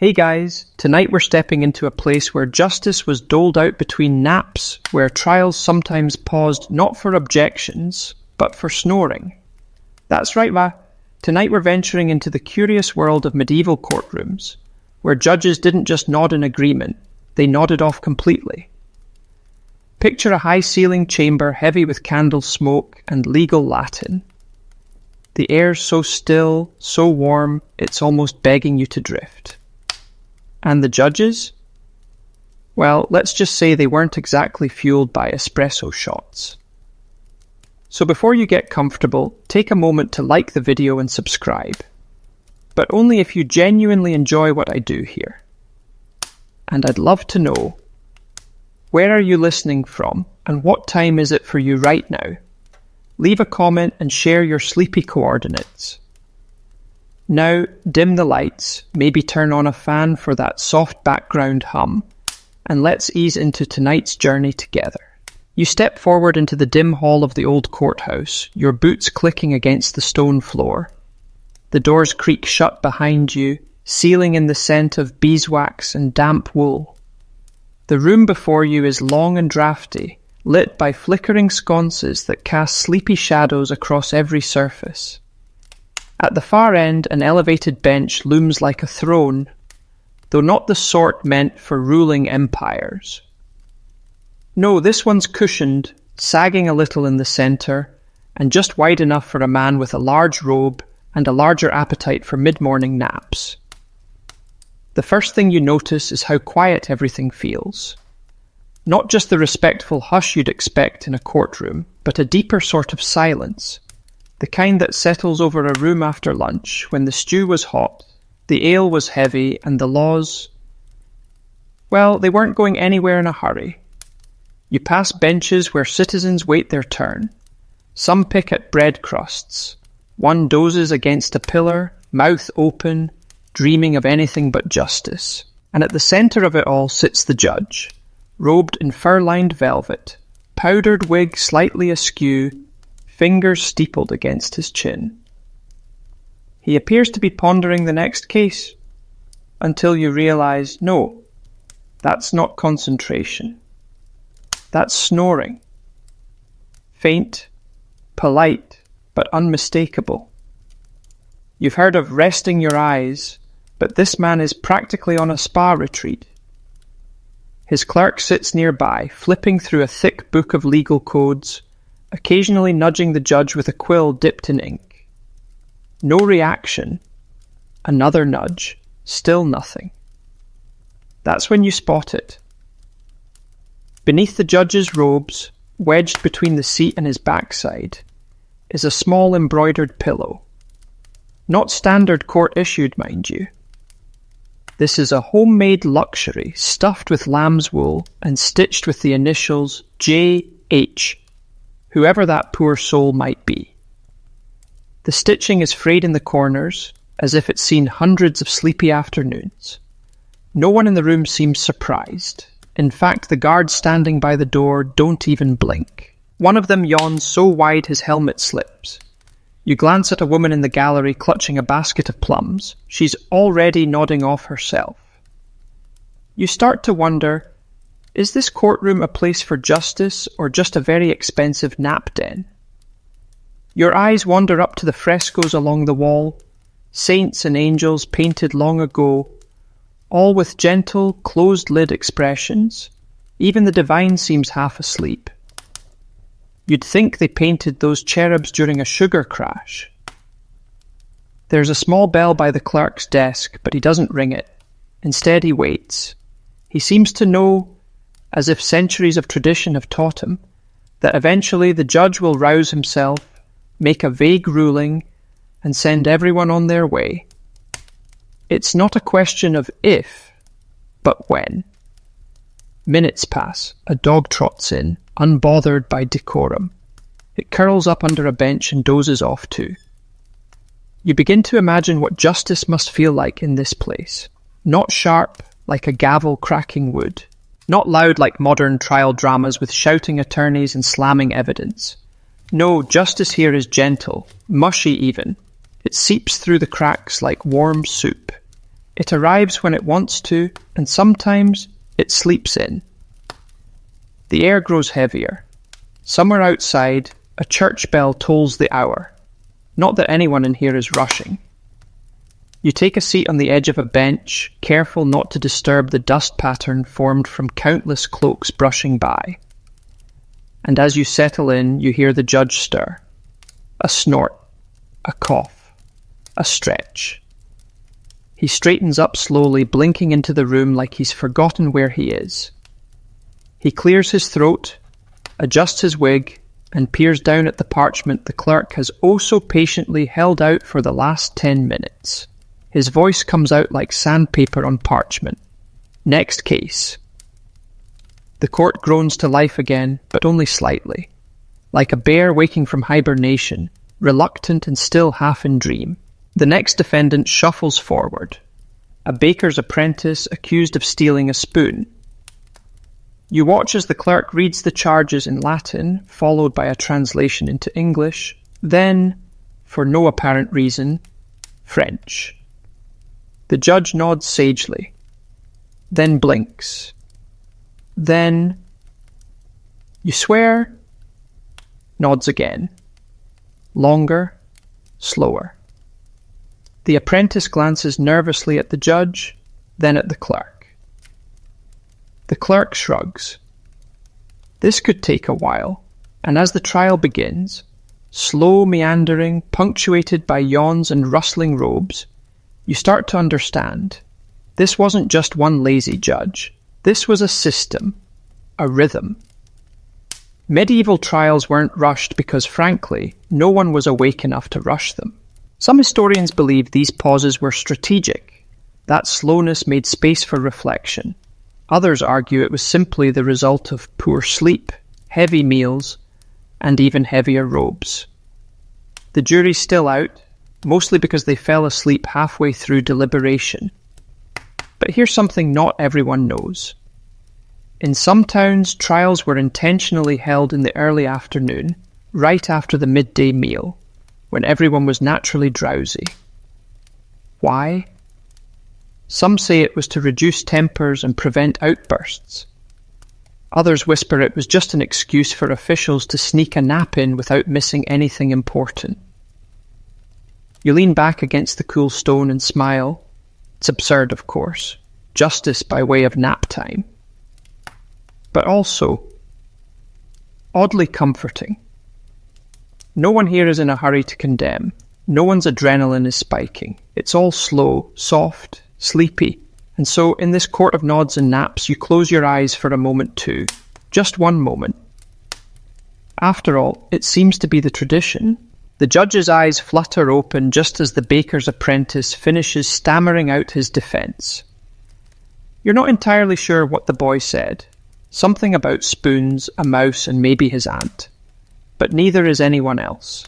Hey guys, tonight we're stepping into a place where justice was doled out between naps, where trials sometimes paused not for objections, but for snoring. That's right, ma. Tonight we're venturing into the curious world of medieval courtrooms, where judges didn't just nod in agreement, they nodded off completely. Picture a high-ceilinged chamber heavy with candle smoke and legal Latin. The air's so still, so warm, it's almost begging you to drift. And the judges? Well, let's just say they weren't exactly fueled by espresso shots. So before you get comfortable, take a moment to like the video and subscribe. But only if you genuinely enjoy what I do here. And I'd love to know, where are you listening from and what time is it for you right now? Leave a comment and share your sleepy coordinates. Now, dim the lights, maybe turn on a fan for that soft background hum, and let's ease into tonight's journey together. You step forward into the dim hall of the old courthouse, your boots clicking against the stone floor. The doors creak shut behind you, sealing in the scent of beeswax and damp wool. The room before you is long and drafty, lit by flickering sconces that cast sleepy shadows across every surface. At the far end, an elevated bench looms like a throne, though not the sort meant for ruling empires. No, this one's cushioned, sagging a little in the centre, and just wide enough for a man with a large robe and a larger appetite for mid-morning naps. The first thing you notice is how quiet everything feels. Not just the respectful hush you'd expect in a courtroom, but a deeper sort of silence. The kind that settles over a room after lunch, when the stew was hot, the ale was heavy, and the laws, well, they weren't going anywhere in a hurry. You pass benches where citizens wait their turn. Some pick at bread crusts. One dozes against a pillar, mouth open, dreaming of anything but justice. And at the centre of it all sits the judge, robed in fur-lined velvet, powdered wig slightly askew, fingers steepled against his chin. He appears to be pondering the next case, until you realise, no, that's not concentration. That's snoring. Faint, polite, but unmistakable. You've heard of resting your eyes, but this man is practically on a spa retreat. His clerk sits nearby, flipping through a thick book of legal codes, occasionally nudging the judge with a quill dipped in ink. No reaction. Another nudge. Still nothing. That's when you spot it. Beneath the judge's robes, wedged between the seat and his backside, is a small embroidered pillow. Not standard court-issued, mind you. This is a homemade luxury stuffed with lamb's wool and stitched with the initials J.H., whoever that poor soul might be. The stitching is frayed in the corners, as if it's seen hundreds of sleepy afternoons. No one in the room seems surprised. In fact, the guards standing by the door don't even blink. One of them yawns so wide his helmet slips. You glance at a woman in the gallery clutching a basket of plums. She's already nodding off herself. You start to wonder, is this courtroom a place for justice or just a very expensive nap den? Your eyes wander up to the frescoes along the wall, saints and angels painted long ago, all with gentle, closed-lid expressions. Even the divine seems half asleep. You'd think they painted those cherubs during a sugar crash. There's a small bell by the clerk's desk, but he doesn't ring it. Instead, he waits. He seems to know, as if centuries of tradition have taught him, that eventually the judge will rouse himself, make a vague ruling, and send everyone on their way. It's not a question of if, but when. Minutes pass, a dog trots in, unbothered by decorum. It curls up under a bench and dozes off too. You begin to imagine what justice must feel like in this place. Not sharp, like a gavel cracking wood. Not loud like modern trial dramas with shouting attorneys and slamming evidence. No, justice here is gentle, mushy even. It seeps through the cracks like warm soup. It arrives when it wants to, and sometimes it sleeps in. The air grows heavier. Somewhere outside, a church bell tolls the hour. Not that anyone in here is rushing. You take a seat on the edge of a bench, careful not to disturb the dust pattern formed from countless cloaks brushing by. And as you settle in, you hear the judge stir. A snort, a cough, a stretch. He straightens up slowly, blinking into the room like he's forgotten where he is. He clears his throat, adjusts his wig, and peers down at the parchment the clerk has oh so patiently held out for the last 10 minutes. His voice comes out like sandpaper on parchment. Next case. The court groans to life again, but only slightly. Like a bear waking from hibernation, reluctant and still half in dream. The next defendant shuffles forward. A baker's apprentice accused of stealing a spoon. You watch as the clerk reads the charges in Latin, followed by a translation into English, then, for no apparent reason, French. The judge nods sagely, then blinks. Then, you swear? Nods again. Longer, slower. The apprentice glances nervously at the judge, then at the clerk. The clerk shrugs. This could take a while, and as the trial begins, slow meandering, punctuated by yawns and rustling robes, you start to understand. This wasn't just one lazy judge. This was a system, a rhythm. Medieval trials weren't rushed because, frankly, no one was awake enough to rush them. Some historians believe these pauses were strategic. That slowness made space for reflection. Others argue it was simply the result of poor sleep, heavy meals, and even heavier robes. The jury's still out, mostly because they fell asleep halfway through deliberation. But here's something not everyone knows. In some towns, trials were intentionally held in the early afternoon, right after the midday meal, when everyone was naturally drowsy. Why? Some say it was to reduce tempers and prevent outbursts. Others whisper it was just an excuse for officials to sneak a nap in without missing anything important. You lean back against the cool stone and smile. It's absurd, of course. Justice by way of nap time. But also, oddly comforting. No one here is in a hurry to condemn. No one's adrenaline is spiking. It's all slow, soft, sleepy. And so, in this court of nods and naps, you close your eyes for a moment too. Just one moment. After all, it seems to be the tradition. The judge's eyes flutter open just as the baker's apprentice finishes stammering out his defence. You're not entirely sure what the boy said. Something about spoons, a mouse, and maybe his aunt. But neither is anyone else.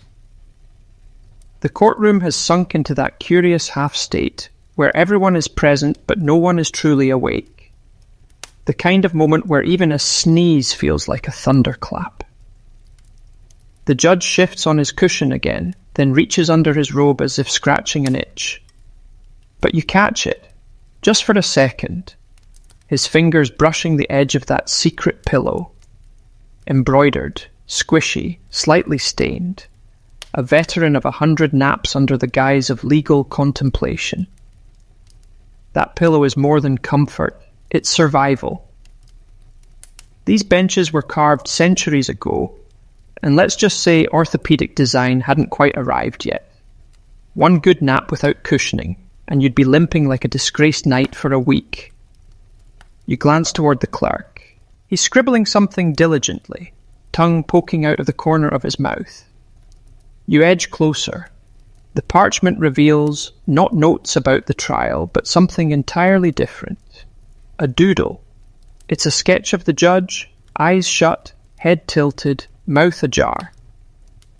The courtroom has sunk into that curious half-state where everyone is present but no one is truly awake. The kind of moment where even a sneeze feels like a thunderclap. The judge shifts on his cushion again, then reaches under his robe as if scratching an itch. But you catch it, just for a second, his fingers brushing the edge of that secret pillow. Embroidered, squishy, slightly stained. A veteran of 100 naps under the guise of legal contemplation. That pillow is more than comfort, it's survival. These benches were carved centuries ago, and let's just say orthopedic design hadn't quite arrived yet. One good nap without cushioning, and you'd be limping like a disgraced knight for a week. You glance toward the clerk. He's scribbling something diligently, tongue poking out of the corner of his mouth. You edge closer. The parchment reveals not notes about the trial, but something entirely different. A doodle. It's a sketch of the judge, eyes shut, head tilted, mouth ajar.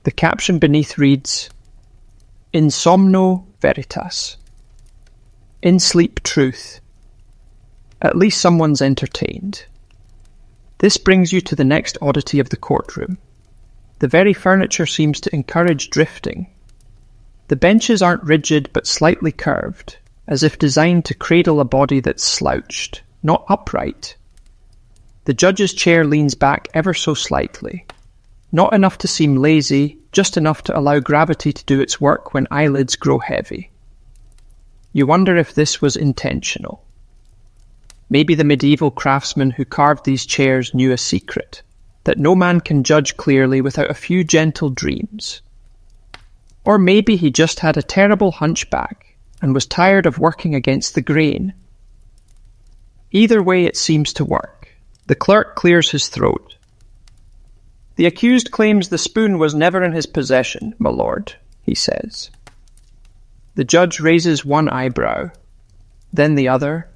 The caption beneath reads, "In somno veritas." In sleep truth. At least someone's entertained. This brings you to the next oddity of the courtroom. The very furniture seems to encourage drifting. The benches aren't rigid but slightly curved, as if designed to cradle a body that's slouched, not upright. The judge's chair leans back ever so slightly, not enough to seem lazy, just enough to allow gravity to do its work when eyelids grow heavy. You wonder if this was intentional. Maybe the medieval craftsman who carved these chairs knew a secret, that no man can judge clearly without a few gentle dreams. Or maybe he just had a terrible hunchback and was tired of working against the grain. Either way, it seems to work. The clerk clears his throat. "The accused claims the spoon was never in his possession, my lord," he says. The judge raises one eyebrow, then the other,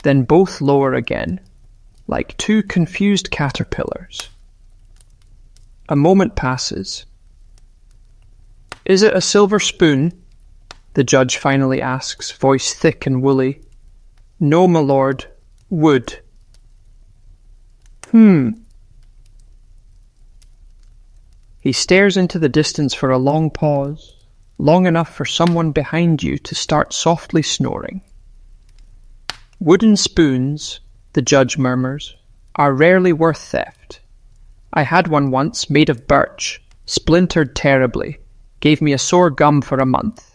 then both lower again, like two confused caterpillars. A moment passes. "Is it a silver spoon?" the judge finally asks, voice thick and woolly. "No, my lord. Wood." He stares into the distance for a long pause, long enough for someone behind you to start softly snoring. "Wooden spoons," the judge murmurs, "are rarely worth theft. I had one once, made of birch, splintered terribly, gave me a sore gum for a month."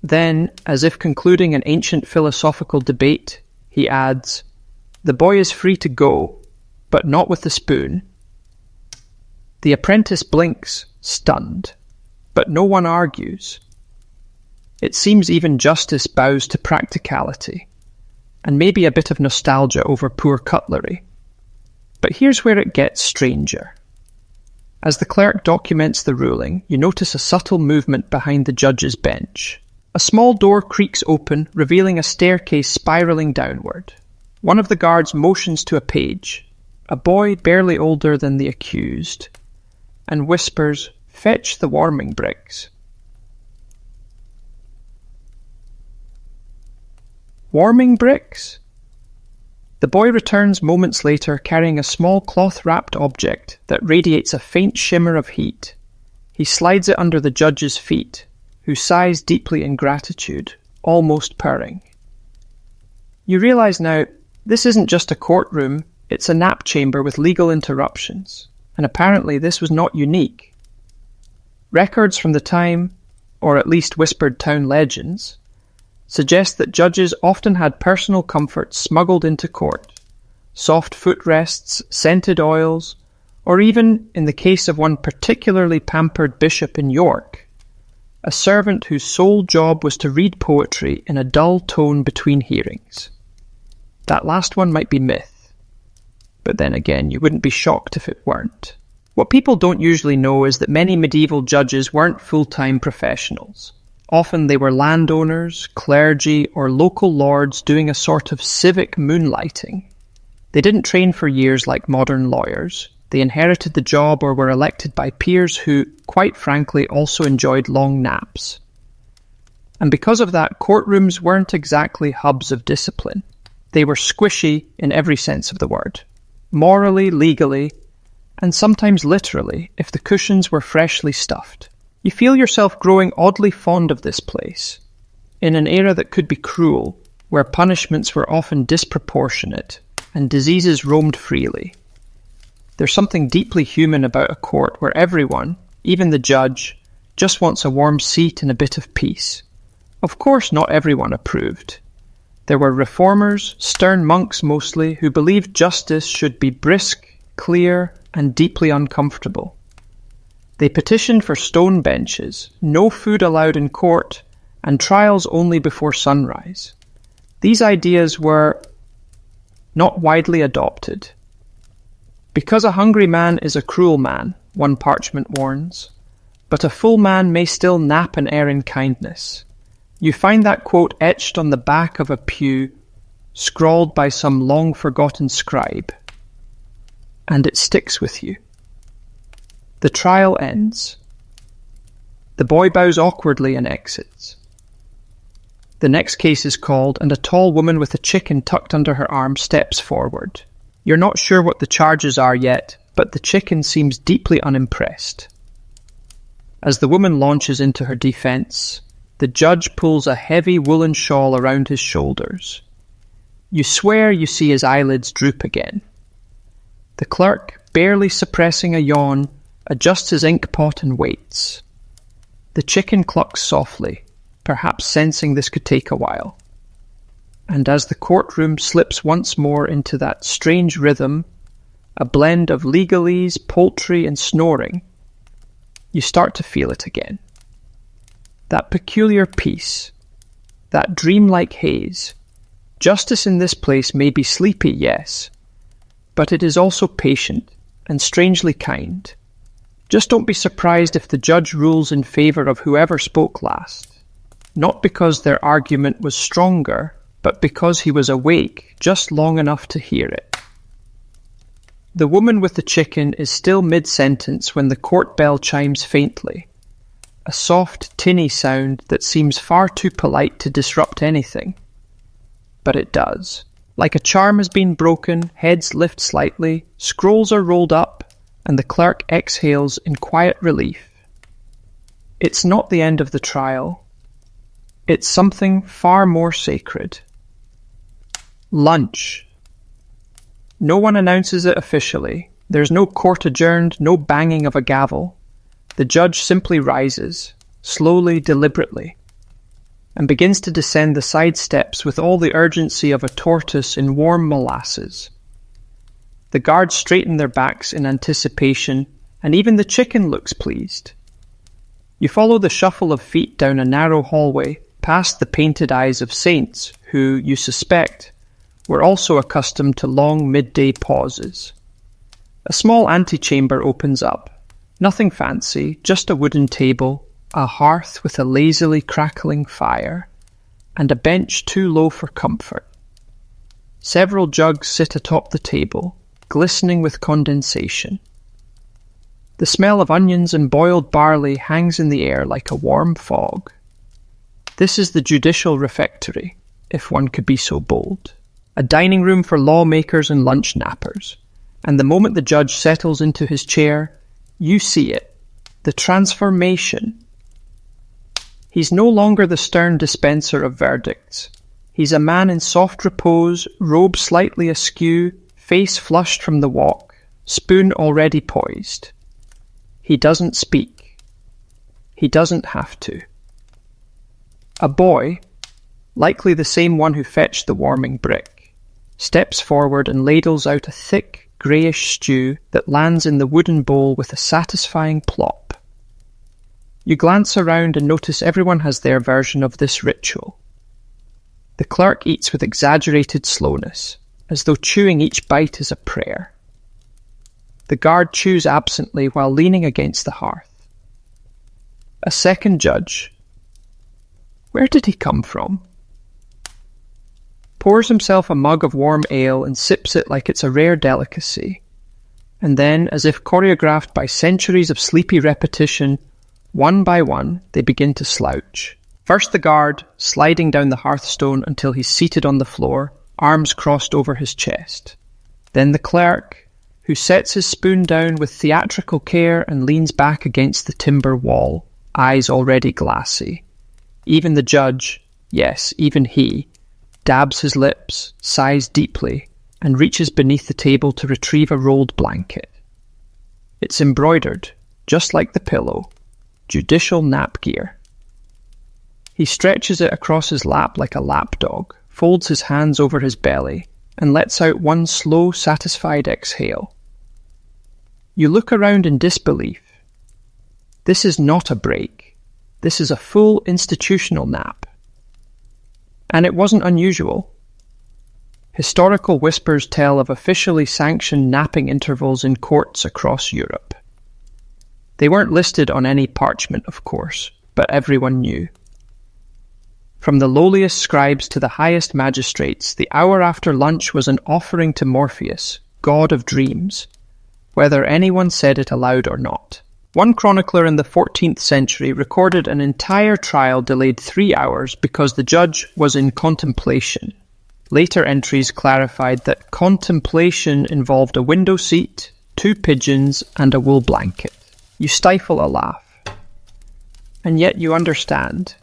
Then, as if concluding an ancient philosophical debate, he adds, "The boy is free to go, but not with the spoon." The apprentice blinks, stunned, but no one argues. It seems even justice bows to practicality, and maybe a bit of nostalgia over poor cutlery. But here's where it gets stranger. As the clerk documents the ruling, you notice a subtle movement behind the judge's bench. A small door creaks open, revealing a staircase spiraling downward. One of the guards motions to a page, a boy barely older than the accused, and whispers, "Fetch the warming bricks." Warming bricks? The boy returns moments later carrying a small cloth-wrapped object that radiates a faint shimmer of heat. He slides it under the judge's feet, who sighs deeply in gratitude, almost purring. You realize now, this isn't just a courtroom, it's a nap chamber with legal interruptions, and apparently this was not unique. Records from the time, or at least whispered town legends, suggest that judges often had personal comforts smuggled into court, soft footrests, scented oils, or even, in the case of one particularly pampered bishop in York, a servant whose sole job was to read poetry in a dull tone between hearings. That last one might be myth, but then again, you wouldn't be shocked if it weren't. What people don't usually know is that many medieval judges weren't full-time professionals. Often they were landowners, clergy, or local lords doing a sort of civic moonlighting. They didn't train for years like modern lawyers. They inherited the job or were elected by peers who, quite frankly, also enjoyed long naps. And because of that, courtrooms weren't exactly hubs of discipline. They were squishy in every sense of the word. Morally, legally, and sometimes literally, if the cushions were freshly stuffed. You feel yourself growing oddly fond of this place, in an era that could be cruel, where punishments were often disproportionate and diseases roamed freely. There's something deeply human about a court where everyone, even the judge, just wants a warm seat and a bit of peace. Of course, not everyone approved. There were reformers, stern monks mostly, who believed justice should be brisk, clear, and deeply uncomfortable. They petitioned for stone benches, no food allowed in court, and trials only before sunrise. These ideas were not widely adopted. Because a hungry man is a cruel man, one parchment warns, but a full man may still nap and err in kindness. You find that quote etched on the back of a pew, scrawled by some long-forgotten scribe, and it sticks with you. The trial ends. The boy bows awkwardly and exits. The next case is called, and a tall woman with a chicken tucked under her arm steps forward. You're not sure what the charges are yet, but the chicken seems deeply unimpressed. As the woman launches into her defense, the judge pulls a heavy woolen shawl around his shoulders. You swear you see his eyelids droop again. The clerk, barely suppressing a yawn, adjusts his ink pot and waits. The chicken clucks softly, perhaps sensing this could take a while. And as the courtroom slips once more into that strange rhythm, a blend of legalese, poultry, and snoring, you start to feel it again. That peculiar peace, that dreamlike haze. Justice in this place may be sleepy, yes, but it is also patient and strangely kind. Just don't be surprised if the judge rules in favour of whoever spoke last, not because their argument was stronger, but because he was awake just long enough to hear it. The woman with the chicken is still mid-sentence when the court bell chimes faintly, a soft, tinny sound that seems far too polite to disrupt anything. But it does. Like a charm has been broken, heads lift slightly, scrolls are rolled up, and the clerk exhales in quiet relief. It's not the end of the trial. It's something far more sacred. Lunch. No one announces it officially. There's no court adjourned, no banging of a gavel. The judge simply rises, slowly, deliberately, and begins to descend the side steps with all the urgency of a tortoise in warm molasses. The guards straighten their backs in anticipation, and even the chicken looks pleased. You follow the shuffle of feet down a narrow hallway, past the painted eyes of saints who, you suspect, were also accustomed to long midday pauses. A small antechamber opens up. Nothing fancy, just a wooden table, a hearth with a lazily crackling fire, and a bench too low for comfort. Several jugs sit atop the table, glistening with condensation. The smell of onions and boiled barley hangs in the air like a warm fog. This is the judicial refectory, if one could be so bold. A dining room for lawmakers and lunch nappers. And the moment the judge settles into his chair, you see it. The transformation. He's no longer the stern dispenser of verdicts. He's a man in soft repose, robe slightly askew, face flushed from the walk, spoon already poised. He doesn't speak. He doesn't have to. A boy, likely the same one who fetched the warming brick, steps forward and ladles out a thick, greyish stew that lands in the wooden bowl with a satisfying plop. You glance around and notice everyone has their version of this ritual. The clerk eats with exaggerated slowness, as though chewing each bite is a prayer. The guard chews absently while leaning against the hearth. A second judge. Where did he come from? Pours himself a mug of warm ale and sips it like it's a rare delicacy. And then, as if choreographed by centuries of sleepy repetition, one by one they begin to slouch. First the guard, sliding down the hearthstone until he's seated on the floor, arms crossed over his chest. Then the clerk, who sets his spoon down with theatrical care and leans back against the timber wall, eyes already glassy. Even the judge, yes, even he, dabs his lips, sighs deeply, and reaches beneath the table to retrieve a rolled blanket. It's embroidered, just like the pillow, judicial nap gear. He stretches it across his lap like a lapdog, folds his hands over his belly, and lets out one slow, satisfied exhale. You look around in disbelief. This is not a break. This is a full institutional nap. And it wasn't unusual. Historical whispers tell of officially sanctioned napping intervals in courts across Europe. They weren't listed on any parchment, of course, but everyone knew. From the lowliest scribes to the highest magistrates, the hour after lunch was an offering to Morpheus, god of dreams, whether anyone said it aloud or not. One chronicler in the 14th century recorded an entire trial delayed 3 hours because the judge was in contemplation. Later entries clarified that contemplation involved a window seat, 2 pigeons, and a wool blanket. You stifle a laugh. And yet you understand.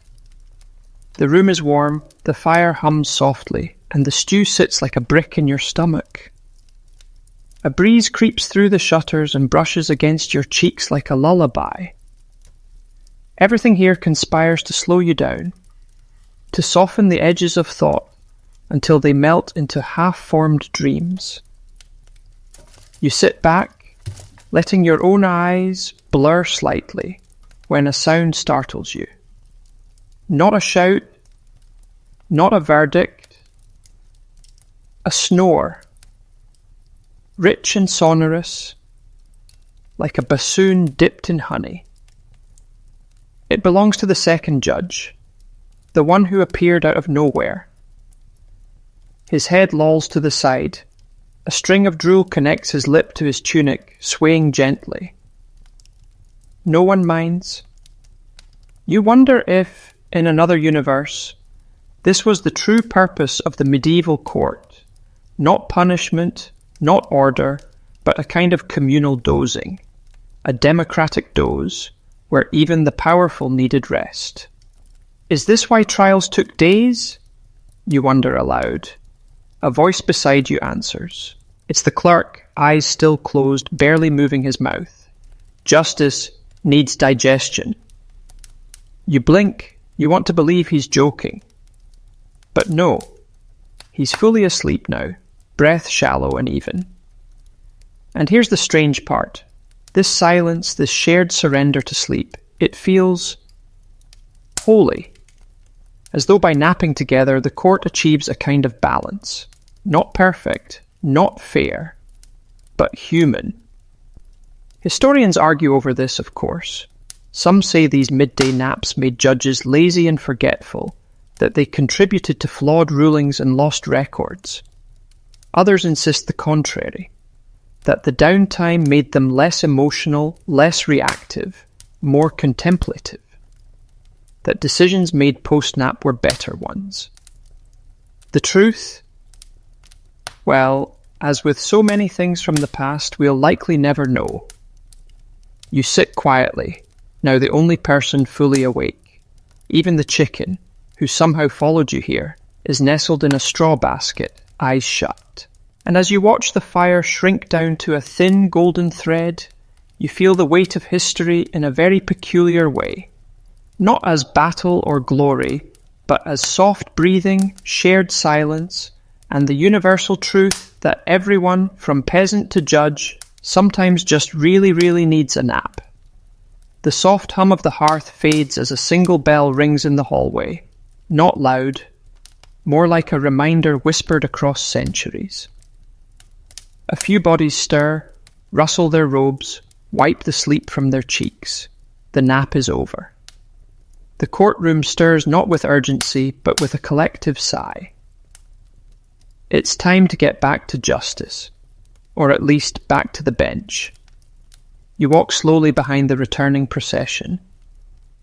The room is warm, the fire hums softly, and the stew sits like a brick in your stomach. A breeze creeps through the shutters and brushes against your cheeks like a lullaby. Everything here conspires to slow you down, to soften the edges of thought until they melt into half-formed dreams. You sit back, letting your own eyes blur slightly when a sound startles you. Not a shout, not a verdict, a snore, rich and sonorous, like a bassoon dipped in honey. It belongs to the second judge, the one who appeared out of nowhere. His head lolls to the side. A string of drool connects his lip to his tunic, swaying gently. No one minds. You wonder if, in another universe, this was the true purpose of the medieval court. Not punishment, not order, but a kind of communal dozing. A democratic doze, where even the powerful needed rest. Is this why trials took days? You wonder aloud. A voice beside you answers. It's the clerk, eyes still closed, barely moving his mouth. Justice needs digestion. You blink, you want to believe he's joking. But no, he's fully asleep now, breath shallow and even. And here's the strange part. This silence, this shared surrender to sleep, it feels holy. As though by napping together, the court achieves a kind of balance. Not perfect, not fair, but human. Historians argue over this, of course. Some say these midday naps made judges lazy and forgetful, that they contributed to flawed rulings and lost records. Others insist the contrary, that the downtime made them less emotional, less reactive, more contemplative, that decisions made post-nap were better ones. The truth? Well, as with so many things from the past, we'll likely never know. You sit quietly, now the only person fully awake. Even the chicken, who somehow followed you here, is nestled in a straw basket, eyes shut. And as you watch the fire shrink down to a thin golden thread, you feel the weight of history in a very peculiar way. Not as battle or glory, but as soft breathing, shared silence, and the universal truth that everyone, from peasant to judge, sometimes just really needs a nap. The soft hum of the hearth fades as a single bell rings in the hallway. Not loud, more like a reminder whispered across centuries. A few bodies stir, rustle their robes, wipe the sleep from their cheeks. The nap is over. The courtroom stirs not with urgency, but with a collective sigh. It's time to get back to justice, or at least back to the bench. You walk slowly behind the returning procession.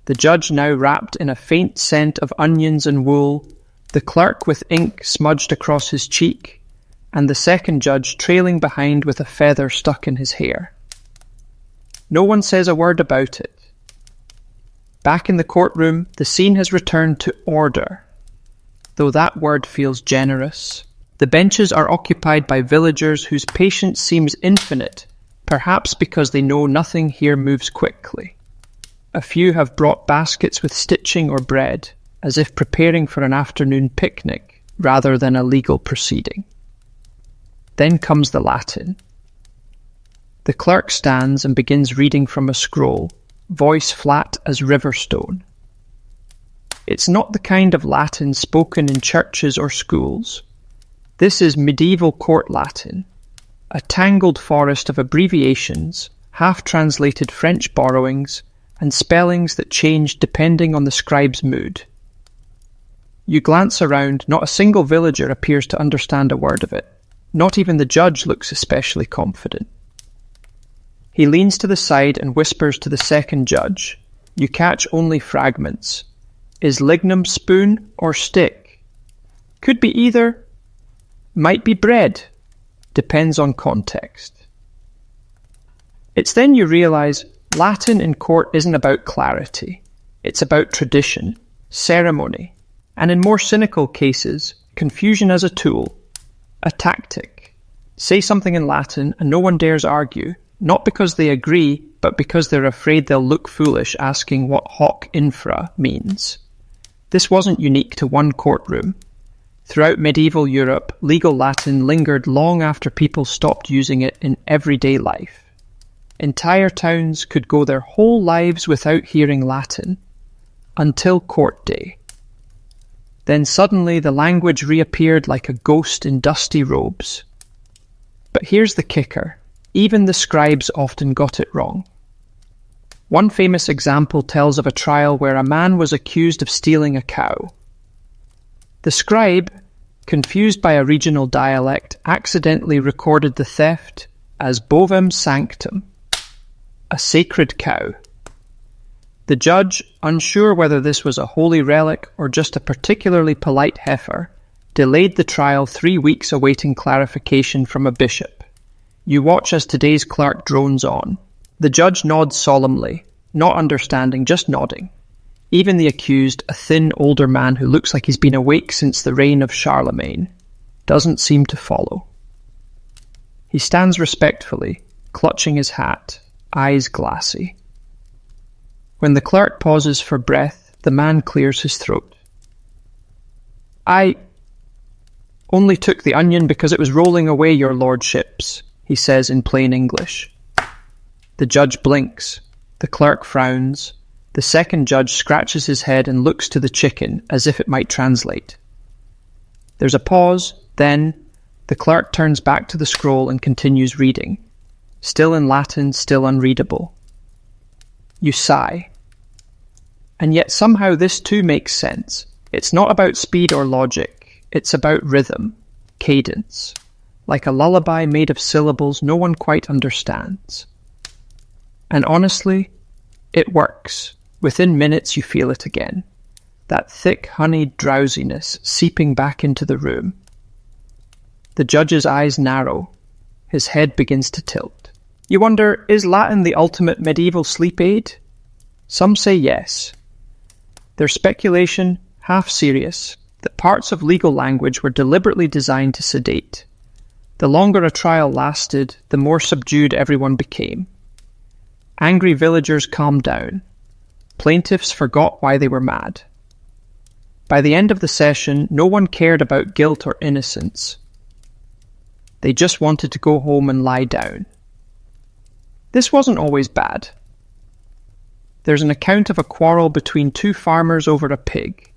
The judge now wrapped in a faint scent of onions and wool, the clerk with ink smudged across his cheek, and the second judge trailing behind with a feather stuck in his hair. No one says a word about it. Back in the courtroom, the scene has returned to order, though that word feels generous. The benches are occupied by villagers whose patience seems infinite, perhaps because they know nothing here moves quickly. A few have brought baskets with stitching or bread, as if preparing for an afternoon picnic rather than a legal proceeding. Then comes the Latin. The clerk stands and begins reading from a scroll, voice flat as river stone. It's not the kind of Latin spoken in churches or schools. This is medieval court Latin, a tangled forest of abbreviations, half-translated French borrowings, and spellings that change depending on the scribe's mood. You glance around, not a single villager appears to understand a word of it. Not even the judge looks especially confident. He leans to the side and whispers to the second judge. You catch only fragments. Is lignum spoon or stick? Could be either. Might be bread. Depends on context. It's then you realize Latin in court isn't about clarity. It's about tradition, ceremony, And in more cynical cases, confusion as a tool, a tactic. Say something in Latin and no one dares argue, not because they agree, but because they're afraid they'll look foolish asking what hoc infra means. This wasn't unique to one courtroom. Throughout medieval Europe, legal Latin lingered long after people stopped using it in everyday life. Entire towns could go their whole lives without hearing Latin, until court day. Then suddenly the language reappeared like a ghost in dusty robes. But here's the kicker. Even the scribes often got it wrong. One famous example tells of a trial where a man was accused of stealing a cow. The scribe, confused by a regional dialect, accidentally recorded the theft as bovem sanctum, a sacred cow. The judge, unsure whether this was a holy relic or just a particularly polite heifer, delayed the trial 3 weeks awaiting clarification from a bishop. You watch as today's clerk drones on. The judge nods solemnly, not understanding, just nodding. Even the accused, a thin, older man who looks like he's been awake since the reign of Charlemagne, doesn't seem to follow. He stands respectfully, clutching his hat, eyes glassy. When the clerk pauses for breath, the man clears his throat. "I only took the onion because it was rolling away, your lordships," he says in plain English. The judge blinks. The clerk frowns. The second judge scratches his head and looks to the chicken as if it might translate. There's a pause, then the clerk turns back to the scroll and continues reading. Still in Latin, still unreadable. You sigh. And yet somehow this too makes sense. It's not about speed or logic. It's about rhythm, cadence. Like a lullaby made of syllables no one quite understands. And honestly, it works. Within minutes you feel it again. That thick, honeyed drowsiness seeping back into the room. The judge's eyes narrow. His head begins to tilt. You wonder, is Latin the ultimate medieval sleep aid? Some say yes. There's speculation, half serious, that parts of legal language were deliberately designed to sedate. The longer a trial lasted, the more subdued everyone became. Angry villagers calmed down. Plaintiffs forgot why they were mad. By the end of the session, no one cared about guilt or innocence. They just wanted to go home and lie down. This wasn't always bad. There's an account of a quarrel between two farmers over a pig.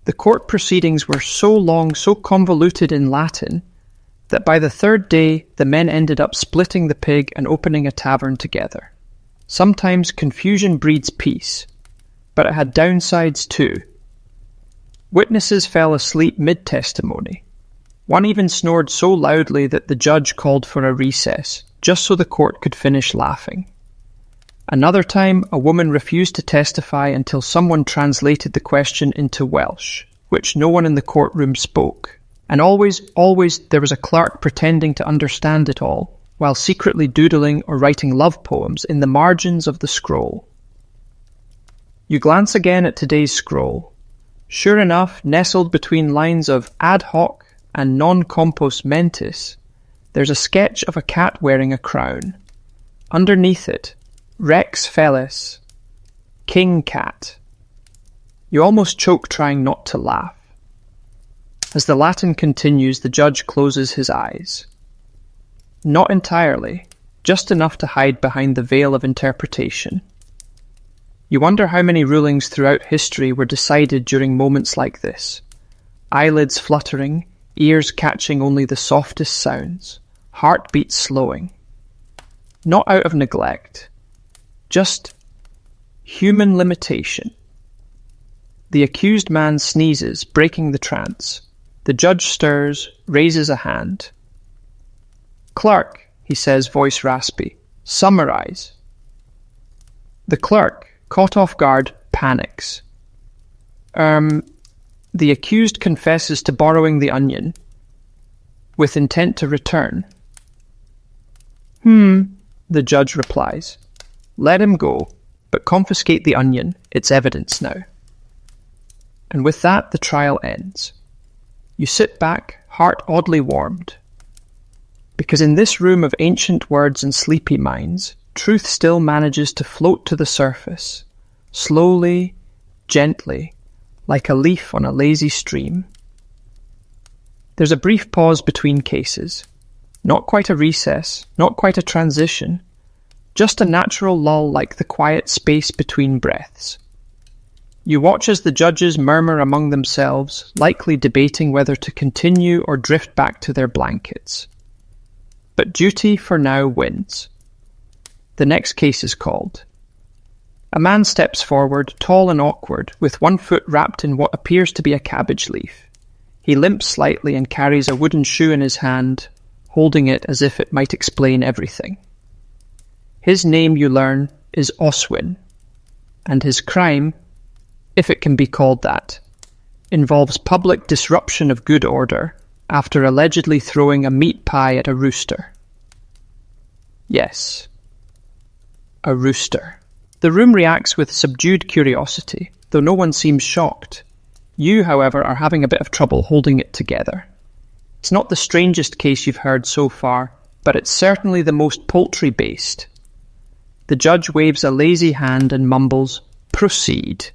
The court proceedings were so long, so convoluted in Latin, that by the third day the men ended up splitting the pig and opening a tavern together. Sometimes confusion breeds peace, but it had downsides too. Witnesses fell asleep mid-testimony. One even snored so loudly that the judge called for a recess, just so the court could finish laughing. Another time, a woman refused to testify until someone translated the question into Welsh, which no one in the courtroom spoke. And always, there was a clerk pretending to understand it all, while secretly doodling or writing love poems in the margins of the scroll. You glance again at today's scroll. Sure enough, nestled between lines of ad hoc and non compos mentis, there's a sketch of a cat wearing a crown. Underneath it, Rex Felis, King Cat. You almost choke trying not to laugh. As the Latin continues, the judge closes his eyes. Not entirely, just enough to hide behind the veil of interpretation. You wonder how many rulings throughout history were decided during moments like this. Eyelids fluttering, ears catching only the softest sounds, heartbeats slowing. Not out of neglect, just human limitation. The accused man sneezes, breaking the trance. The judge stirs, raises a hand. "Clerk," he says, voice raspy, "summarize." The clerk, caught off guard, panics. The accused confesses to borrowing the onion, with intent to return. The judge replies. Let him go, but confiscate the onion, it's evidence now. and with that the trial ends. You sit back, heart oddly warmed. Because in this room of ancient words and sleepy minds, truth still manages to float to the surface, slowly, gently, like a leaf on a lazy stream. There's a brief pause between cases. Not quite a recess, not quite a transition, just a natural lull like the quiet space between breaths. You watch as the judges murmur among themselves, likely debating whether to continue or drift back to their blankets. But duty for now wins. The next case is called. A man steps forward, tall and awkward, with one foot wrapped in what appears to be a cabbage leaf. He limps slightly and carries a wooden shoe in his hand, holding it as if it might explain everything. His name, you learn, is Oswin, and his crime, if it can be called that, involves public disruption of good order after allegedly throwing a meat pie at a rooster. Yes, a rooster. The room reacts with subdued curiosity, though no one seems shocked. You, however, are having a bit of trouble holding it together. It's not the strangest case you've heard so far, but it's certainly the most poultry-based. The judge waves a lazy hand and mumbles, "Proceed."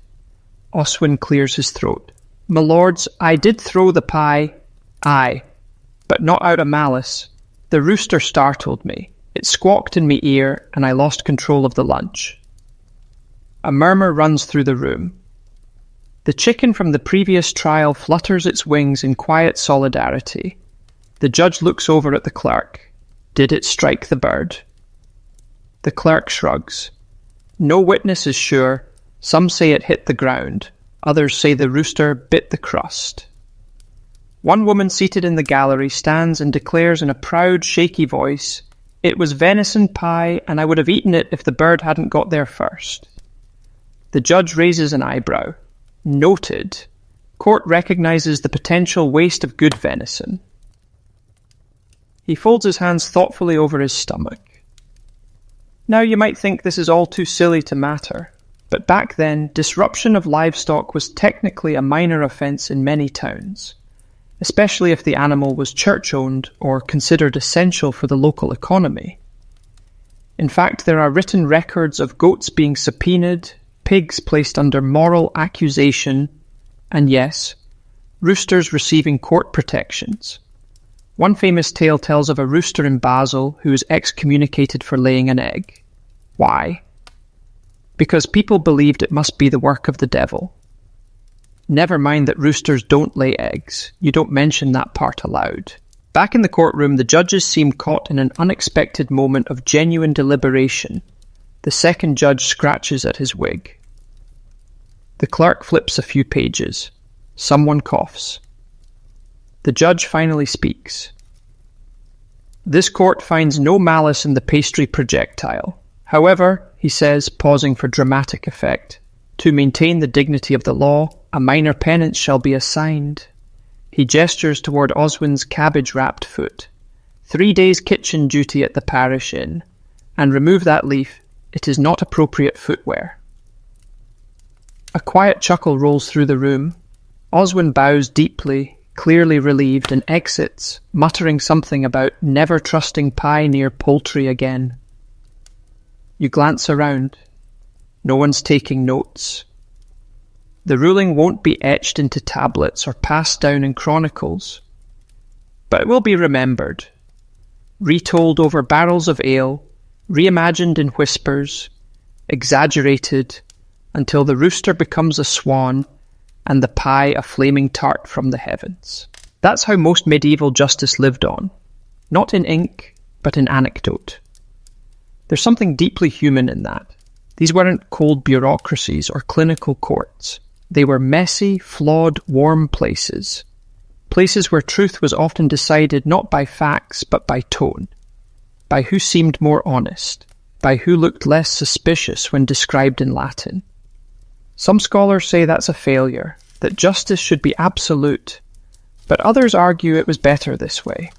Oswin clears his throat. "My lords, I did throw the pie. Aye, but not out of malice. The rooster startled me. It squawked in me ear, and I lost control of the lunch." A murmur runs through the room. The chicken from the previous trial flutters its wings in quiet solidarity. The judge looks over at the clerk. Did it strike the bird? The clerk shrugs. No witness is sure. Some say it hit the ground. Others say the rooster bit the crust. One woman seated in the gallery stands and declares in a proud, shaky voice, "It was venison pie, and I would have eaten it if the bird hadn't got there first." The judge raises an eyebrow. Noted. Court recognizes the potential waste of good venison. He folds his hands thoughtfully over his stomach. Now you might think this is all too silly to matter, but back then, disruption of livestock was technically a minor offence in many towns, especially if the animal was church-owned or considered essential for the local economy. In fact, there are written records of goats being subpoenaed, pigs placed under moral accusation, and yes, roosters receiving court protections. One famous tale tells of a rooster in Basel who was excommunicated for laying an egg. Why? Because people believed it must be the work of the devil. Never mind that roosters don't lay eggs. You don't mention that part aloud. Back in the courtroom, the judges seem caught in an unexpected moment of genuine deliberation. The second judge scratches at his wig. The clerk flips a few pages. Someone coughs. The judge finally speaks. This court finds no malice in the pastry projectile. However, he says, pausing for dramatic effect, to maintain the dignity of the law, a minor penance shall be assigned. He gestures toward Oswin's cabbage-wrapped foot. 3 days kitchen duty at the parish inn. And remove that leaf. It is not appropriate footwear. A quiet chuckle rolls through the room. Oswin bows deeply, clearly relieved, and exits, muttering something about never trusting pie near poultry again. You glance around. No one's taking notes. The ruling won't be etched into tablets or passed down in chronicles, but it will be remembered, retold over barrels of ale, reimagined in whispers, exaggerated, until the rooster becomes a swan and the pie a flaming tart from the heavens. That's how most medieval justice lived on, not in ink, but in anecdote. There's something deeply human in that. These weren't cold bureaucracies or clinical courts. They were messy, flawed, warm places. Places where truth was often decided not by facts, but by tone. By who seemed more honest. By who looked less suspicious when described in Latin. Some scholars say that's a failure, that justice should be absolute, but others argue it was better this way.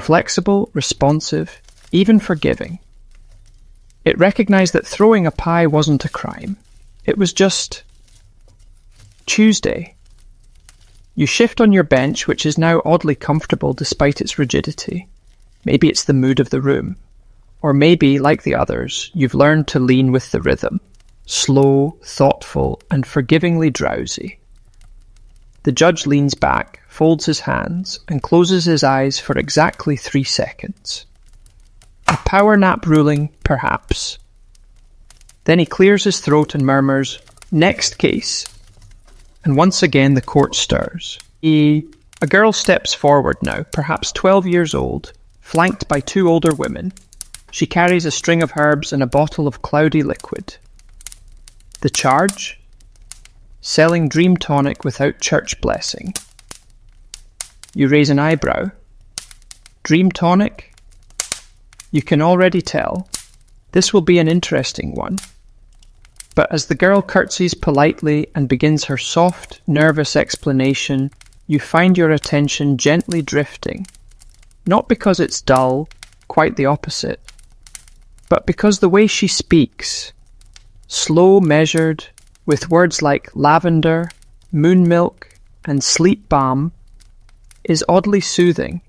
Flexible, responsive, even forgiving. It recognized that throwing a pie wasn't a crime. It was just Tuesday, You shift on your bench, which is now oddly comfortable despite its rigidity. Maybe it's the mood of the room. Or maybe, like the others, you've learned to lean with the rhythm. Slow, thoughtful, and forgivingly drowsy. The judge leans back, folds his hands, and closes his eyes for exactly 3 seconds. A power nap ruling, perhaps. Then he clears his throat and murmurs, "Next case." And once again the court stirs. A girl steps forward now, perhaps 12 years old, flanked by 2 older women. She carries a string of herbs and a bottle of cloudy liquid. The charge? Selling dream tonic without church blessing. You raise an eyebrow. Dream tonic? You can already tell. This will be an interesting one. But as the girl curtsies politely and begins her soft, nervous explanation, you find your attention gently drifting. Not because it's dull, quite the opposite, but because the way she speaks, slow, measured, with words like lavender, moon milk, and sleep balm, is oddly soothing.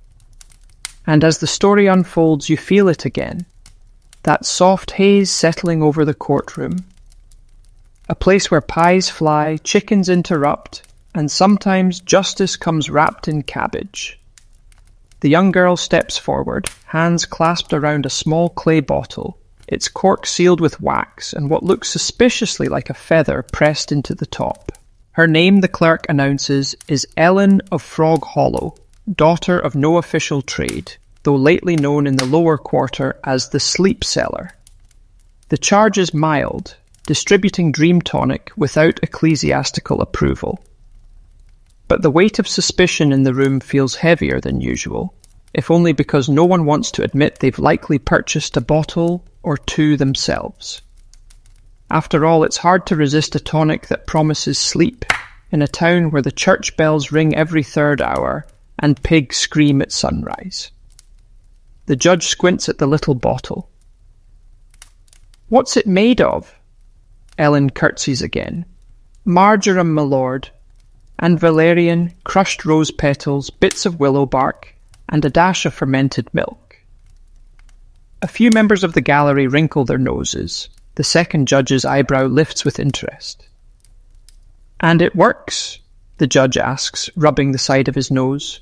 And as the story unfolds, you feel it again, that soft haze settling over the courtroom. A place where pies fly, chickens interrupt, and sometimes justice comes wrapped in cabbage. The young girl steps forward, hands clasped around a small clay bottle, its cork sealed with wax and what looks suspiciously like a feather pressed into the top. Her name, the clerk announces, is Ellen of Frog Hollow, daughter of no official trade, though lately known in the lower quarter as the sleep seller. The charge is mild, distributing dream tonic without ecclesiastical approval. But the weight of suspicion in the room feels heavier than usual, if only because no one wants to admit they've likely purchased a bottle or 2 themselves. After all, it's hard to resist a tonic that promises sleep in a town where the church bells ring every 3rd hour and pigs scream at sunrise. The judge squints at the little bottle. "What's it made of?" Ellen curtsies again. "Marjoram, my lord, and valerian, crushed rose petals, bits of willow bark, and a dash of fermented milk." A few members of the gallery wrinkle their noses. The second judge's eyebrow lifts with interest. "And it works?" the judge asks, rubbing the side of his nose.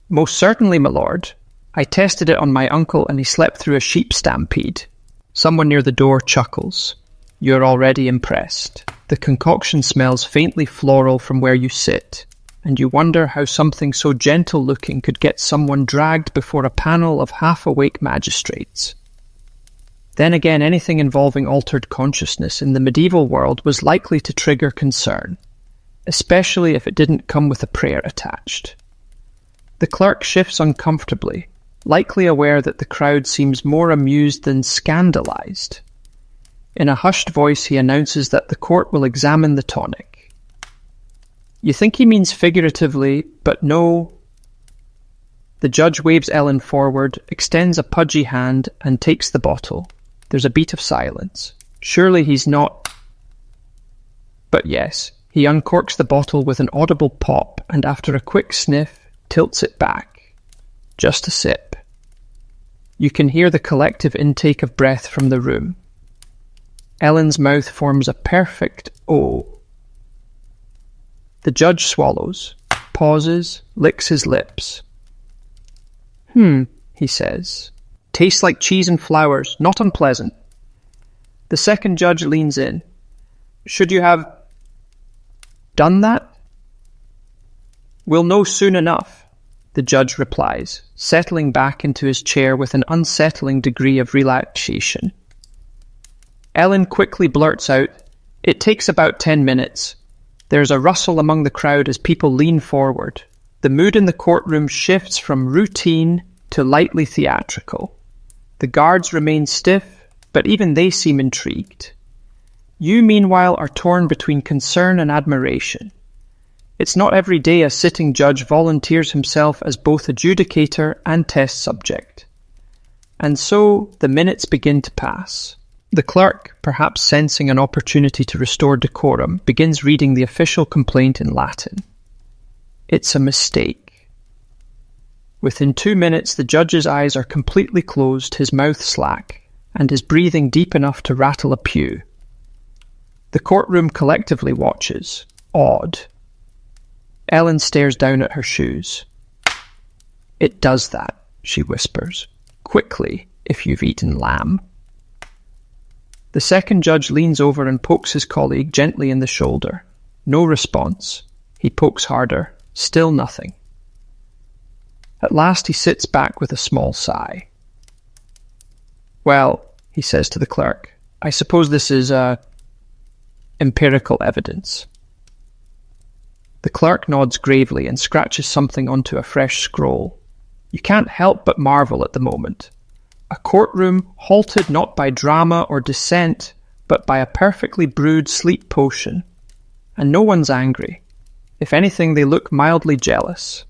"Most certainly, my lord. I tested it on my uncle and he slept through a sheep stampede." Someone near the door chuckles. You're already impressed. The concoction smells faintly floral from where you sit, and you wonder how something so gentle-looking could get someone dragged before a panel of half-awake magistrates. Then again, anything involving altered consciousness in the medieval world was likely to trigger concern, especially if it didn't come with a prayer attached. The clerk shifts uncomfortably, likely aware that the crowd seems more amused than scandalized. In a hushed voice, he announces that the court will examine the tonic. You think he means figuratively, but no. The judge waves Ellen forward, extends a pudgy hand, and takes the bottle. There's a beat of silence. Surely he's not... But yes, he uncorks the bottle with an audible pop, and after a quick sniff, tilts it back. Just a sip. You can hear the collective intake of breath from the room. Ellen's mouth forms a perfect O. The judge swallows, pauses, licks his lips. He says. Tastes like cheese and flowers, not unpleasant. The second judge leans in. Should you have done that? We'll know soon enough, the judge replies, settling back into his chair with an unsettling degree of relaxation. Ellen quickly blurts out, It takes about 10 minutes. There's a rustle among the crowd as people lean forward. The mood in the courtroom shifts from routine to lightly theatrical. The guards remain stiff, but even they seem intrigued. You, meanwhile, are torn between concern and admiration. It's not every day a sitting judge volunteers himself as both adjudicator and test subject. And so the minutes begin to pass. The clerk, perhaps sensing an opportunity to restore decorum, begins reading the official complaint in Latin. It's a mistake. Within 2 minutes, the judge's eyes are completely closed, his mouth slack, and his breathing deep enough to rattle a pew. The courtroom collectively watches, awed. Ellen stares down at her shoes. "It does that," she whispers. "Quickly, if you've eaten lamb." The second judge leans over and pokes his colleague gently in the shoulder. No response. He pokes harder. Still nothing. At last he sits back with a small sigh. "Well," he says to the clerk, "I suppose this is, empirical evidence." The clerk nods gravely and scratches something onto a fresh scroll. You can't help but marvel at the moment. A courtroom halted not by drama or dissent, but by a perfectly brewed sleep potion. And no one's angry. If anything, they look mildly jealous.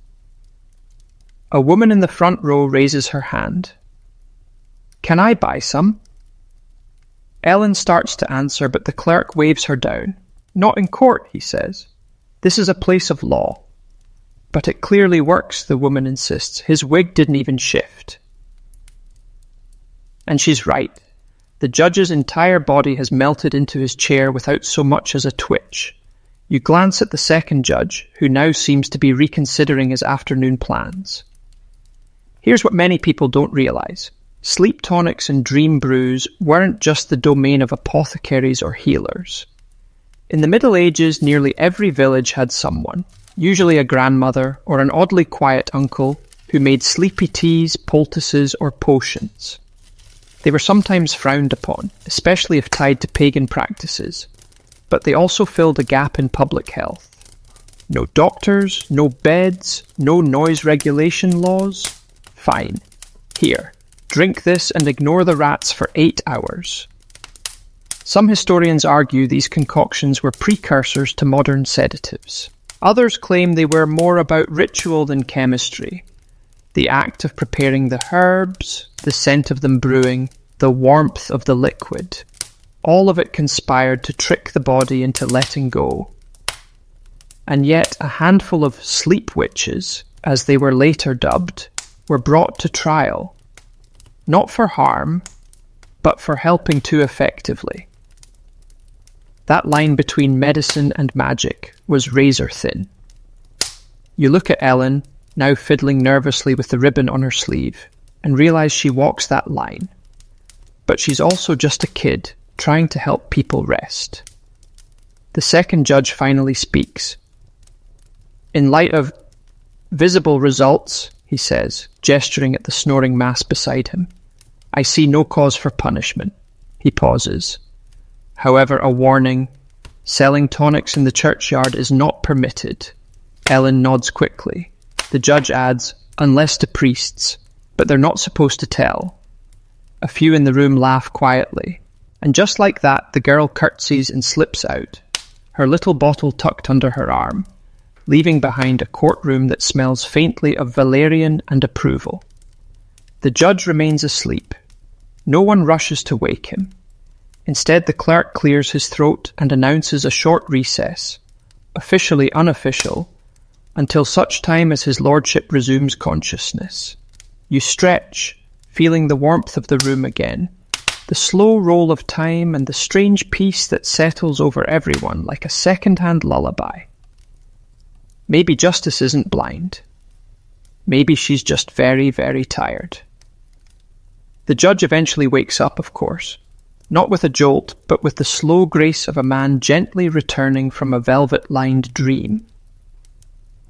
A woman in the front row raises her hand. "Can I buy some?" Ellen starts to answer, but the clerk waves her down. "Not in court," he says. "This is a place of law." "But it clearly works," the woman insists. "His wig didn't even shift." And she's right. The judge's entire body has melted into his chair without so much as a twitch. You glance at the second judge, who now seems to be reconsidering his afternoon plans. Here's what many people don't realise. Sleep tonics and dream brews weren't just the domain of apothecaries or healers. In the Middle Ages, nearly every village had someone, usually a grandmother or an oddly quiet uncle, who made sleepy teas, poultices, or potions. They were sometimes frowned upon, especially if tied to pagan practices, but they also filled a gap in public health. No doctors, no beds, no noise regulation laws? Fine. Here, drink this and ignore the rats for 8 hours. Some historians argue these concoctions were precursors to modern sedatives. Others claim they were more about ritual than chemistry. The act of preparing the herbs, the scent of them brewing, the warmth of the liquid. All of it conspired to trick the body into letting go. And yet a handful of sleep witches, as they were later dubbed, were brought to trial. Not for harm, but for helping too effectively. That line between medicine and magic was razor thin. You look at Ellen, now fiddling nervously with the ribbon on her sleeve, and realise she walks that line. But she's also just a kid, trying to help people rest. The second judge finally speaks. "In light of visible results," he says, gesturing at the snoring mass beside him, "I see no cause for punishment." He pauses. "However, a warning. Selling tonics in the churchyard is not permitted." Ellen nods quickly. The judge adds, "Unless to priests, but they're not supposed to tell." A few in the room laugh quietly. And just like that, the girl curtsies and slips out, her little bottle tucked under her arm, leaving behind a courtroom that smells faintly of valerian and approval. The judge remains asleep. No one rushes to wake him. Instead, the clerk clears his throat and announces a short recess, officially unofficial, until such time as his lordship resumes consciousness. You stretch, feeling the warmth of the room again, the slow roll of time and the strange peace that settles over everyone like a second-hand lullaby. Maybe Justice isn't blind. Maybe she's just very, very tired. The judge eventually wakes up, of course, not with a jolt, but with the slow grace of a man gently returning from a velvet-lined dream.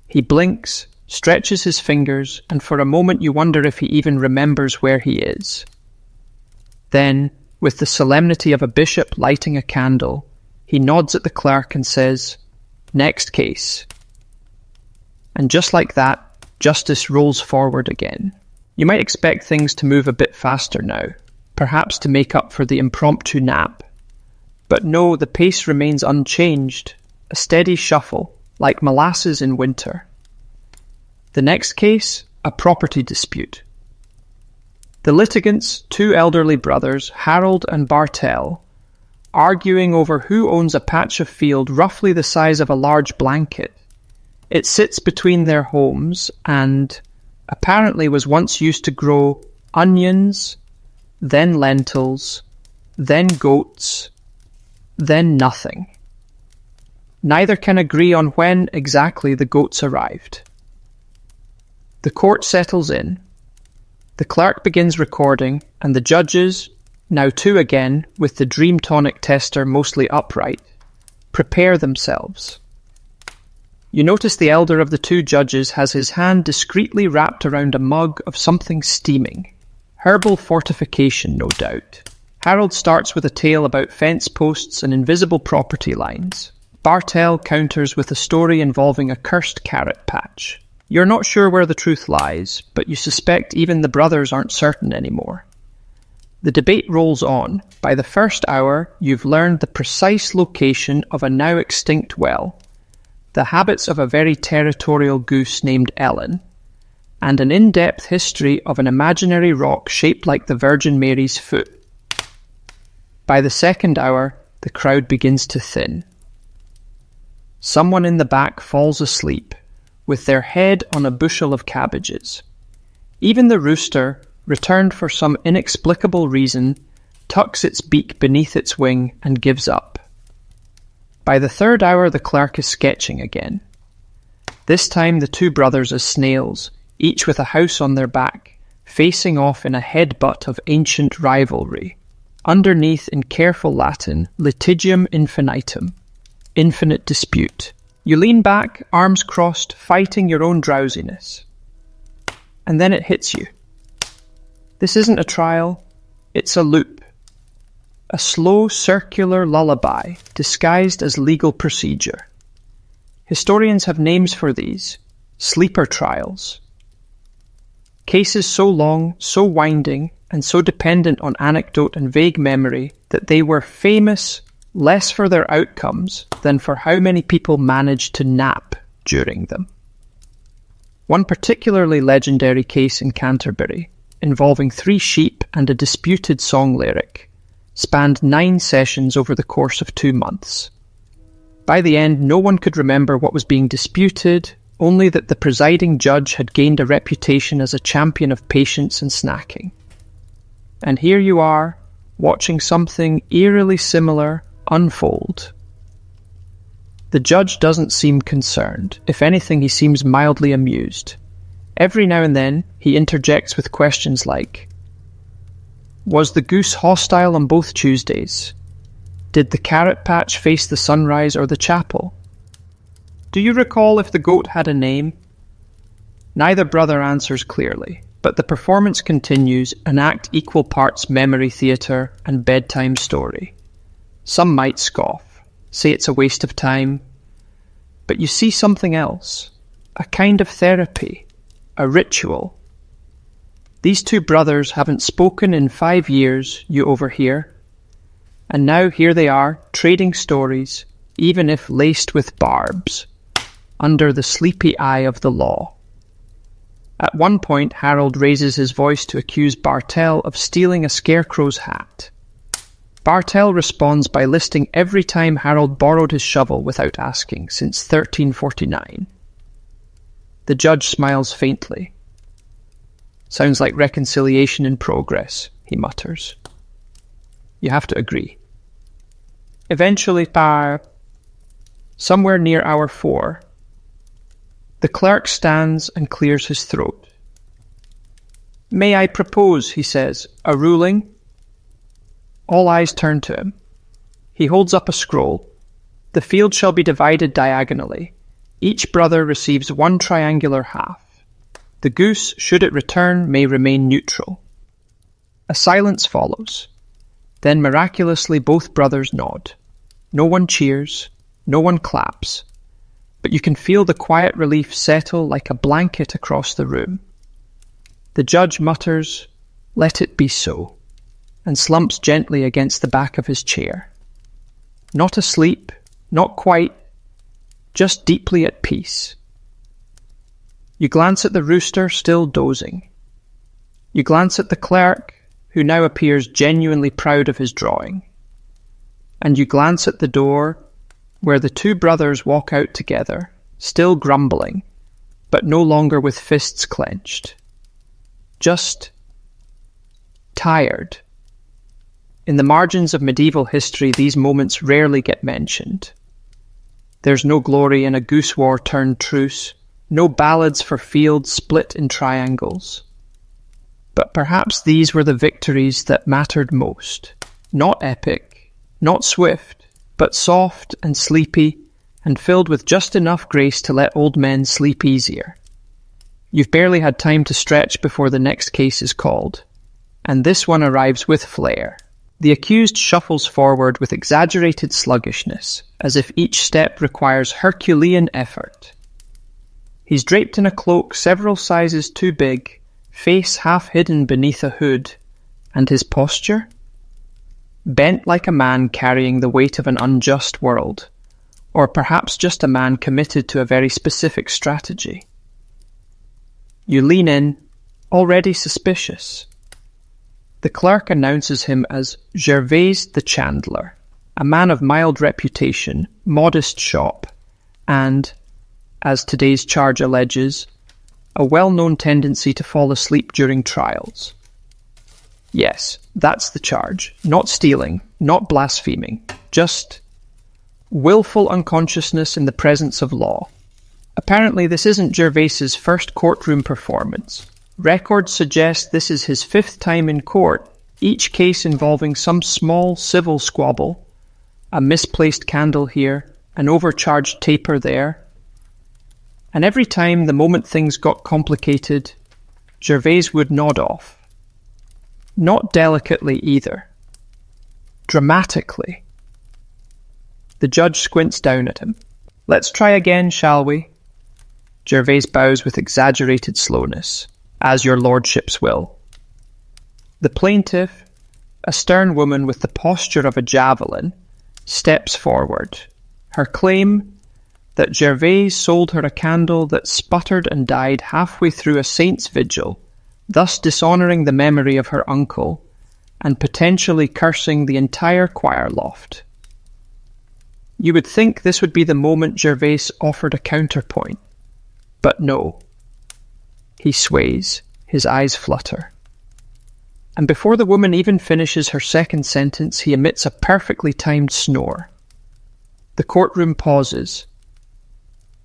He blinks, stretches his fingers, and for a moment you wonder if he even remembers where he is. Then, with the solemnity of a bishop lighting a candle, he nods at the clerk and says, "Next case." And just like that, justice rolls forward again. You might expect things to move a bit faster now, perhaps to make up for the impromptu nap. But no, the pace remains unchanged, a steady shuffle, like molasses in winter. The next case, a property dispute. The litigants, two elderly brothers, Harold and Bartell, arguing over who owns a patch of field roughly the size of a large blanket. It sits between their homes and apparently was once used to grow onions, then lentils, then goats, then nothing. Neither can agree on when exactly the goats arrived. The court settles in. The clerk begins recording, and the judges, now two again, with the dream tonic tester mostly upright, prepare themselves. You notice the elder of the two judges has his hand discreetly wrapped around a mug of something steaming. Herbal fortification, no doubt. Harold starts with a tale about fence posts and invisible property lines. Bartell counters with a story involving a cursed carrot patch. You're not sure where the truth lies, but you suspect even the brothers aren't certain anymore. The debate rolls on. By the first hour, you've learned the precise location of a now extinct well, the habits of a very territorial goose named Ellen, and an in-depth history of an imaginary rock shaped like the Virgin Mary's foot. By the second hour, the crowd begins to thin. Someone in the back falls asleep, with their head on a bushel of cabbages. Even the rooster, returned for some inexplicable reason, tucks its beak beneath its wing and gives up. By the third hour, the clerk is sketching again. This time the two brothers as snails, each with a house on their back, facing off in a headbutt of ancient rivalry. Underneath, in careful Latin, litigium infinitum, infinite dispute. You lean back, arms crossed, fighting your own drowsiness. And then it hits you. This isn't a trial, it's a loop. A slow circular lullaby disguised as legal procedure. Historians have names for these: sleeper trials. Cases so long, so winding, and so dependent on anecdote and vague memory that they were famous less for their outcomes than for how many people managed to nap during them. One particularly legendary case in Canterbury, involving 3 sheep and a disputed song lyric, spanned 9 sessions over the course of 2 months. By the end, no one could remember what was being disputed, only that the presiding judge had gained a reputation as a champion of patience and snacking. And here you are, watching something eerily similar unfold. The judge doesn't seem concerned. If anything, he seems mildly amused. Every now and then, he interjects with questions like, was the goose hostile on both Tuesdays? Did the carrot patch face the sunrise or the chapel? Do you recall if the goat had a name? Neither brother answers clearly, but the performance continues, an act equal parts memory theatre and bedtime story. Some might scoff, say it's a waste of time, but you see something else, a kind of therapy, a ritual. These two brothers haven't spoken in 5 years, you overhear, and now here they are, trading stories, even if laced with barbs, under the sleepy eye of the law. At one point, Harold raises his voice to accuse Bartell of stealing a scarecrow's hat. Bartell responds by listing every time Harold borrowed his shovel without asking, since 1349. The judge smiles faintly. Sounds like reconciliation in progress, he mutters. You have to agree. Eventually, somewhere near hour 4, the clerk stands and clears his throat. May I propose, he says, a ruling? All eyes turn to him. He holds up a scroll. The field shall be divided diagonally. Each brother receives 1 triangular half. The goose, should it return, may remain neutral. A silence follows. Then miraculously both brothers nod. No one cheers, no one claps, but you can feel the quiet relief settle like a blanket across the room. The judge mutters, "Let it be so," and slumps gently against the back of his chair. Not asleep, not quite, just deeply at peace. You glance at the rooster, still dozing. You glance at the clerk, who now appears genuinely proud of his drawing. And you glance at the door, where the two brothers walk out together, still grumbling, but no longer with fists clenched. Just tired. In the margins of medieval history, these moments rarely get mentioned. There's no glory in a goose war turned truce, no ballads for fields split in triangles. But perhaps these were the victories that mattered most. Not epic, not swift, but soft and sleepy, and filled with just enough grace to let old men sleep easier. You've barely had time to stretch before the next case is called, and this one arrives with flair. The accused shuffles forward with exaggerated sluggishness, as if each step requires Herculean effort. He's draped in a cloak several sizes too big, face half hidden beneath a hood, and his posture? Bent like a man carrying the weight of an unjust world, or perhaps just a man committed to a very specific strategy. You lean in, already suspicious. The clerk announces him as Gervais the Chandler, a man of mild reputation, modest shop, and, as today's charge alleges, a well-known tendency to fall asleep during trials. Yes, that's the charge. Not stealing, not blaspheming, just willful unconsciousness in the presence of law. Apparently this isn't Gervais's first courtroom performance. Records suggest this is his 5th time in court, each case involving some small civil squabble, a misplaced candle here, an overcharged taper there. And every time, the moment things got complicated, Gervais would nod off. Not delicately either. Dramatically. The judge squints down at him. "Let's try again, shall we?" Gervais bows with exaggerated slowness. "As your lordships will." The plaintiff, a stern woman with the posture of a javelin, steps forward. Her claim that Gervais sold her a candle that sputtered and died halfway through a saint's vigil, thus dishonouring the memory of her uncle and potentially cursing the entire choir loft. You would think this would be the moment Gervais offered a counterpoint, but no. He sways, his eyes flutter. And before the woman even finishes her second sentence, he emits a perfectly timed snore. The courtroom pauses.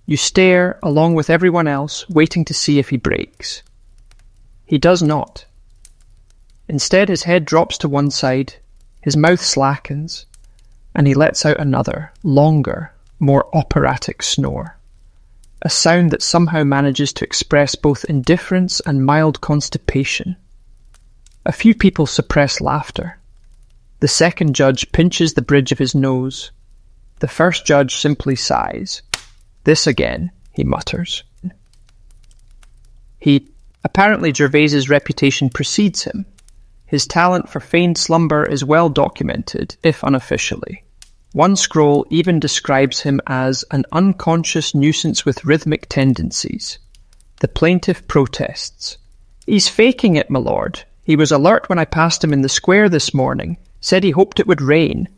You stare, along with everyone else, waiting to see if he breaks. He does not. Instead, his head drops to one side, his mouth slackens, and he lets out another, longer, more operatic snore. A sound that somehow manages to express both indifference and mild constipation. A few people suppress laughter. The second judge pinches the bridge of his nose. The first judge simply sighs. "This again," he mutters. Apparently Gervais's reputation precedes him. His talent for feigned slumber is well documented, if unofficially. One scroll even describes him as an unconscious nuisance with rhythmic tendencies. The plaintiff protests. "He's faking it, my lord. He was alert when I passed him in the square this morning. Said he hoped it would rain."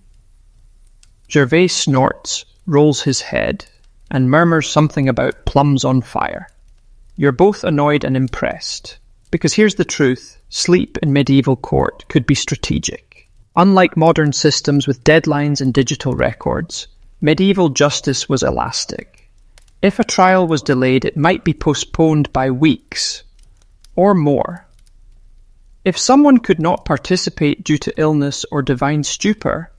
Gervais snorts, rolls his head, and murmurs something about plums on fire. You're both annoyed and impressed. Because here's the truth, sleep in medieval court could be strategic. Unlike modern systems with deadlines and digital records, medieval justice was elastic. If a trial was delayed, it might be postponed by weeks, or more. If someone could not participate due to illness or divine stupor,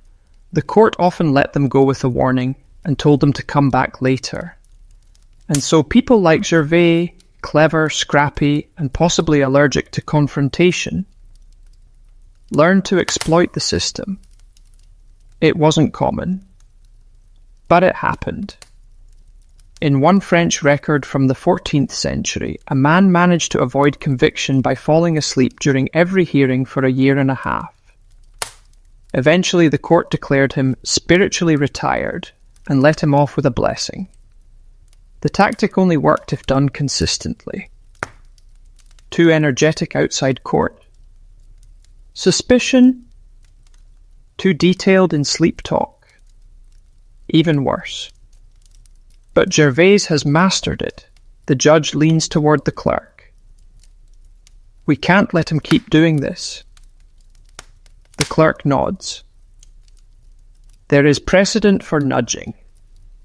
the court often let them go with a warning and told them to come back later. And so people like Gervais, clever, scrappy, and possibly allergic to confrontation, learned to exploit the system. It wasn't common, but it happened. In one French record from the 14th century, a man managed to avoid conviction by falling asleep during every hearing for a year and a half. Eventually, the court declared him spiritually retired and let him off with a blessing. The tactic only worked if done consistently. Too energetic outside court? Suspicion? Too detailed in sleep talk? Even worse. But Gervais has mastered it. The judge leans toward the clerk. We can't let him keep doing this. The clerk nods. There is precedent for nudging.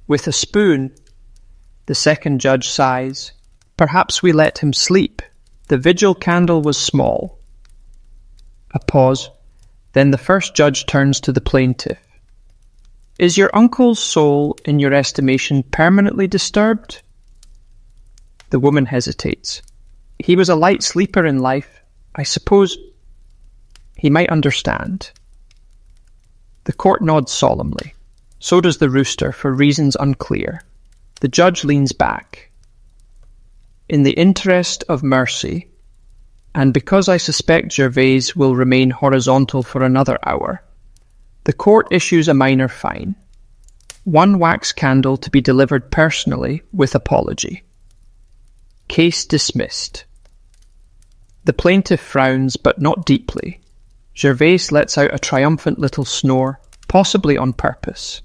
With a spoon, the second judge sighs. Perhaps we let him sleep. The vigil candle was small. A pause. Then the first judge turns to the plaintiff. Is your uncle's soul, in your estimation, permanently disturbed? The woman hesitates. He was a light sleeper in life. I suppose he might understand. The court nods solemnly. So does the rooster, for reasons unclear. The judge leans back. In the interest of mercy, and because I suspect Gervais will remain horizontal for another hour, the court issues a minor fine. 1 wax candle to be delivered personally with apology. Case dismissed. The plaintiff frowns, but not deeply. Gervais lets out a triumphant little snore, possibly on purpose.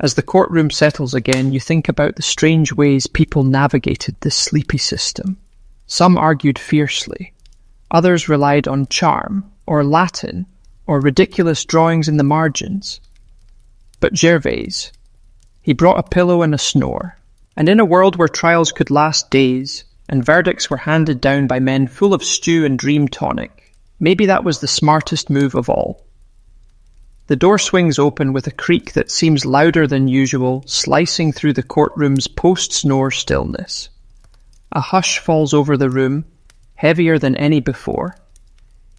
As the courtroom settles again, you think about the strange ways people navigated this sleepy system. Some argued fiercely. Others relied on charm, or Latin, or ridiculous drawings in the margins. But Gervais, he brought a pillow and a snore. And in a world where trials could last days, and verdicts were handed down by men full of stew and dream tonic, maybe that was the smartest move of all. The door swings open with a creak that seems louder than usual, slicing through the courtroom's post-snore stillness. A hush falls over the room, heavier than any before.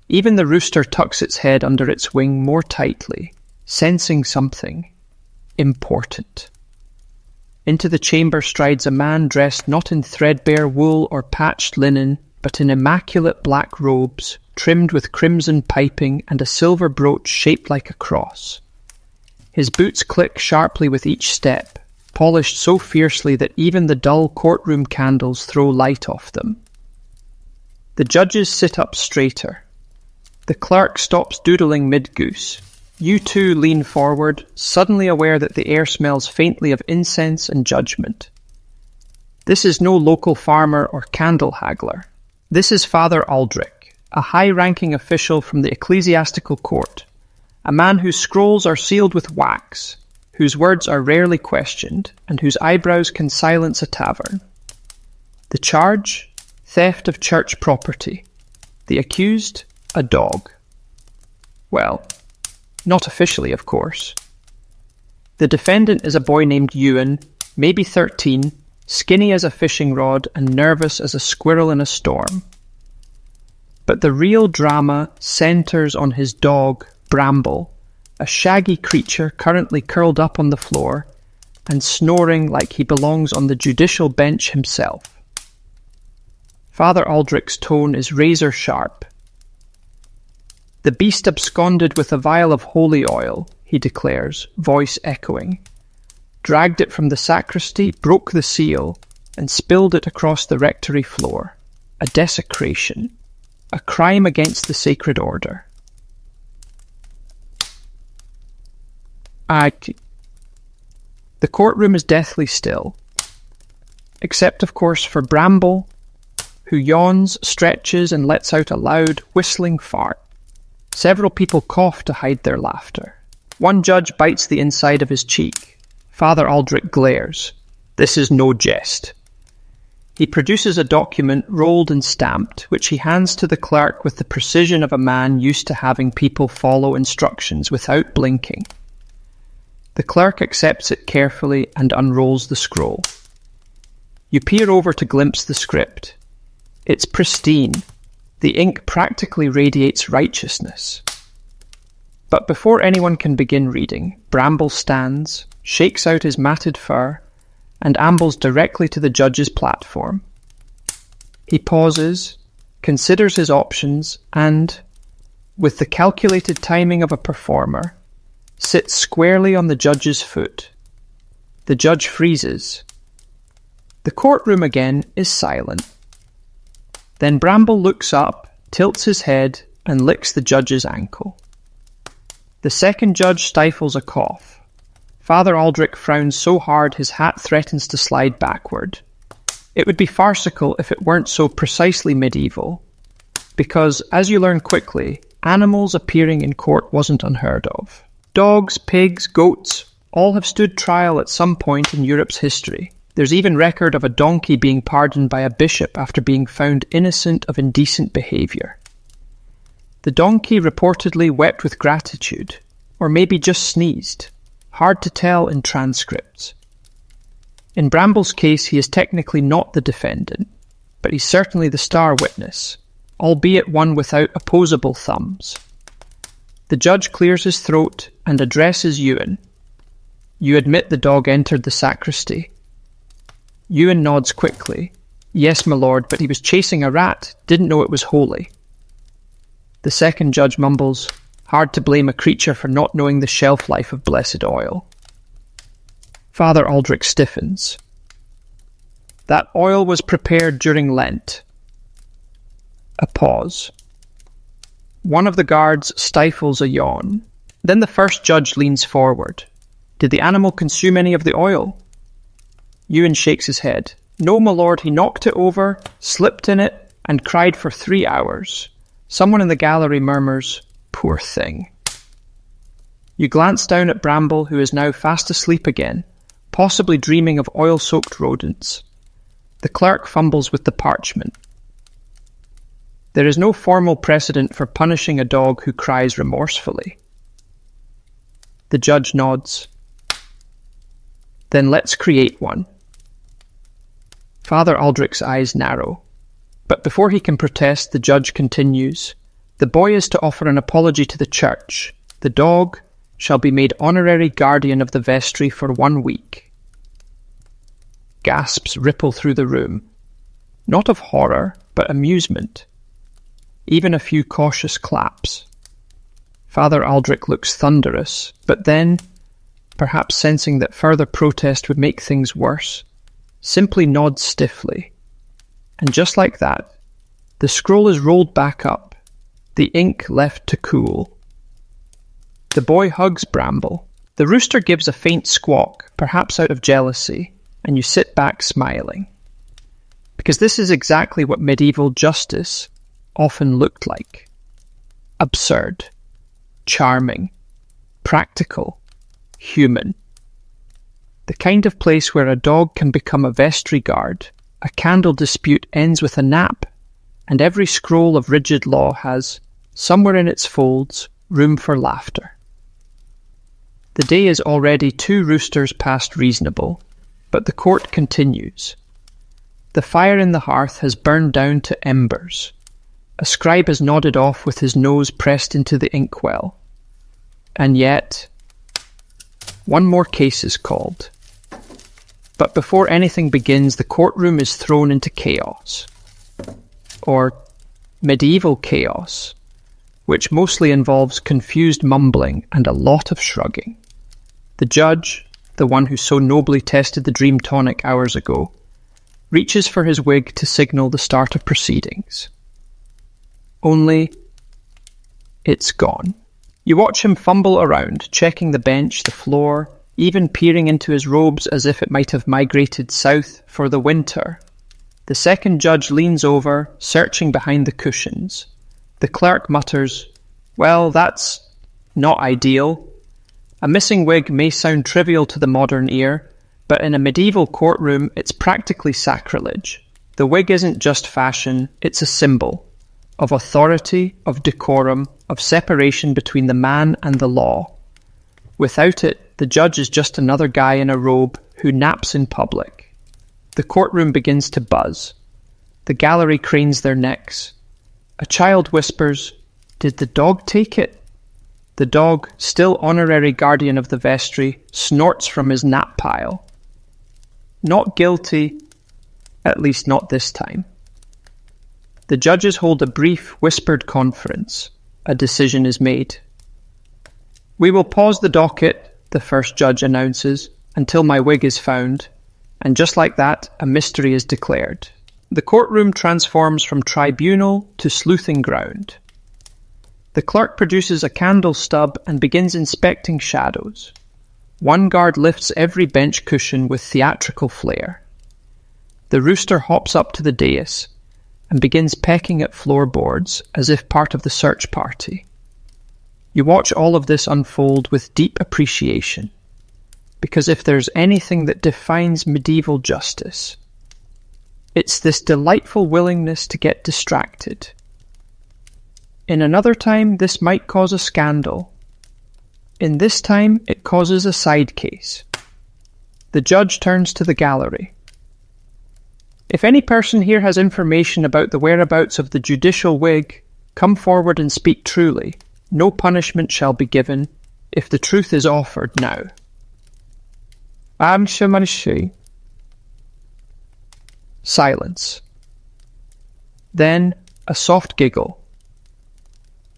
Even the rooster tucks its head under its wing more tightly, sensing something important. Into the chamber strides a man dressed not in threadbare wool or patched linen, but in immaculate black robes, trimmed with crimson piping and a silver brooch shaped like a cross. His boots click sharply with each step, polished so fiercely that even the dull courtroom candles throw light off them. The judges sit up straighter. The clerk stops doodling mid-goose. You two lean forward, suddenly aware that the air smells faintly of incense and judgment. This is no local farmer or candle haggler. This is Father Aldrich, a high-ranking official from the ecclesiastical court, a man whose scrolls are sealed with wax, whose words are rarely questioned, and whose eyebrows can silence a tavern. The charge? Theft of church property. The accused? A dog. Well, not officially, of course. The defendant is a boy named Ewan, maybe 13, skinny as a fishing rod and nervous as a squirrel in a storm. But the real drama centres on his dog, Bramble, a shaggy creature currently curled up on the floor and snoring like he belongs on the judicial bench himself. Father Aldrich's tone is razor sharp. The beast absconded with a vial of holy oil, he declares, voice echoing. Dragged it from the sacristy, broke the seal, and spilled it across the rectory floor. A desecration. A crime against the sacred order. The courtroom is deathly still. Except, of course, for Bramble, who yawns, stretches, and lets out a loud, whistling fart. Several people cough to hide their laughter. One judge bites the inside of his cheek. Father Aldrich glares. This is no jest. He produces a document rolled and stamped, which he hands to the clerk with the precision of a man used to having people follow instructions without blinking. The clerk accepts it carefully and unrolls the scroll. You peer over to glimpse the script. It's pristine. The ink practically radiates righteousness. But before anyone can begin reading, Bramble stands, shakes out his matted fur, and ambles directly to the judge's platform. He pauses, considers his options, and, with the calculated timing of a performer, sits squarely on the judge's foot. The judge freezes. The courtroom again is silent. Then Bramble looks up, tilts his head, and licks the judge's ankle. The second judge stifles a cough. Father Aldrich frowns so hard his hat threatens to slide backward. It would be farcical if it weren't so precisely medieval, because, as you learn quickly, animals appearing in court wasn't unheard of. Dogs, pigs, goats, all have stood trial at some point in Europe's history. There's even record of a donkey being pardoned by a bishop after being found innocent of indecent behaviour. The donkey reportedly wept with gratitude, or maybe just sneezed. Hard to tell in transcripts. In Bramble's case, he is technically not the defendant, but he's certainly the star witness, albeit one without opposable thumbs. The judge clears his throat and addresses Ewan. You admit the dog entered the sacristy. Ewan nods quickly. Yes, my lord, but he was chasing a rat, didn't know it was holy. The second judge mumbles, hard to blame a creature for not knowing the shelf life of blessed oil. Father Aldrich stiffens. That oil was prepared during Lent. A pause. One of the guards stifles a yawn. Then the first judge leans forward. Did the animal consume any of the oil? Ewan shakes his head. No, my lord, he knocked it over, slipped in it, and cried for 3 hours. Someone in the gallery murmurs, poor thing. You glance down at Bramble, who is now fast asleep again, possibly dreaming of oil-soaked rodents. The clerk fumbles with the parchment. There is no formal precedent for punishing a dog who cries remorsefully. The judge nods. Then let's create one. Father Aldrich's eyes narrow. But before he can protest, the judge continues, the boy is to offer an apology to the church. The dog shall be made honorary guardian of the vestry for 1 week. Gasps ripple through the room. Not of horror, but amusement. Even a few cautious claps. Father Aldrich looks thunderous, but then, perhaps sensing that further protest would make things worse, simply nods stiffly. And just like that, the scroll is rolled back up, the ink left to cool. The boy hugs Bramble. The rooster gives a faint squawk, perhaps out of jealousy, and you sit back smiling. Because this is exactly what medieval justice often looked like. Absurd, charming, practical, human. The kind of place where a dog can become a vestry guard, a candle dispute ends with a nap, and every scroll of rigid law has, somewhere in its folds, room for laughter. The day is already 2 roosters past reasonable, but the court continues. The fire in the hearth has burned down to embers. A scribe has nodded off with his nose pressed into the inkwell. And yet, one more case is called. But before anything begins, the courtroom is thrown into chaos. Or medieval chaos, which mostly involves confused mumbling and a lot of shrugging. The judge, the one who so nobly tested the dream tonic hours ago, reaches for his wig to signal the start of proceedings. Only, it's gone. You watch him fumble around, checking the bench, the floor, even peering into his robes as if it might have migrated south for the winter. The second judge leans over, searching behind the cushions. The clerk mutters, well, that's not ideal. A missing wig may sound trivial to the modern ear, but in a medieval courtroom, it's practically sacrilege. The wig isn't just fashion, it's a symbol of authority, of decorum, of separation between the man and the law. Without it, the judge is just another guy in a robe who naps in public. The courtroom begins to buzz. The gallery cranes their necks. A child whispers, "Did the dog take it?" The dog, still honorary guardian of the vestry, snorts from his nap pile. Not guilty, at least not this time. The judges hold a brief, whispered conference. A decision is made. "We will pause the docket," the first judge announces, "until my wig is found." And just like that, a mystery is declared. The courtroom transforms from tribunal to sleuthing ground. The clerk produces a candle stub and begins inspecting shadows. One guard lifts every bench cushion with theatrical flair. The rooster hops up to the dais and begins pecking at floorboards as if part of the search party. You watch all of this unfold with deep appreciation, because if there's anything that defines medieval justice, it's this delightful willingness to get distracted. In another time, this might cause a scandal. In this time, it causes a side case. The judge turns to the gallery. If any person here has information about the whereabouts of the judicial wig, come forward and speak truly. No punishment shall be given if the truth is offered now. Silence. Then a soft giggle.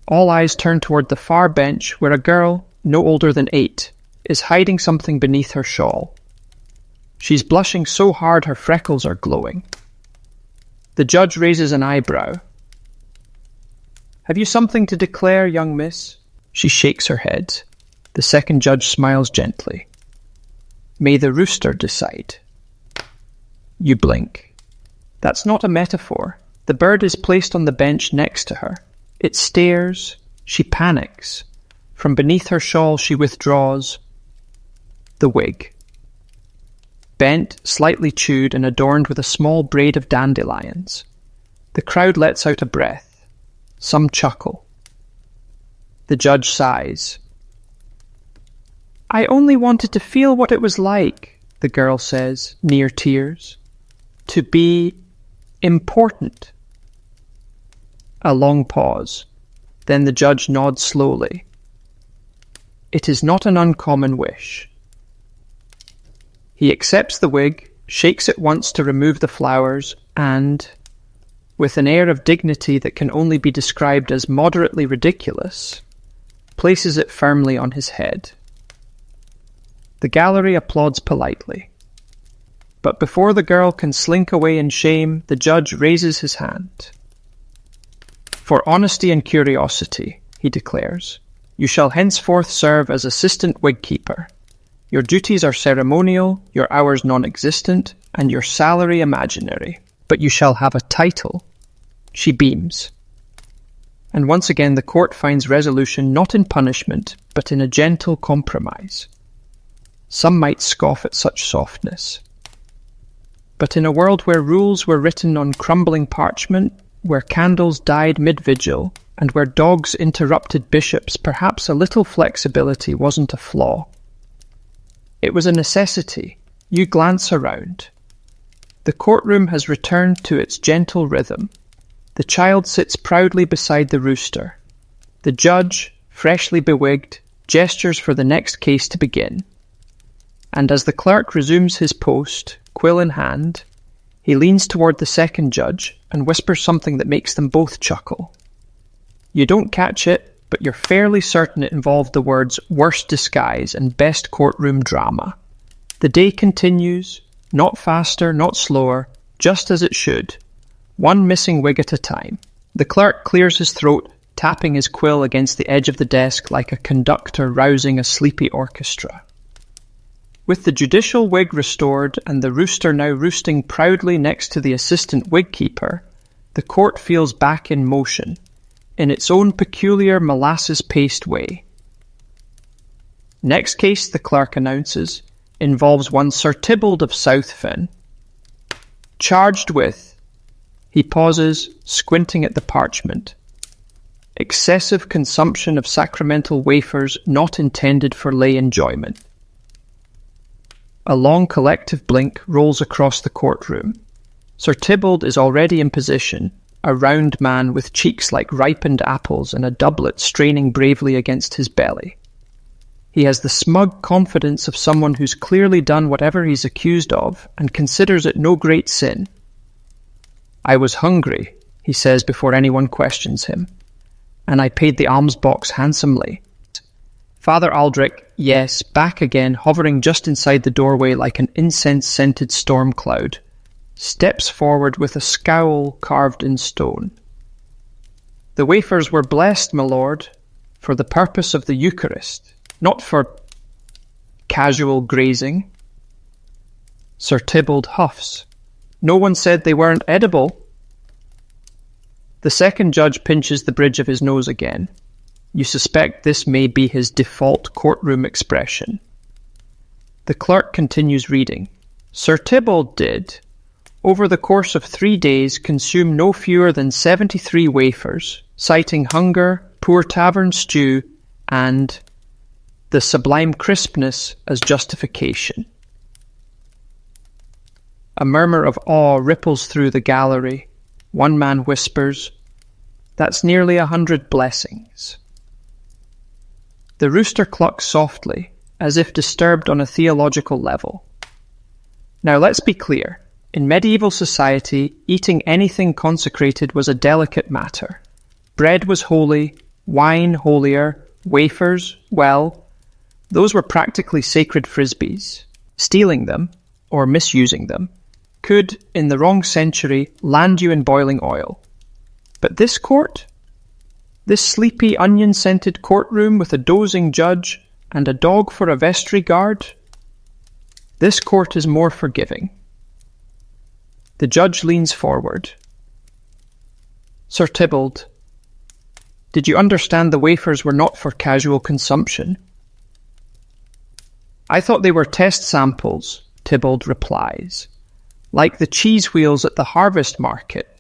All eyes turn toward the far bench where a girl, no older than 8, is hiding something beneath her shawl. She's blushing so hard her freckles are glowing. The judge raises an eyebrow. Have you something to declare, young miss? She shakes her head. The second judge smiles gently. May the rooster decide. You blink. That's not a metaphor. The bird is placed on the bench next to her. It stares. She panics. From beneath her shawl she withdraws the wig. Bent, slightly chewed, and adorned with a small braid of dandelions. The crowd lets out a breath. Some chuckle. The judge sighs. I only wanted to feel what it was like, the girl says, near tears. To be important. A long pause. Then the judge nods slowly. It is not an uncommon wish. He accepts the wig, shakes it once to remove the flowers, and, with an air of dignity that can only be described as moderately ridiculous, places it firmly on his head. The gallery applauds politely. But before the girl can slink away in shame, the judge raises his hand. For honesty and curiosity, he declares, you shall henceforth serve as assistant wig keeper. Your duties are ceremonial, your hours non-existent, and your salary imaginary. But you shall have a title. She beams. And once again the court finds resolution not in punishment, but in a gentle compromise. Some might scoff at such softness. But in a world where rules were written on crumbling parchment, where candles died mid-vigil, and where dogs interrupted bishops, perhaps a little flexibility wasn't a flaw. It was a necessity. You glance around. The courtroom has returned to its gentle rhythm. The child sits proudly beside the rooster. The judge, freshly bewigged, gestures for the next case to begin. And as the clerk resumes his post, quill in hand, he leans toward the second judge and whispers something that makes them both chuckle. You don't catch it, but you're fairly certain it involved the words worst disguise and best courtroom drama. The day continues, not faster, not slower, just as it should, one missing wig at a time. The clerk clears his throat, tapping his quill against the edge of the desk like a conductor rousing a sleepy orchestra. With the judicial wig restored and the rooster now roosting proudly next to the assistant wig keeper, the court feels back in motion, in its own peculiar molasses-paced way. Next case, the clerk announces, involves one Sir Tybalt of Southfen. Charged with, he pauses, squinting at the parchment, excessive consumption of sacramental wafers not intended for lay enjoyment. A long collective blink rolls across the courtroom. Sir Tybalt is already in position, a round man with cheeks like ripened apples and a doublet straining bravely against his belly. He has the smug confidence of someone who's clearly done whatever he's accused of and considers it no great sin. I was hungry, he says before anyone questions him, and I paid the alms box handsomely. Father Aldrich, yes, back again, hovering just inside the doorway like an incense-scented storm cloud, steps forward with a scowl carved in stone. The wafers were blessed, my lord, for the purpose of the Eucharist, not for casual grazing. Sir Tybalt huffs. No one said they weren't edible. The second judge pinches the bridge of his nose again. You suspect this may be his default courtroom expression. The clerk continues reading. Sir Tybalt did, over the course of 3 days, consume no fewer than 73 wafers, citing hunger, poor tavern stew, and the sublime crispness as justification. A murmur of awe ripples through the gallery. One man whispers, "That's nearly 100 blessings." The rooster clucks softly, as if disturbed on a theological level. Now let's be clear. In medieval society, eating anything consecrated was a delicate matter. Bread was holy, wine holier, wafers, well, those were practically sacred frisbees. Stealing them, or misusing them, could, in the wrong century, land you in boiling oil. But this court? This sleepy, onion-scented courtroom with a dozing judge and a dog for a vestry guard? This court is more forgiving. The judge leans forward. Sir Tybalt, did you understand the wafers were not for casual consumption? I thought they were test samples, Tybalt replies. Like the cheese wheels at the harvest market.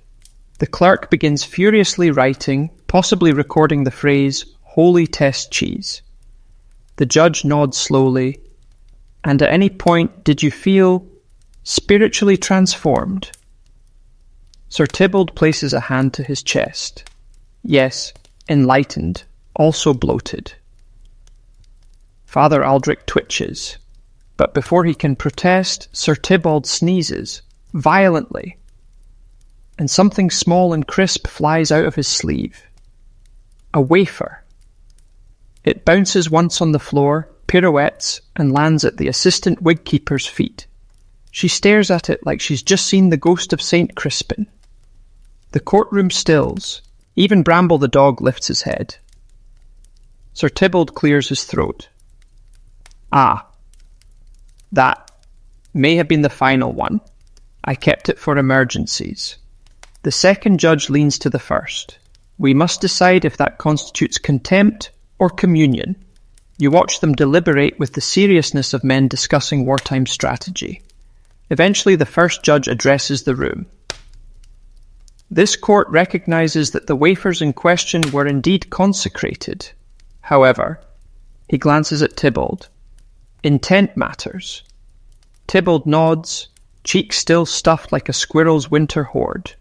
The clerk begins furiously writing, possibly recording the phrase, holy test cheese. The judge nods slowly. And at any point did you feel spiritually transformed? Sir Tybalt places a hand to his chest. Yes, enlightened, also bloated. Father Aldrich twitches, but before he can protest, Sir Tybalt sneezes, violently, and something small and crisp flies out of his sleeve. A wafer. It bounces once on the floor, pirouettes, and lands at the assistant wig-keeper's feet. She stares at it like she's just seen the ghost of St. Crispin. The courtroom stills. Even Bramble the dog lifts his head. Sir Tybalt clears his throat. Ah, that may have been the final one. I kept it for emergencies. The second judge leans to the first. We must decide if that constitutes contempt or communion. You watch them deliberate with the seriousness of men discussing wartime strategy. Eventually, the first judge addresses the room. This court recognizes that the wafers in question were indeed consecrated. However, he glances at Tybalt. Intent matters. Tybalt nods, cheeks still stuffed like a squirrel's winter hoard.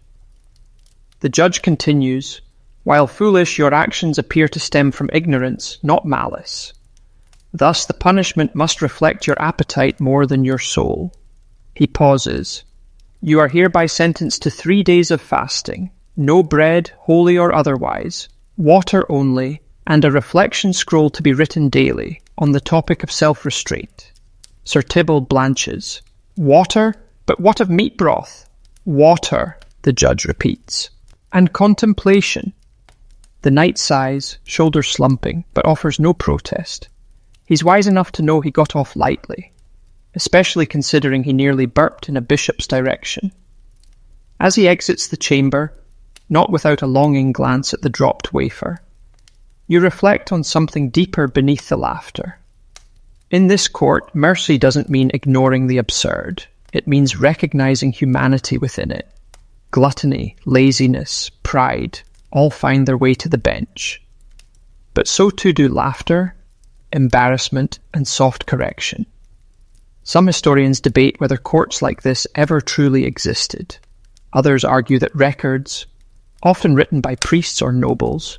The judge continues, while foolish, your actions appear to stem from ignorance, not malice. Thus, the punishment must reflect your appetite more than your soul. He pauses. You are hereby sentenced to 3 days of fasting, no bread, holy or otherwise, water only, and a reflection scroll to be written daily on the topic of self-restraint. Sir Tybalt blanches. Water? But what of meat broth? Water, the judge repeats. And contemplation. The knight sighs, shoulders slumping, but offers no protest. He's wise enough to know he got off lightly, especially considering he nearly burped in a bishop's direction. As he exits the chamber, not without a longing glance at the dropped wafer, you reflect on something deeper beneath the laughter. In this court, mercy doesn't mean ignoring the absurd. It means recognizing humanity within it. Gluttony, laziness, pride, all find their way to the bench. But so too do laughter, embarrassment, and soft correction. Some historians debate whether courts like this ever truly existed. Others argue that records, often written by priests or nobles,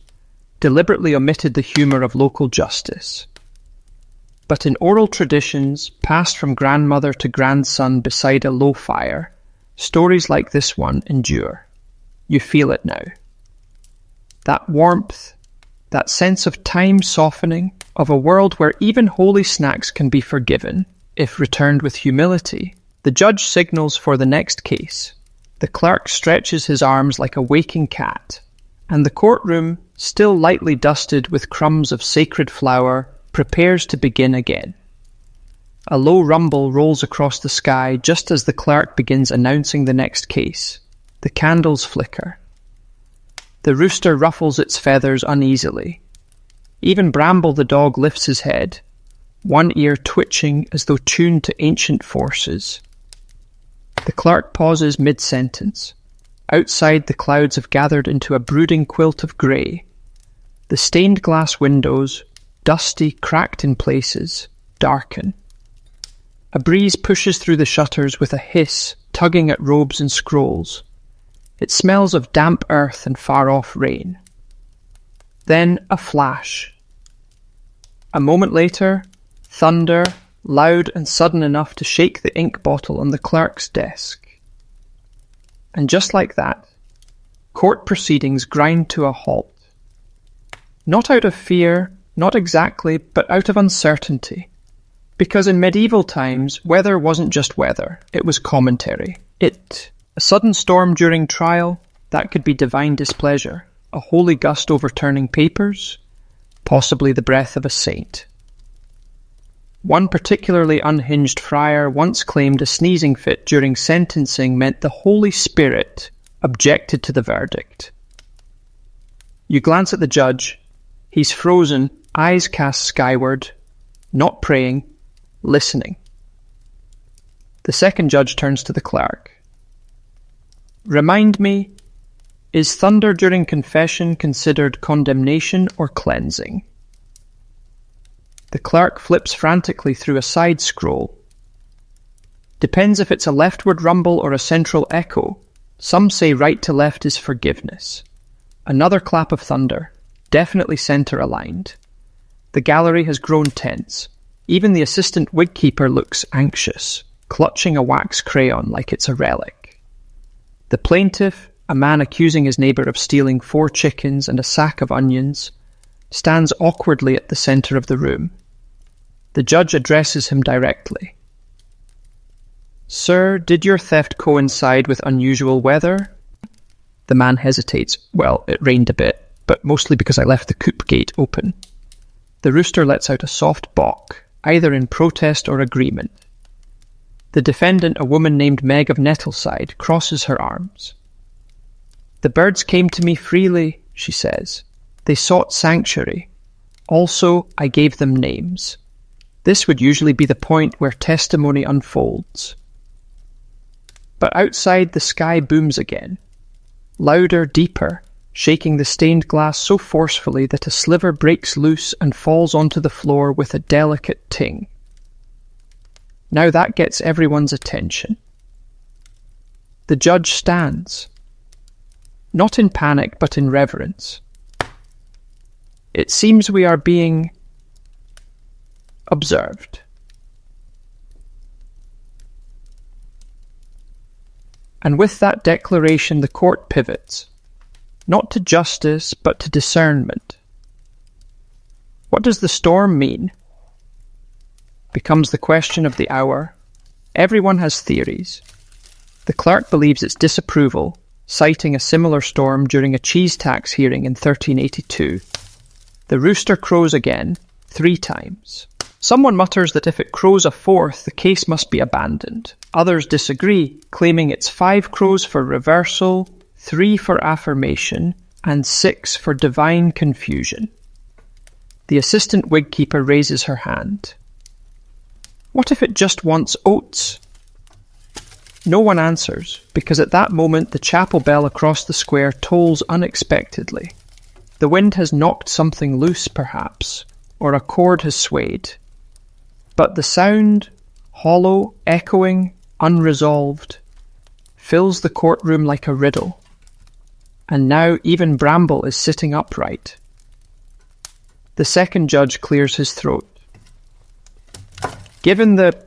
deliberately omitted the humour of local justice. But in oral traditions, passed from grandmother to grandson beside a low fire, stories like this one endure. You feel it now. That warmth, that sense of time softening, of a world where even holy snacks can be forgiven, if returned with humility. The judge signals for the next case. The clerk stretches his arms like a waking cat, and the courtroom, still lightly dusted with crumbs of sacred flour, prepares to begin again. A low rumble rolls across the sky just as the clerk begins announcing the next case. The candles flicker. The rooster ruffles its feathers uneasily. Even Bramble the dog lifts his head, one ear twitching as though tuned to ancient forces. The clerk pauses mid-sentence. Outside, the clouds have gathered into a brooding quilt of grey. The stained glass windows, dusty, cracked in places, darken. A breeze pushes through the shutters with a hiss, tugging at robes and scrolls. It smells of damp earth and far-off rain. Then a flash. A moment later, thunder, loud and sudden enough to shake the ink bottle on the clerk's desk. And just like that, court proceedings grind to a halt. Not out of fear, not exactly, but out of uncertainty. Because in medieval times, weather wasn't just weather, it was commentary. A sudden storm during trial, that could be divine displeasure. A holy gust overturning papers, possibly the breath of a saint. One particularly unhinged friar once claimed a sneezing fit during sentencing meant the Holy Spirit objected to the verdict. You glance at the judge. He's frozen, eyes cast skyward, not praying, listening. The second judge turns to the clerk. Remind me, is thunder during confession considered condemnation or cleansing? The clerk flips frantically through a side scroll. Depends if it's a leftward rumble or a central echo. Some say right to left is forgiveness. Another clap of thunder, definitely centre aligned. The gallery has grown tense. Even the assistant wig keeper looks anxious, clutching a wax crayon like it's a relic. The plaintiff, a man accusing his neighbour of stealing 4 chickens and a sack of onions, stands awkwardly at the centre of the room. The judge addresses him directly. Sir, did your theft coincide with unusual weather? The man hesitates. Well, it rained a bit, but mostly because I left the coop gate open. The rooster lets out a soft balk, either in protest or agreement. The defendant, a woman named Meg of Nettleside, crosses her arms. The birds came to me freely, she says. They sought sanctuary. Also, I gave them names. This would usually be the point where testimony unfolds. But outside, the sky booms again. Louder, deeper, shaking the stained glass so forcefully that a sliver breaks loose and falls onto the floor with a delicate ting. Now that gets everyone's attention. The judge stands. Not in panic, but in reverence. It seems we are being observed. And with that declaration, the court pivots, not to justice, but to discernment. What does the storm mean? Becomes the question of the hour. Everyone has theories. The clerk believes it's disapproval, citing a similar storm during a cheese tax hearing in 1382. The rooster crows again, 3 times. Someone mutters that if it crows a 4th, the case must be abandoned. Others disagree, claiming it's 5 crows for reversal, 3 for affirmation, and 6 for divine confusion. The assistant wig keeper raises her hand. What if it just wants oats? No one answers, because at that moment the chapel bell across the square tolls unexpectedly. The wind has knocked something loose, perhaps, or a cord has swayed. But the sound, hollow, echoing, unresolved, fills the courtroom like a riddle. And now even Bramble is sitting upright. The second judge clears his throat. Given the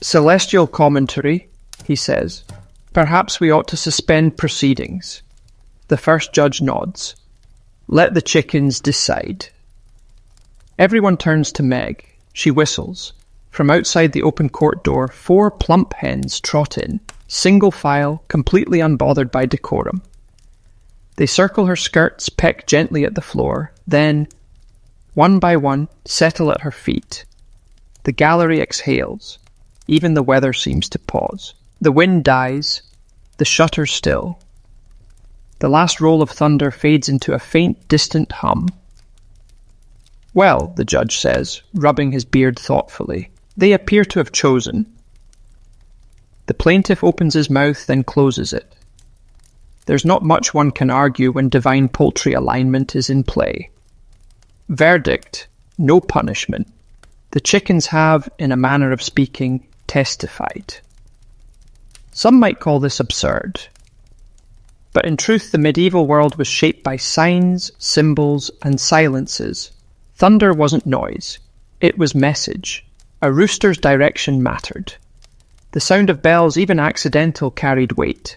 celestial commentary, he says, perhaps we ought to suspend proceedings. The first judge nods. Let the chickens decide. Everyone turns to Meg. She whistles. From outside the open court door, 4 plump hens trot in, single file, completely unbothered by decorum. They circle her skirts, peck gently at the floor, then, one by one, settle at her feet. The gallery exhales. Even the weather seems to pause. The wind dies. The shutters still. The last roll of thunder fades into a faint, distant hum. "Well," the judge says, rubbing his beard thoughtfully, "they appear to have chosen." The plaintiff opens his mouth, then closes it. There's not much one can argue when divine poultry alignment is in play. Verdict: no punishment. The chickens have, in a manner of speaking, testified. Some might call this absurd. But in truth, the medieval world was shaped by signs, symbols, and silences. Thunder wasn't noise. It was message. A rooster's direction mattered. The sound of bells, even accidental, carried weight.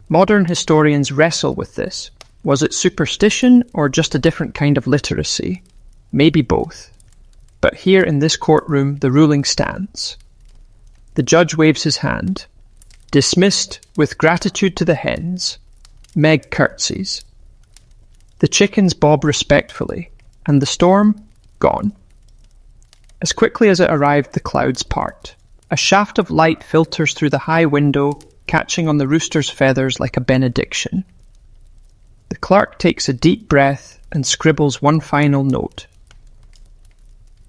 Modern historians wrestle with this. Was it superstition or just a different kind of literacy? Maybe both. But here in this courtroom, the ruling stands. The judge waves his hand. Dismissed with gratitude to the hens. Meg curtsies. The chickens bob respectfully, and the storm, gone. As quickly as it arrived, the clouds part. A shaft of light filters through the high window, catching on the rooster's feathers like a benediction. The clerk takes a deep breath and scribbles one final note.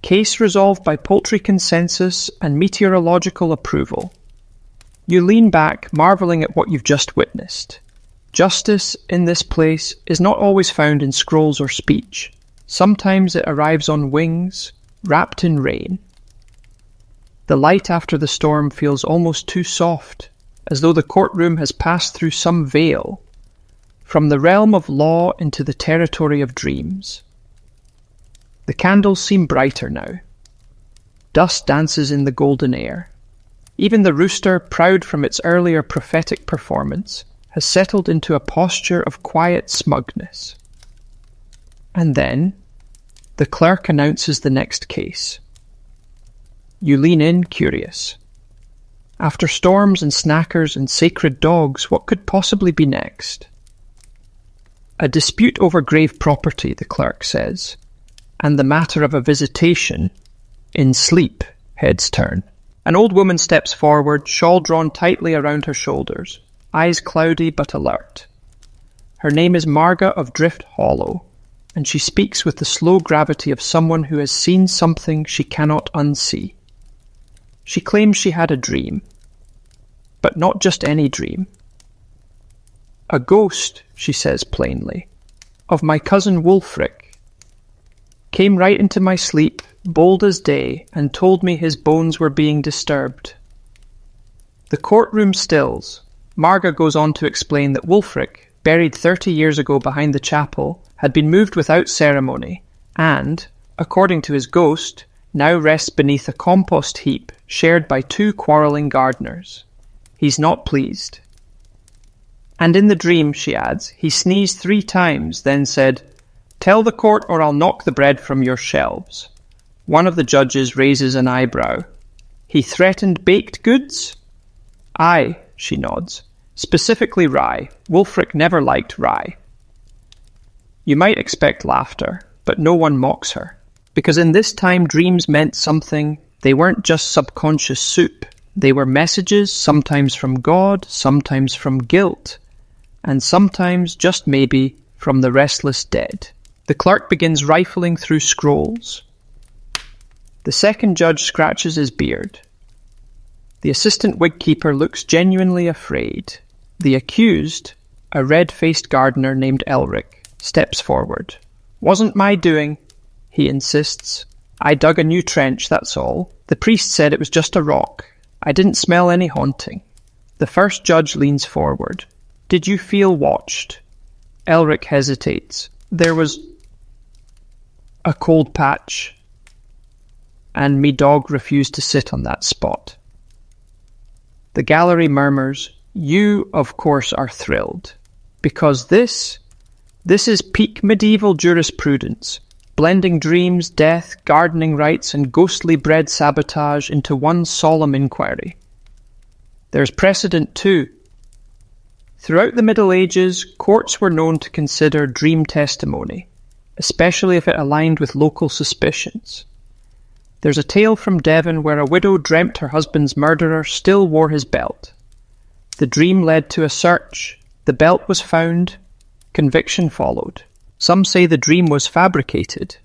Case resolved by poultry consensus and meteorological approval. You lean back, marvelling at what you've just witnessed. Justice, in this place, is not always found in scrolls or speech. Sometimes it arrives on wings, wrapped in rain. The light after the storm feels almost too soft, as though the courtroom has passed through some veil, from the realm of law into the territory of dreams. The candles seem brighter now. Dust dances in the golden air. Even the rooster, proud from its earlier prophetic performance, has settled into a posture of quiet smugness. And then, the clerk announces the next case. You lean in, curious. After storms and snackers and sacred dogs, what could possibly be next? A dispute over grave property, the clerk says, and the matter of a visitation. In sleep, heads turn. An old woman steps forward, shawl drawn tightly around her shoulders, eyes cloudy but alert. Her name is Marga of Drift Hollow, and she speaks with the slow gravity of someone who has seen something she cannot unsee. She claims she had a dream, but not just any dream. A ghost, she says plainly, of my cousin Wulfric, came right into my sleep, bold as day, and told me his bones were being disturbed. The courtroom stills. Marga goes on to explain that Wulfric, buried 30 years ago behind the chapel, had been moved without ceremony, and, according to his ghost, now rests beneath a compost heap shared by two quarrelling gardeners. He's not pleased. And in the dream, she adds, he sneezed 3 times, then said, "Tell the court or I'll knock the bread from your shelves." One of the judges raises an eyebrow. He threatened baked goods? Aye, she nods. Specifically rye. Wulfric never liked rye. You might expect laughter, but no one mocks her. Because in this time dreams meant something. They weren't just subconscious soup. They were messages, sometimes from God, sometimes from guilt, and sometimes, just maybe, from the restless dead. The clerk begins rifling through scrolls. The second judge scratches his beard. The assistant wig-keeper looks genuinely afraid. The accused, a red-faced gardener named Elric, steps forward. "Wasn't my doing," he insists. "I dug a new trench, that's all. The priest said it was just a rock. I didn't smell any haunting." The first judge leans forward. "Did you feel watched?" Elric hesitates. "There was a cold patch, and me dog refused to sit on that spot." The gallery murmurs, "You, of course, are thrilled, because this is peak medieval jurisprudence, blending dreams, death, gardening rites, and ghostly bread sabotage into one solemn inquiry. There's precedent too. Throughout the Middle Ages, courts were known to consider dream testimony, especially if it aligned with local suspicions. There's a tale from Devon where a widow dreamt her husband's murderer still wore his belt. The dream led to a search. The belt was found. Conviction followed. Some say the dream was fabricated.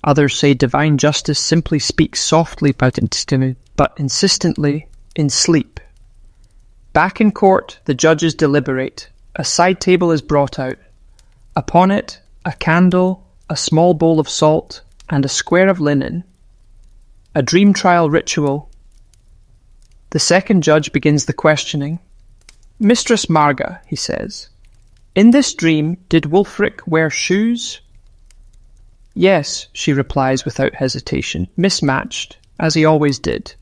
Others say divine justice simply speaks softly but insistently in sleep. Back in court, the judges deliberate. A side table is brought out. Upon it, a candle, a small bowl of salt, and a square of linen. A dream trial ritual. The second judge begins the questioning. Mistress Marga, he says, in this dream, did Wulfric wear shoes? Yes, she replies without hesitation, mismatched, as he always did.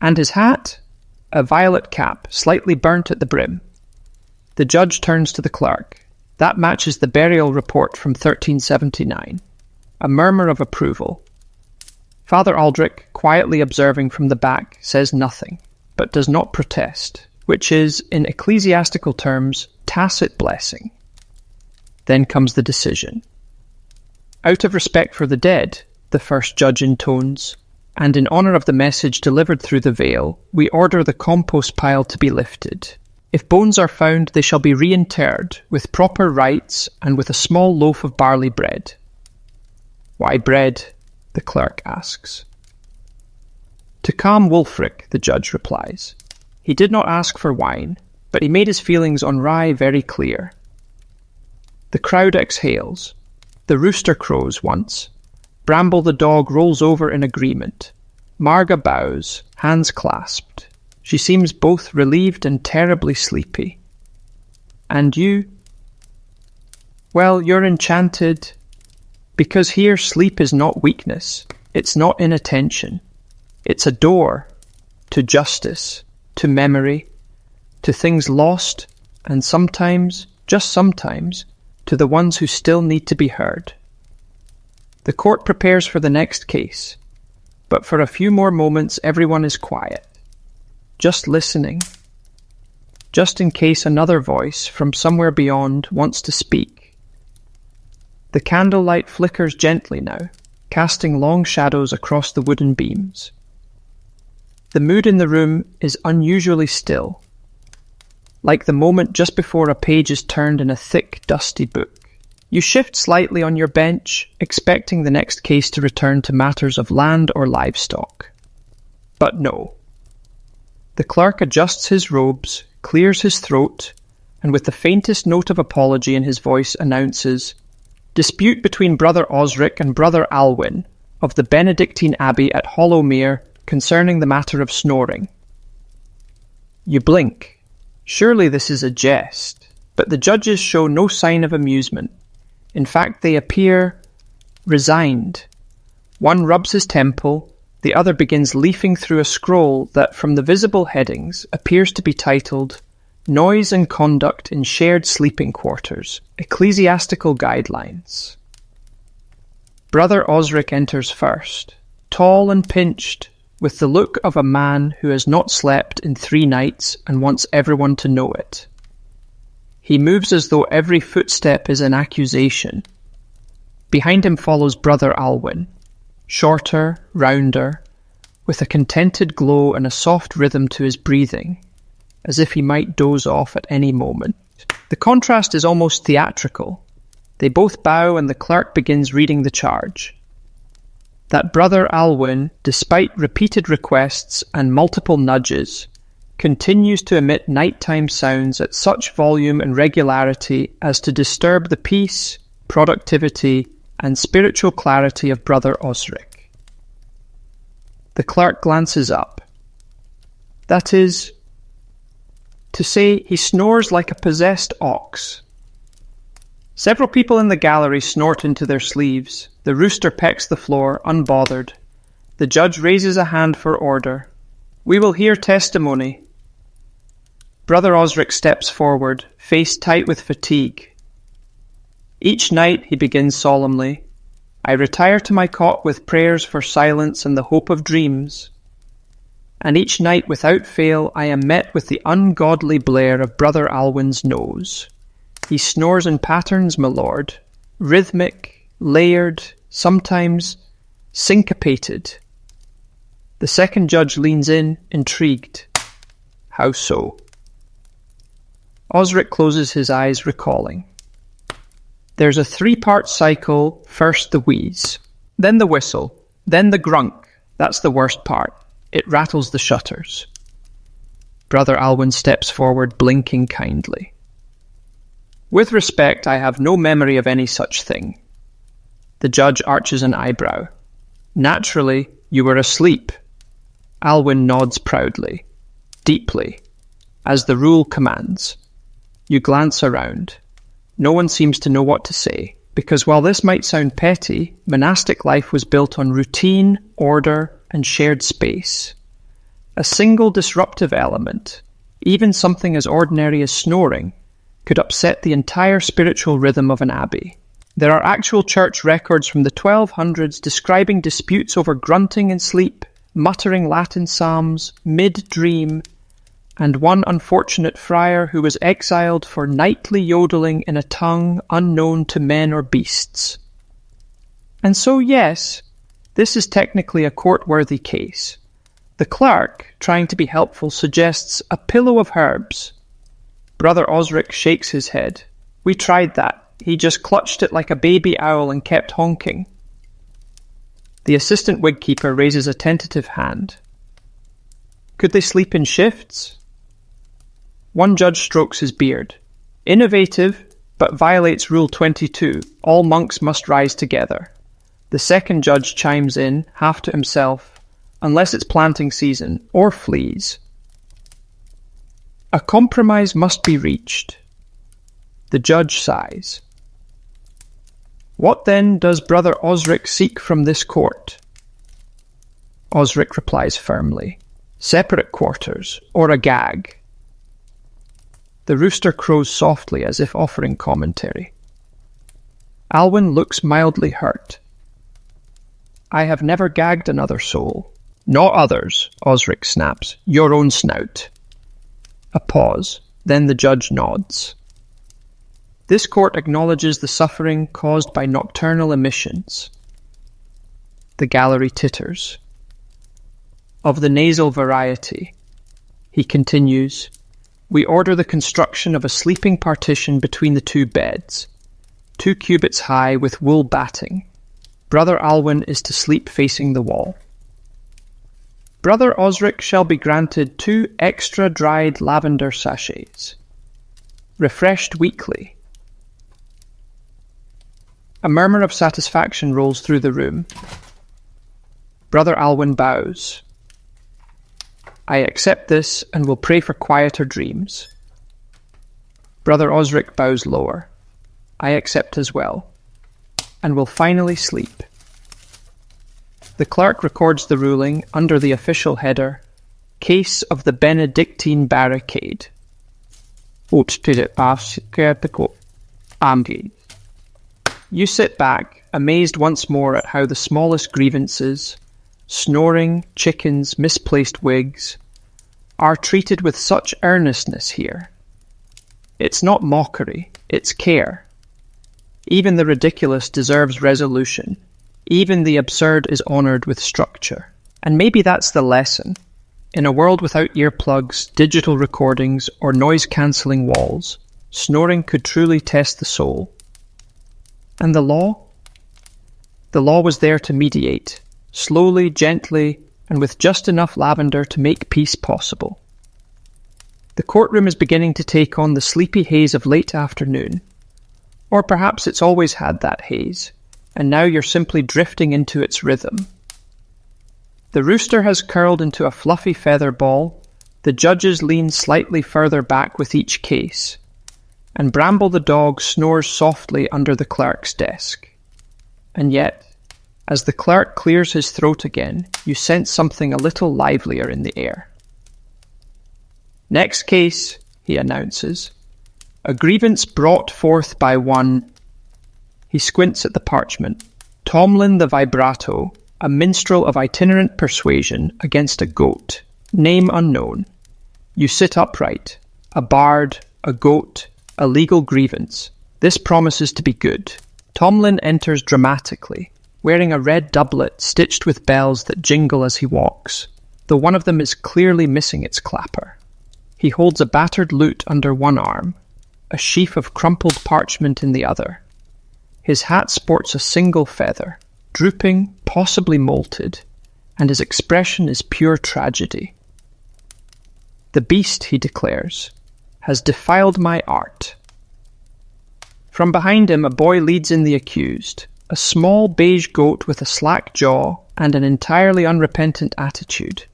And his hat? A violet cap, slightly burnt at the brim. The judge turns to the clerk. That matches the burial report from 1379. A murmur of approval. Father Aldrich, quietly observing from the back, says nothing, but does not protest, which is, in ecclesiastical terms, tacit blessing. Then comes the decision. Out of respect for the dead, the first judge intones, and in honour of the message delivered through the veil, we order the compost pile to be lifted. If bones are found, they shall be reinterred, with proper rites and with a small loaf of barley bread. Why bread? The clerk asks. To calm Wulfric, the judge replies. He did not ask for wine, but he made his feelings on rye very clear. The crowd exhales. The rooster crows once. Bramble the dog rolls over in agreement. Marga bows, hands clasped. She seems both relieved and terribly sleepy. And you? Well, you're enchanted. Because here sleep is not weakness. It's not inattention. It's a door to justice, to memory, to things lost, and sometimes, just sometimes, to the ones who still need to be heard. The court prepares for the next case, but for a few more moments everyone is quiet, just listening, just in case another voice from somewhere beyond wants to speak. The candlelight flickers gently now, casting long shadows across the wooden beams. The mood in the room is unusually still, like the moment just before a page is turned in a thick, dusty book. You shift slightly on your bench, expecting the next case to return to matters of land or livestock. But no. The clerk adjusts his robes, clears his throat, and with the faintest note of apology in his voice announces, Dispute between Brother Osric and Brother Alwyn of the Benedictine Abbey at Hollowmere concerning the matter of snoring. You blink. Surely this is a jest, but the judges show no sign of amusement. In fact, they appear resigned. One rubs his temple, the other begins leafing through a scroll that, from the visible headings, appears to be titled Noise and Conduct in Shared Sleeping Quarters, Ecclesiastical Guidelines. Brother Osric enters first, tall and pinched, with the look of a man who has not slept in 3 nights and wants everyone to know it. He moves as though every footstep is an accusation. Behind him follows Brother Alwyn, shorter, rounder, with a contented glow and a soft rhythm to his breathing, as if he might doze off at any moment. The contrast is almost theatrical. They both bow and the clerk begins reading the charge. That Brother Alwyn, despite repeated requests and multiple nudges, continues to emit nighttime sounds at such volume and regularity as to disturb the peace, productivity, and spiritual clarity of Brother Osric. The clerk glances up. That is to say, he snores like a possessed ox. Several people in the gallery snort into their sleeves. The rooster pecks the floor, unbothered. The judge raises a hand for order. We will hear testimony. Brother Osric steps forward, face tight with fatigue. Each night, he begins solemnly, I retire to my cot with prayers for silence and the hope of dreams. And each night, without fail, I am met with the ungodly blare of Brother Alwyn's nose. He snores in patterns, my lord, rhythmic, layered, sometimes syncopated, The second judge leans in, intrigued. How so? Osric closes his eyes, recalling. There's a 3-part cycle, first the wheeze, then the whistle, then the grunk. That's the worst part. It rattles the shutters. Brother Alwyn steps forward, blinking kindly. With respect, I have no memory of any such thing. The judge arches an eyebrow. Naturally, you were asleep. Alwyn nods proudly, deeply, as the rule commands. You glance around. No one seems to know what to say, because while this might sound petty, monastic life was built on routine, order, and shared space. A single disruptive element, even something as ordinary as snoring, could upset the entire spiritual rhythm of an abbey. There are actual church records from the 1200s describing disputes over grunting in sleep, muttering Latin psalms, mid-dream, and one unfortunate friar who was exiled for nightly yodeling in a tongue unknown to men or beasts. And so, yes, this is technically a court-worthy case. The clerk, trying to be helpful, suggests a pillow of herbs. Brother Osric shakes his head. We tried that. He just clutched it like a baby owl and kept honking. The assistant wigkeeper raises a tentative hand. Could they sleep in shifts? One judge strokes his beard. Innovative, but violates Rule 22. All monks must rise together. The second judge chimes in, half to himself, unless it's planting season, or fleas. A compromise must be reached. The judge sighs. What then does Brother Osric seek from this court? Osric replies firmly. Separate quarters, or a gag. The rooster crows softly as if offering commentary. Alwyn looks mildly hurt. I have never gagged another soul. Not others, Osric snaps. Your own snout. A pause. Then the judge nods. This court acknowledges the suffering caused by nocturnal emissions. The gallery titters. Of the nasal variety, he continues, we order the construction of a sleeping partition between the 2 beds, 2 cubits high with wool batting. Brother Alwyn is to sleep facing the wall. Brother Osric shall be granted 2 extra dried lavender sachets, refreshed weekly. A murmur of satisfaction rolls through the room. Brother Alwyn bows. I accept this and will pray for quieter dreams. Brother Osric bows lower. I accept as well, and will finally sleep. The clerk records the ruling under the official header, Case of the Benedictine Barricade. You sit back, amazed once more at how the smallest grievances, snoring, chickens, misplaced wigs, are treated with such earnestness here. It's not mockery, it's care. Even the ridiculous deserves resolution. Even the absurd is honoured with structure. And maybe that's the lesson. In a world without earplugs, digital recordings, or noise-cancelling walls, snoring could truly test the soul. And the law? The law was there to mediate, slowly, gently, and with just enough lavender to make peace possible. The courtroom is beginning to take on the sleepy haze of late afternoon. Or perhaps it's always had that haze, and now you're simply drifting into its rhythm. The rooster has curled into a fluffy feather ball, the judges lean slightly further back with each case, and Bramble the dog snores softly under the clerk's desk. And yet, as the clerk clears his throat again, you sense something a little livelier in the air. Next case, he announces. A grievance brought forth by one... He squints at the parchment. Tomlin the Vibrato, a minstrel of itinerant persuasion against a goat. Name unknown. You sit upright. A bard, a goat, a legal grievance. This promises to be good. Tomlin enters dramatically, wearing a red doublet stitched with bells that jingle as he walks. though one of them is clearly missing its clapper. He holds a battered lute under one arm, a sheaf of crumpled parchment in the other. His hat sports a single feather, drooping, possibly molted, and his expression is pure tragedy. "The beast," he declares, "has defiled my art." From behind him, a boy leads in the accused, a small beige goat with a slack jaw and an entirely unrepentant attitude.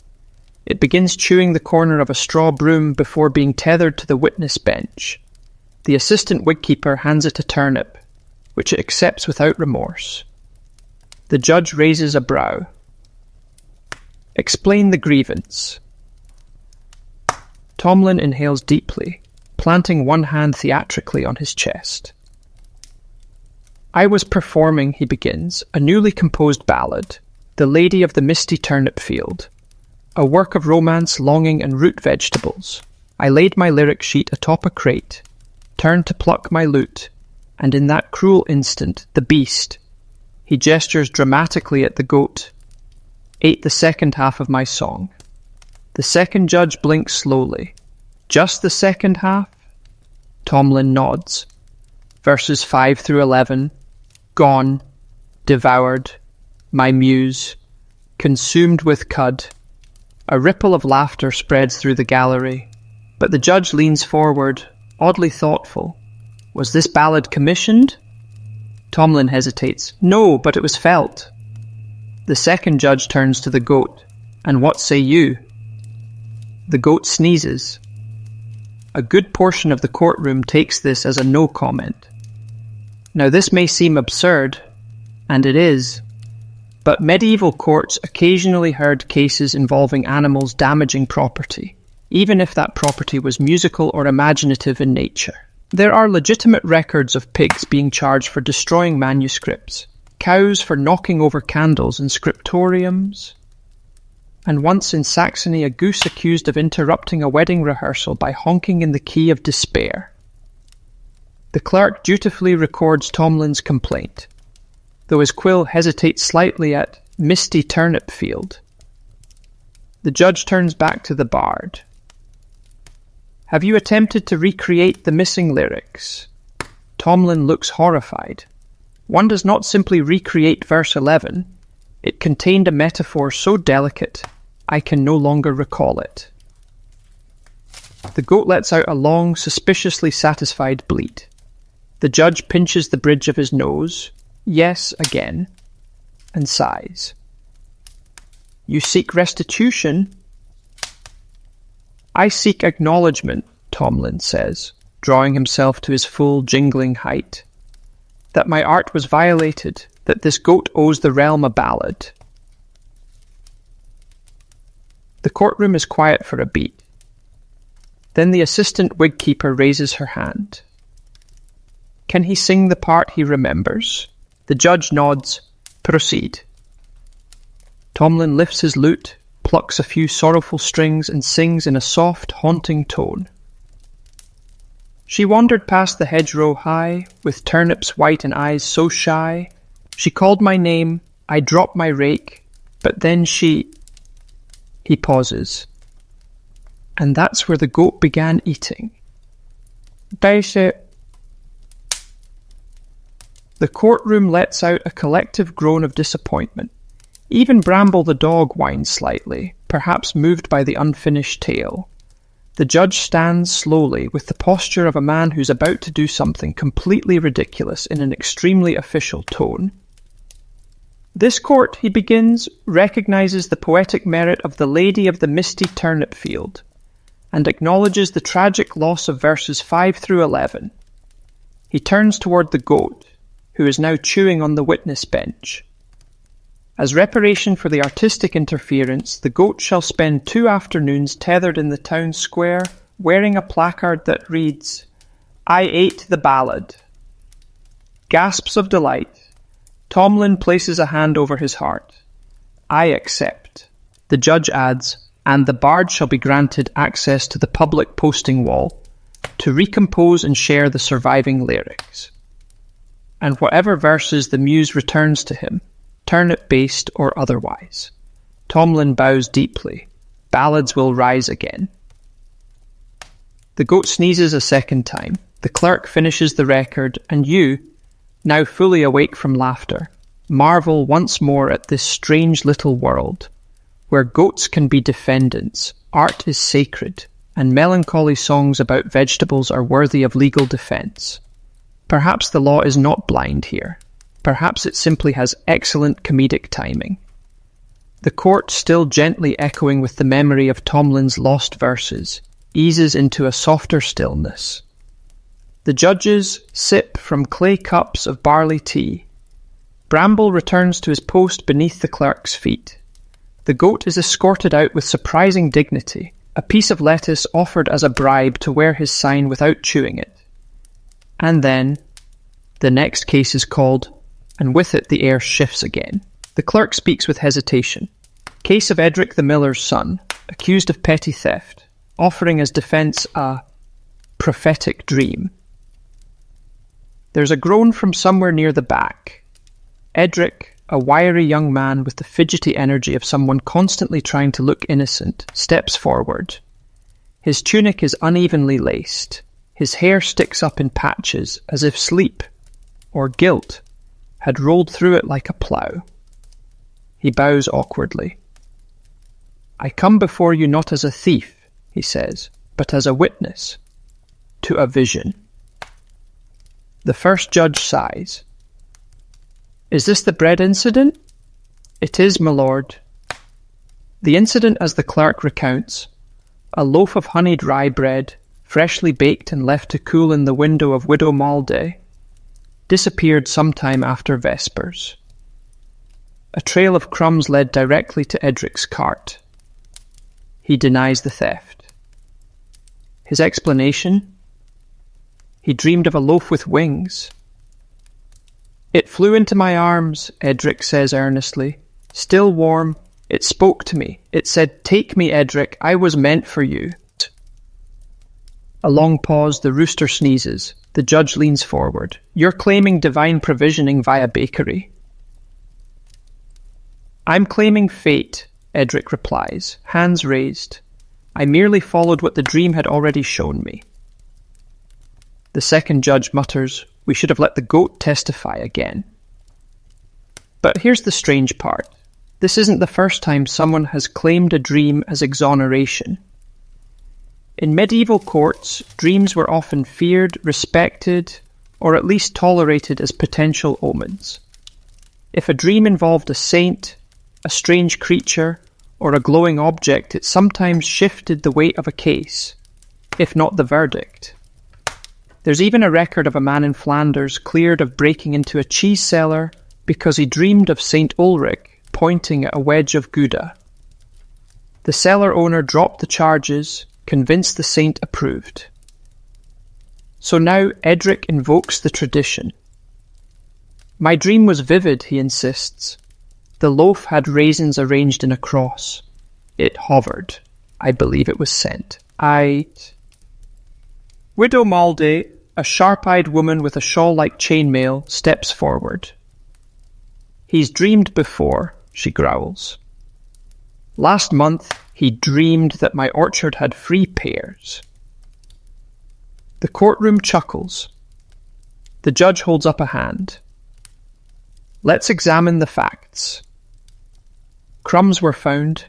It begins chewing the corner of a straw broom before being tethered to the witness bench. The assistant wigkeeper hands it a turnip, which it accepts without remorse. The judge raises a brow. "Explain the grievance." Tomlin inhales deeply, planting one hand theatrically on his chest. "I was performing," he begins, "a newly composed ballad, The Lady of the Misty Turnip Field, a work of romance, longing, and root vegetables. I laid my lyric sheet atop a crate, turned to pluck my lute, and in that cruel instant, the beast," he gestures dramatically at the goat, "ate the second half of my song." The second judge blinks slowly. "Just the second half?" Tomlin nods. Verses 5 through 11, "Gone, devoured, my muse, consumed with cud." A ripple of laughter spreads through the gallery, but the judge leans forward, oddly thoughtful. "Was this ballad commissioned?" Tomlin hesitates. "No, but it was felt." The second judge turns to the goat. "And what say you?" The goat sneezes. A good portion of the courtroom takes this as a no comment. Now this may seem absurd, and it is, but medieval courts occasionally heard cases involving animals damaging property, even if that property was musical or imaginative in nature. There are legitimate records of pigs being charged for destroying manuscripts, cows for knocking over candles in scriptoriums, and once in Saxony a goose accused of interrupting a wedding rehearsal by honking in the key of despair. The clerk dutifully records Tomlin's complaint, though his quill hesitates slightly at "misty turnip field." The judge turns back to the bard. "Have you attempted to recreate the missing lyrics?" Tomlin looks horrified. "One does not simply recreate verse 11. It contained a metaphor so delicate, I can no longer recall it." The goat lets out a long, suspiciously satisfied bleat. The judge pinches the bridge of his nose, "Yes," again, and sighs. "You seek restitution?" "I seek acknowledgement," Tomlin says, drawing himself to his full, jingling height. "That my art was violated, that this goat owes the realm a ballad." The courtroom is quiet for a beat. Then the assistant wigkeeper raises her hand. Can he sing the part he remembers? The judge nods. "Proceed." Tomlin lifts his lute, plucks a few sorrowful strings, and sings in a soft, haunting tone. "She wandered past the hedgerow high, with turnips white and eyes so shy. She called my name, I dropped my rake, but then she—" He pauses. "And that's where the goat began eating." Basic. The courtroom lets out a collective groan of disappointment. Even Bramble the dog whines slightly, perhaps moved by the unfinished tale. The judge stands slowly, with the posture of a man who's about to do something completely ridiculous in an extremely official tone. "This court," he begins, "recognizes the poetic merit of the Lady of the Misty Turnip Field, and acknowledges the tragic loss of verses 5 through 11. He turns toward the goat, who is now chewing on the witness bench. "As reparation for the artistic interference, the goat shall spend 2 afternoons tethered in the town square, wearing a placard that reads, 'I ate the ballad.'" Gasps of delight. Tomlin places a hand over his heart. "I accept." The judge adds, "And the bard shall be granted access to the public posting wall to recompose and share the surviving lyrics. And whatever verses the muse returns to him, turnip-based or otherwise." Tomlin bows deeply. Ballads will rise again. The goat sneezes a second time. The clerk finishes the record, and you, now fully awake from laughter, marvel once more at this strange little world, where goats can be defendants, art is sacred, and melancholy songs about vegetables are worthy of legal defence. Perhaps the law is not blind here. Perhaps it simply has excellent comedic timing. The court, still gently echoing with the memory of Tomlin's lost verses, eases into a softer stillness. The judges sip from clay cups of barley tea. Bramble returns to his post beneath the clerk's feet. The goat is escorted out with surprising dignity, a piece of lettuce offered as a bribe to wear his sign without chewing it. And then, the next case is called, and with it the air shifts again. The clerk speaks with hesitation. Case of Edric the miller's son, accused of petty theft, offering as defence a prophetic dream. There's a groan from somewhere near the back. Edric, a wiry young man with the fidgety energy of someone constantly trying to look innocent, steps forward. His tunic is unevenly laced. His hair sticks up in patches, as if sleep, or guilt, had rolled through it like a plough. He bows awkwardly. "I come before you not as a thief," he says, "but as a witness to a vision." The first judge sighs. "Is this the bread incident?" "It is, my lord." The incident, as the clerk recounts, a loaf of honeyed rye bread, freshly baked and left to cool in the window of Widow Malday, disappeared sometime after Vespers. A trail of crumbs led directly to Edric's cart. He denies the theft. His explanation? He dreamed of a loaf with wings. "It flew into my arms," Edric says earnestly. "Still warm, it spoke to me. It said, 'Take me, Edric, I was meant for you.'" A long pause, the rooster sneezes. The judge leans forward. "You're claiming divine provisioning via bakery." "I'm claiming fate," Edric replies, hands raised. "I merely followed what the dream had already shown me." The second judge mutters, "We should have let the goat testify again." But here's the strange part. This isn't the first time someone has claimed a dream as exoneration. In medieval courts, dreams were often feared, respected, or at least tolerated as potential omens. If a dream involved a saint, a strange creature, or a glowing object, it sometimes shifted the weight of a case, if not the verdict. There's even a record of a man in Flanders cleared of breaking into a cheese cellar because he dreamed of St. Ulrich pointing at a wedge of Gouda. The cellar owner dropped the charges, convinced the saint approved. So now Edric invokes the tradition. "My dream was vivid," he insists. "The loaf had raisins arranged in a cross. It hovered. I believe it was sent. Widow Malday, a sharp-eyed woman with a shawl-like chainmail, steps forward. "He's dreamed before," she growls. "Last month, he dreamed that my orchard had free pears." The courtroom chuckles. The judge holds up a hand. "Let's examine the facts." Crumbs were found.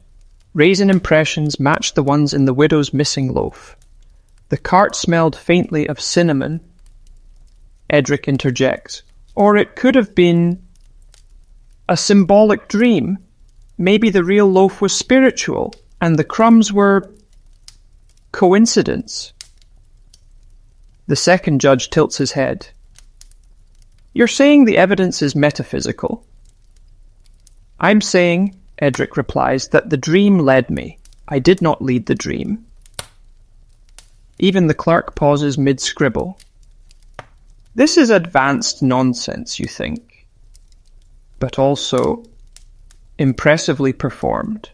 Raisin impressions matched the ones in the widow's missing loaf. The cart smelled faintly of cinnamon. Edric interjects. "Or it could have been a symbolic dream. Maybe the real loaf was spiritual, and the crumbs were coincidence." The second judge tilts his head. "You're saying the evidence is metaphysical?" "I'm saying," Edric replies, "that the dream led me. I did not lead the dream." Even the clerk pauses mid-scribble. This is advanced nonsense, you think, but also impressively performed.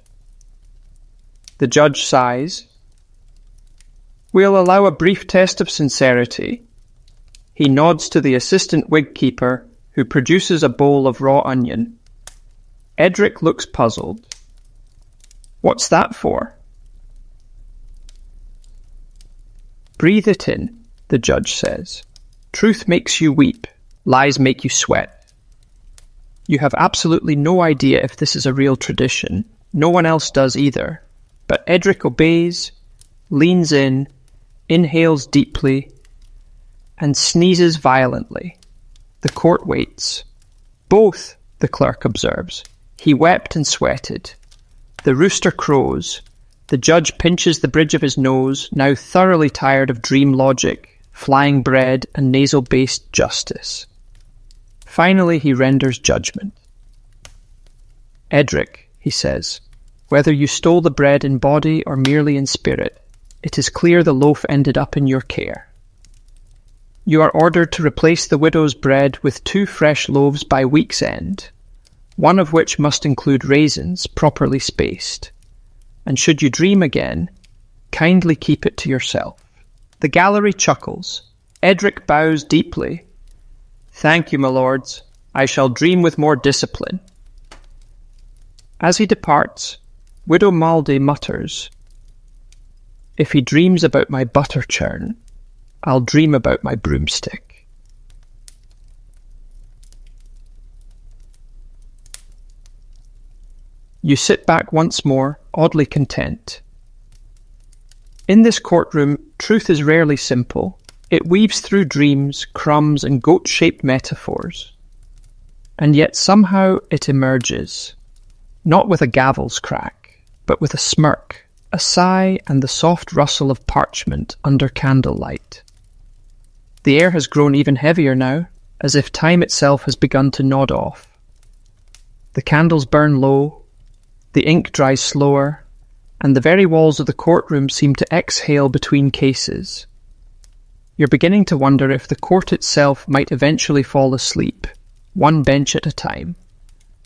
The judge sighs. "We'll allow a brief test of sincerity." He nods to the assistant wig keeper, who produces a bowl of raw onion. Edric looks puzzled. "What's that for?" Breathe it in, the judge says. Truth makes you weep, lies make you sweat. You have absolutely no idea if this is a real tradition. No one else does either. But Edric obeys, leans in, inhales deeply, and sneezes violently. The court waits. Both, the clerk observes. He wept and sweated. The rooster crows. The judge pinches the bridge of his nose, now thoroughly tired of dream logic, flying bread, and nasal-based justice. Finally, he renders judgment. Edric, he says, whether you stole the bread in body or merely in spirit, it is clear the loaf ended up in your care. You are ordered to replace the widow's bread with 2 fresh loaves by week's end, one of which must include raisins properly spaced. And should you dream again, kindly keep it to yourself. The gallery chuckles. Edric bows deeply. Thank you, my lords. I shall dream with more discipline. As he departs, Widow Maldy mutters, if he dreams about my butter churn, I'll dream about my broomstick. You sit back once more, oddly content. In this courtroom, truth is rarely simple. It weaves through dreams, crumbs, and goat-shaped metaphors. And yet somehow it emerges, not with a gavel's crack, but with a smirk, a sigh, and the soft rustle of parchment under candlelight. The air has grown even heavier now, as if time itself has begun to nod off. The candles burn low, the ink dries slower, and the very walls of the courtroom seem to exhale between cases. You're beginning to wonder if the court itself might eventually fall asleep, one bench at a time,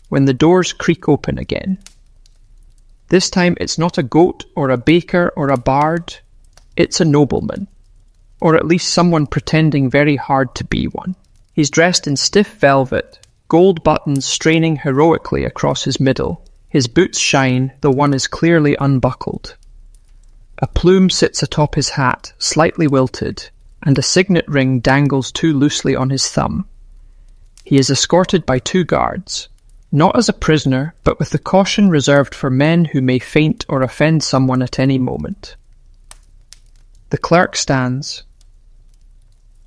when the doors creak open again. This time it's not a goat or a baker or a bard, it's a nobleman, or at least someone pretending very hard to be one. He's dressed in stiff velvet, gold buttons straining heroically across his middle. His boots shine, though one is clearly unbuckled. A plume sits atop his hat, slightly wilted, and a signet ring dangles too loosely on his thumb. He is escorted by 2 guards, not as a prisoner, but with the caution reserved for men who may faint or offend someone at any moment. The clerk stands.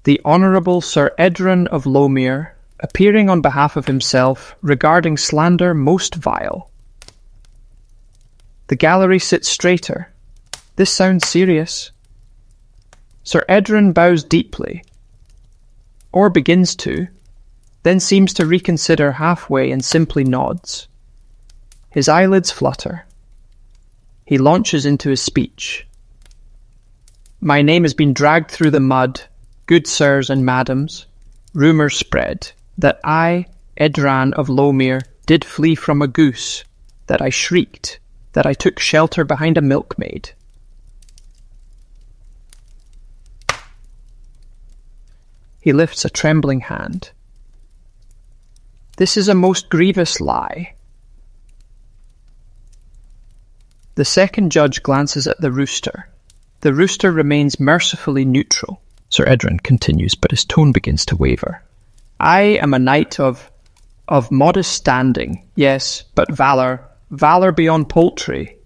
The Honourable Sir Edron of Lomere, appearing on behalf of himself, regarding slander most vile. The gallery sits straighter. This sounds serious. Sir Edron bows deeply, or begins to, then seems to reconsider halfway and simply nods. His eyelids flutter. He launches into his speech. My name has been dragged through the mud, good sirs and madams. Rumours spread that I, Edran of Lomere, did flee from a goose, that I shrieked, that I took shelter behind a milkmaid. He lifts a trembling hand. This is a most grievous lie. The second judge glances at the rooster. The rooster remains mercifully neutral. Sir Edron continues, but his tone begins to waver. I am a knight of modest standing, yes, but valour beyond poultry.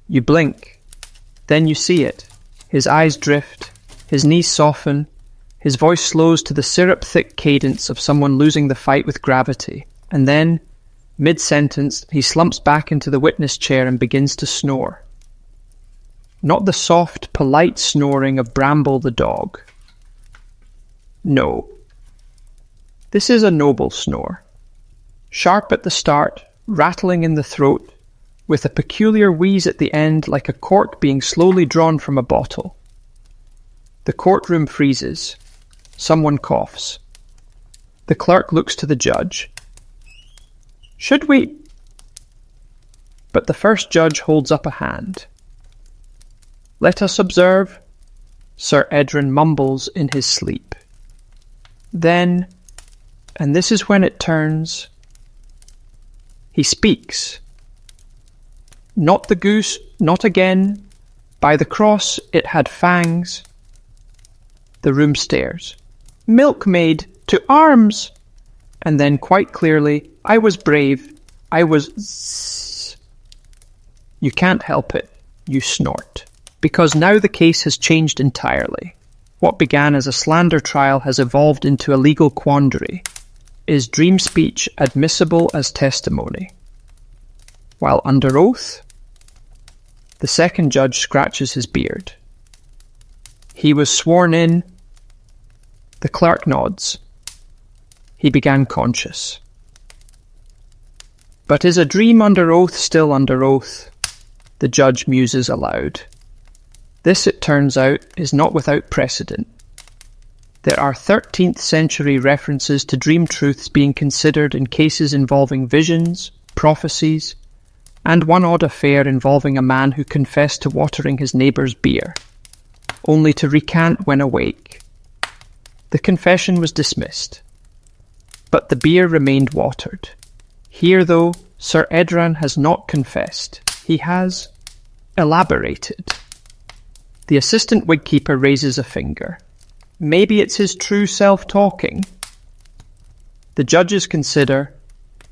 You blink, then you see it. His eyes drift, his knees soften, his voice slows to the syrup-thick cadence of someone losing the fight with gravity, and then, mid-sentence, he slumps back into the witness chair and begins to snore. Not the soft, polite snoring of Bramble the dog. No. This is a noble snore. Sharp at the start, rattling in the throat, with a peculiar wheeze at the end like a cork being slowly drawn from a bottle. The courtroom freezes. Someone coughs. The clerk looks to the judge. Should we? But the first judge holds up a hand. Let us observe, Sir Edron mumbles in his sleep. Then, and this is when it turns, he speaks. Not the goose, not again. By the cross, it had fangs. The room stares. Milkmaid, to arms! And then quite clearly, I was brave. I was zzz. You can't help it. You snort. Because now the case has changed entirely. What began as a slander trial has evolved into a legal quandary. Is dream speech admissible as testimony? While under oath, the second judge scratches his beard. He was sworn in. The clerk nods. He began conscious. But is a dream under oath still under oath? The judge muses aloud. This, it turns out, is not without precedent. There are 13th century references to dream truths being considered in cases involving visions, prophecies, and one odd affair involving a man who confessed to watering his neighbour's beer, only to recant when awake. The confession was dismissed, but the beer remained watered. Here, though, Sir Edran has not confessed. He has elaborated. The assistant wigkeeper raises a finger. Maybe it's his true self talking. The judges consider.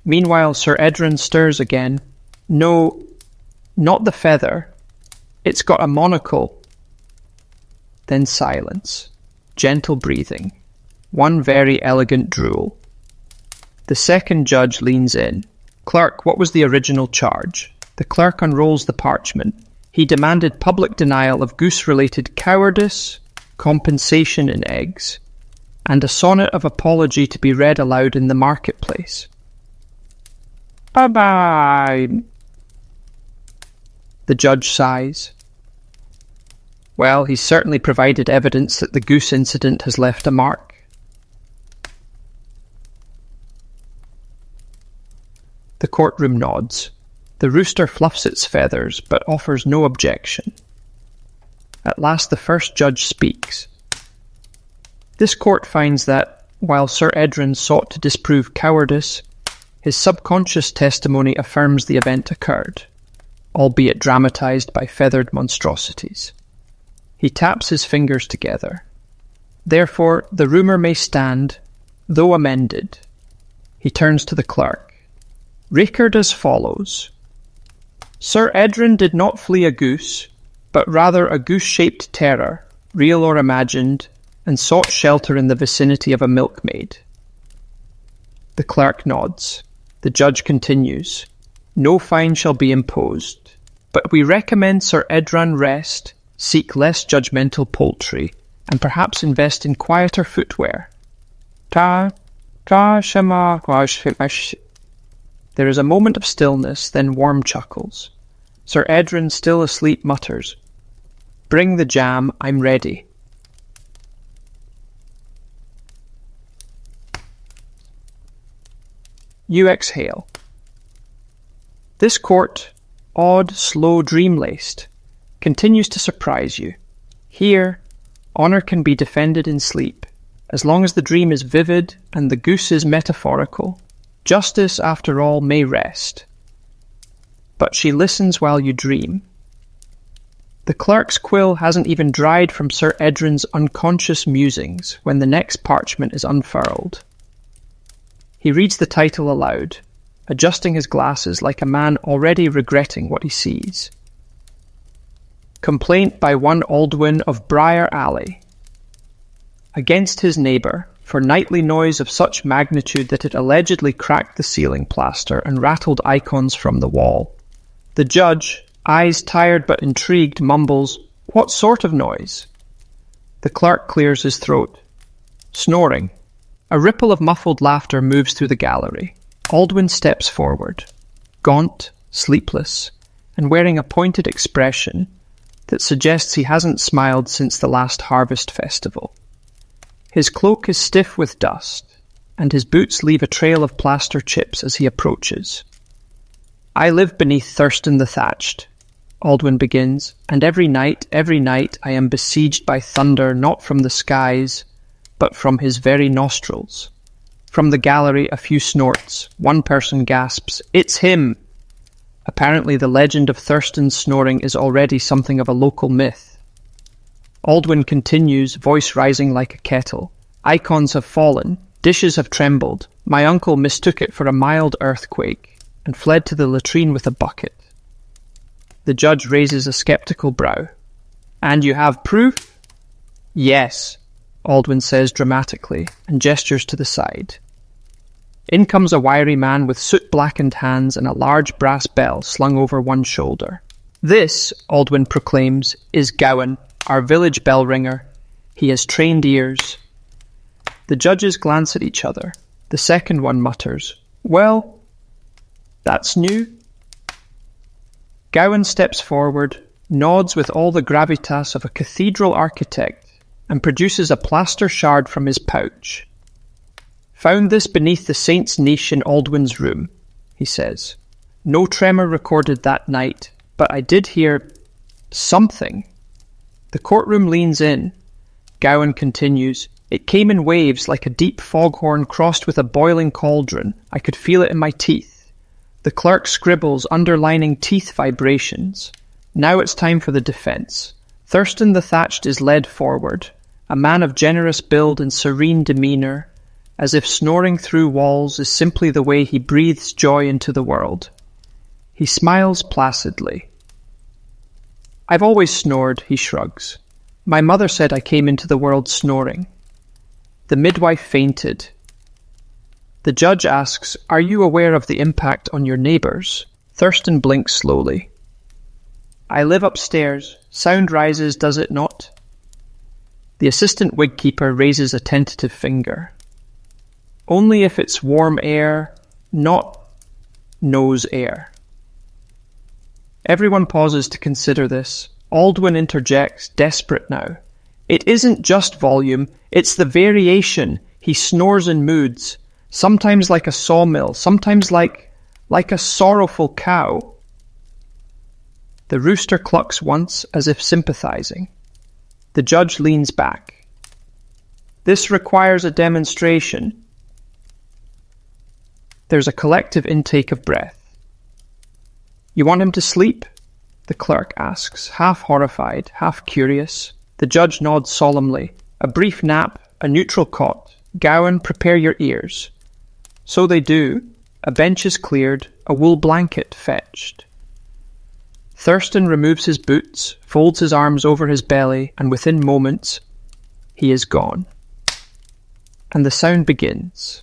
Meanwhile, Sir Edran stirs again. No, not the feather. It's got a monocle. Then silence. Gentle breathing. One very elegant drool. The second judge leans in. Clerk, what was the original charge? The clerk unrolls the parchment. He demanded public denial of goose-related cowardice, compensation in eggs, and a sonnet of apology to be read aloud in the marketplace. Bye-bye. The judge sighs. Well, he's certainly provided evidence that the goose incident has left a mark. The courtroom nods. The rooster fluffs its feathers, but offers no objection. At last the first judge speaks. This court finds that, while Sir Edran sought to disprove cowardice, his subconscious testimony affirms the event occurred, albeit dramatised by feathered monstrosities. He taps his fingers together. Therefore, the rumour may stand, though amended. He turns to the clerk. Record as follows. Sir Edran did not flee a goose, but rather a goose-shaped terror, real or imagined, and sought shelter in the vicinity of a milkmaid. The clerk nods. The judge continues. No fine shall be imposed, but we recommend Sir Edran rest, seek less judgmental poultry, and perhaps invest in quieter footwear. There is a moment of stillness, then warm chuckles. Sir Edran, still asleep, mutters, Bring the jam, I'm ready. You exhale. This court, odd, slow, dream-laced, continues to surprise you. Here, honour can be defended in sleep, as long as the dream is vivid and the goose is metaphorical. Justice, after all, may rest. But she listens while you dream. The clerk's quill hasn't even dried from Sir Edran's unconscious musings when the next parchment is unfurled. He reads the title aloud, adjusting his glasses like a man already regretting what he sees. Complaint by one Aldwyn of Briar Alley. Against his neighbour, for nightly noise of such magnitude that it allegedly cracked the ceiling plaster and rattled icons from the wall. The judge, eyes tired but intrigued, mumbles, What sort of noise? The clerk clears his throat. Snoring. A ripple of muffled laughter moves through the gallery. Aldwyn steps forward, gaunt, sleepless, and wearing a pointed expression that suggests he hasn't smiled since the last harvest festival. His cloak is stiff with dust, and his boots leave a trail of plaster chips as he approaches. I live beneath Thurston the Thatched, Aldwyn begins, and every night I am besieged by thunder not from the skies, but from his very nostrils. From the gallery a few snorts, one person gasps, It's him! Apparently the legend of Thurston's snoring is already something of a local myth. Aldwin continues, voice rising like a kettle. Icons have fallen, dishes have trembled. My uncle mistook it for a mild earthquake and fled to the latrine with a bucket. The judge raises a skeptical brow. And you have proof? Yes, Aldwin says dramatically and gestures to the side. In comes a wiry man with soot-blackened hands and a large brass bell slung over one shoulder. This, Aldwin proclaims, is Gowan, our village bell ringer. He has trained ears. The judges glance at each other. The second one mutters, Well, that's new. Gowan steps forward, nods with all the gravitas of a cathedral architect, and produces a plaster shard from his pouch. Found this beneath the saint's niche in Aldwin's room, he says. No tremor recorded that night, but I did hear something. The courtroom leans in. Gowan continues, It came in waves like a deep foghorn crossed with a boiling cauldron. I could feel it in my teeth. The clerk scribbles, underlining teeth vibrations. Now it's time for the defence. Thurston the Thatched is led forward, a man of generous build and serene demeanour, as if snoring through walls is simply the way he breathes joy into the world. He smiles placidly. I've always snored, he shrugs. My mother said I came into the world snoring. The midwife fainted. The judge asks, Are you aware of the impact on your neighbours? Thurston blinks slowly. I live upstairs. Sound rises, does it not? The assistant wigkeeper raises a tentative finger. Only if it's warm air, not nose air. Everyone pauses to consider this. Aldwin interjects, desperate now. It isn't just volume, it's the variation. He snores in moods, sometimes like a sawmill, sometimes like a sorrowful cow. The rooster clucks once as if sympathizing. The judge leans back. This requires a demonstration. There's a collective intake of breath. You want him to sleep? The clerk asks, half horrified, half curious. The judge nods solemnly. A brief nap, a neutral cot. Gowan, prepare your ears. So they do. A bench is cleared, a wool blanket fetched. Thurston removes his boots, folds his arms over his belly, and within moments, he is gone. And the sound begins.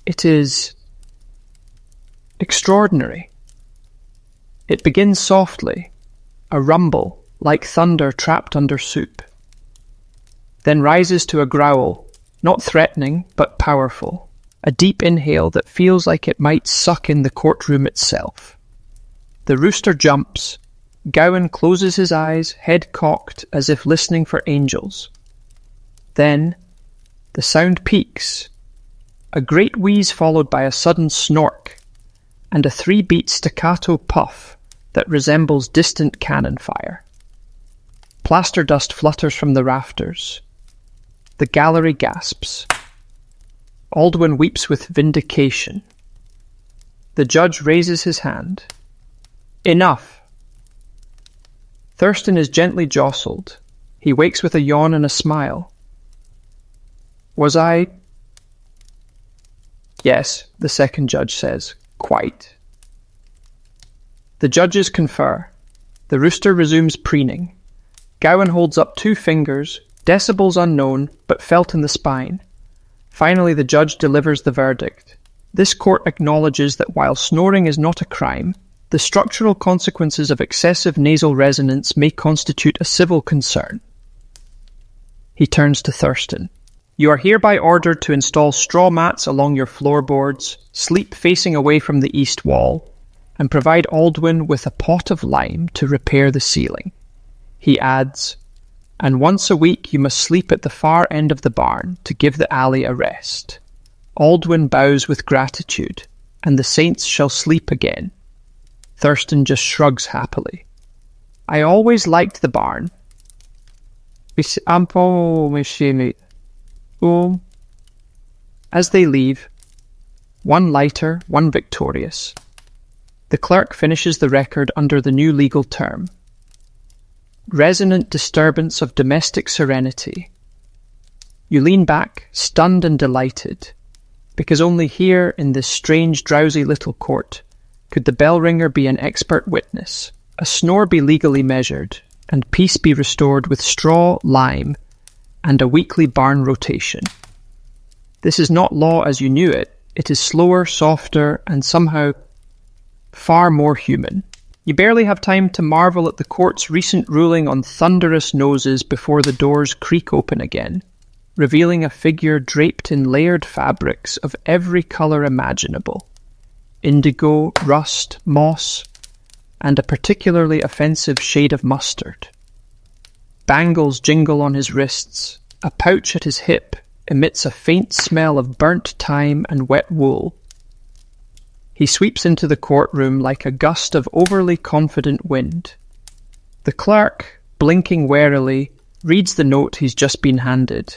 It is extraordinary. It begins softly, a rumble, like thunder trapped under soup. Then rises to a growl, not threatening, but powerful. A deep inhale that feels like it might suck in the courtroom itself. The rooster jumps. Gowan closes his eyes, head cocked, as if listening for angels. Then, the sound peaks. A great wheeze followed by a sudden snork, and a 3-beat staccato puff that resembles distant cannon fire. Plaster dust flutters from the rafters. The gallery gasps. Aldwin weeps with vindication. The judge raises his hand. Enough! Thurston is gently jostled. He wakes with a yawn and a smile. Was I? Yes, the second judge says. Quite. The judges confer. The rooster resumes preening. Gowan holds up 2 fingers, decibels unknown, but felt in the spine. Finally, the judge delivers the verdict. This court acknowledges that while snoring is not a crime, the structural consequences of excessive nasal resonance may constitute a civil concern. He turns to Thurston. You are hereby ordered to install straw mats along your floorboards, sleep facing away from the east wall, and provide Aldwin with a pot of lime to repair the ceiling. He adds, and once a week you must sleep at the far end of the barn to give the alley a rest. Aldwin bows with gratitude, and the saints shall sleep again. Thurston just shrugs happily. I always liked the barn. As they leave, one lighter, one victorious, The clerk finishes the record under the new legal term. Resonant disturbance of domestic serenity. You lean back, stunned and delighted, because only here in this strange, drowsy little court could the bell ringer be an expert witness, a snore be legally measured, and peace be restored with straw, lime, and a weekly barn rotation. This is not law as you knew it. It is slower, softer, and somehow far more human. You barely have time to marvel at the court's recent ruling on thunderous noses before the doors creak open again, revealing a figure draped in layered fabrics of every colour imaginable. Indigo, rust, moss, and a particularly offensive shade of mustard. Bangles jingle on his wrists. A pouch at his hip emits a faint smell of burnt thyme and wet wool. He sweeps into the courtroom like a gust of overly confident wind. The clerk, blinking warily, reads the note he's just been handed.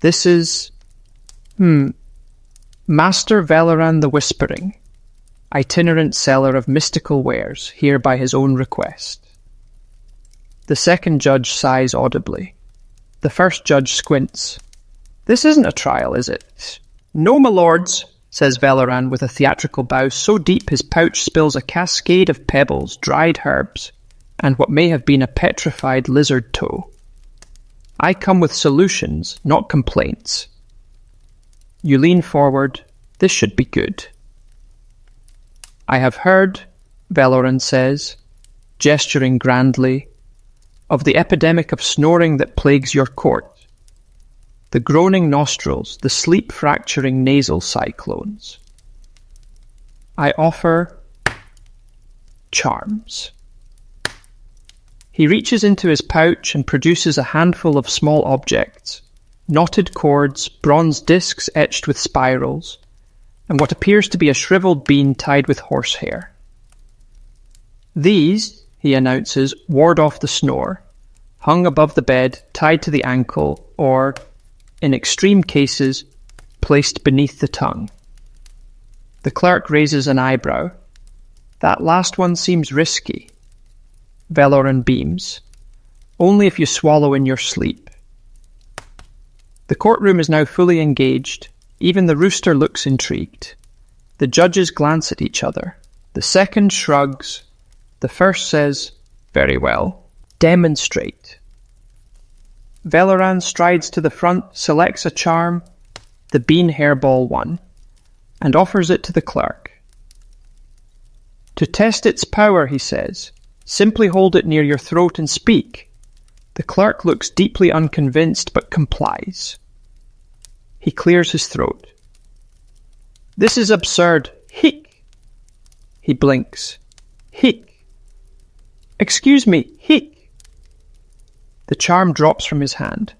This is... Master Veleran the Whispering, itinerant seller of mystical wares, here by his own request. The second judge sighs audibly. The first judge squints. This isn't a trial, is it? No, my lords, says Veleran with a theatrical bow so deep his pouch spills a cascade of pebbles, dried herbs, and what may have been a petrified lizard toe. I come with solutions, not complaints. You lean forward. This should be good. I have heard, Veleran says, gesturing grandly, of the epidemic of snoring that plagues your court. The groaning nostrils, the sleep-fracturing nasal cyclones. I offer charms. He reaches into his pouch and produces a handful of small objects, knotted cords, bronze discs etched with spirals, and what appears to be a shriveled bean tied with horsehair. These, he announces, ward off the snore, hung above the bed, tied to the ankle, or, in extreme cases, placed beneath the tongue. The clerk raises an eyebrow. That last one seems risky. Veleran beams. Only if you swallow in your sleep. The courtroom is now fully engaged. Even the rooster looks intrigued. The judges glance at each other. The second shrugs. The first says, "Very well. Demonstrate." Veleran strides to the front, selects a charm, the bean hairball one, and offers it to the clerk. To test its power, he says, simply hold it near your throat and speak. The clerk looks deeply unconvinced but complies. He clears his throat. This is absurd. Hic! He blinks. Hic! Excuse me, hic! The charm drops from his hand.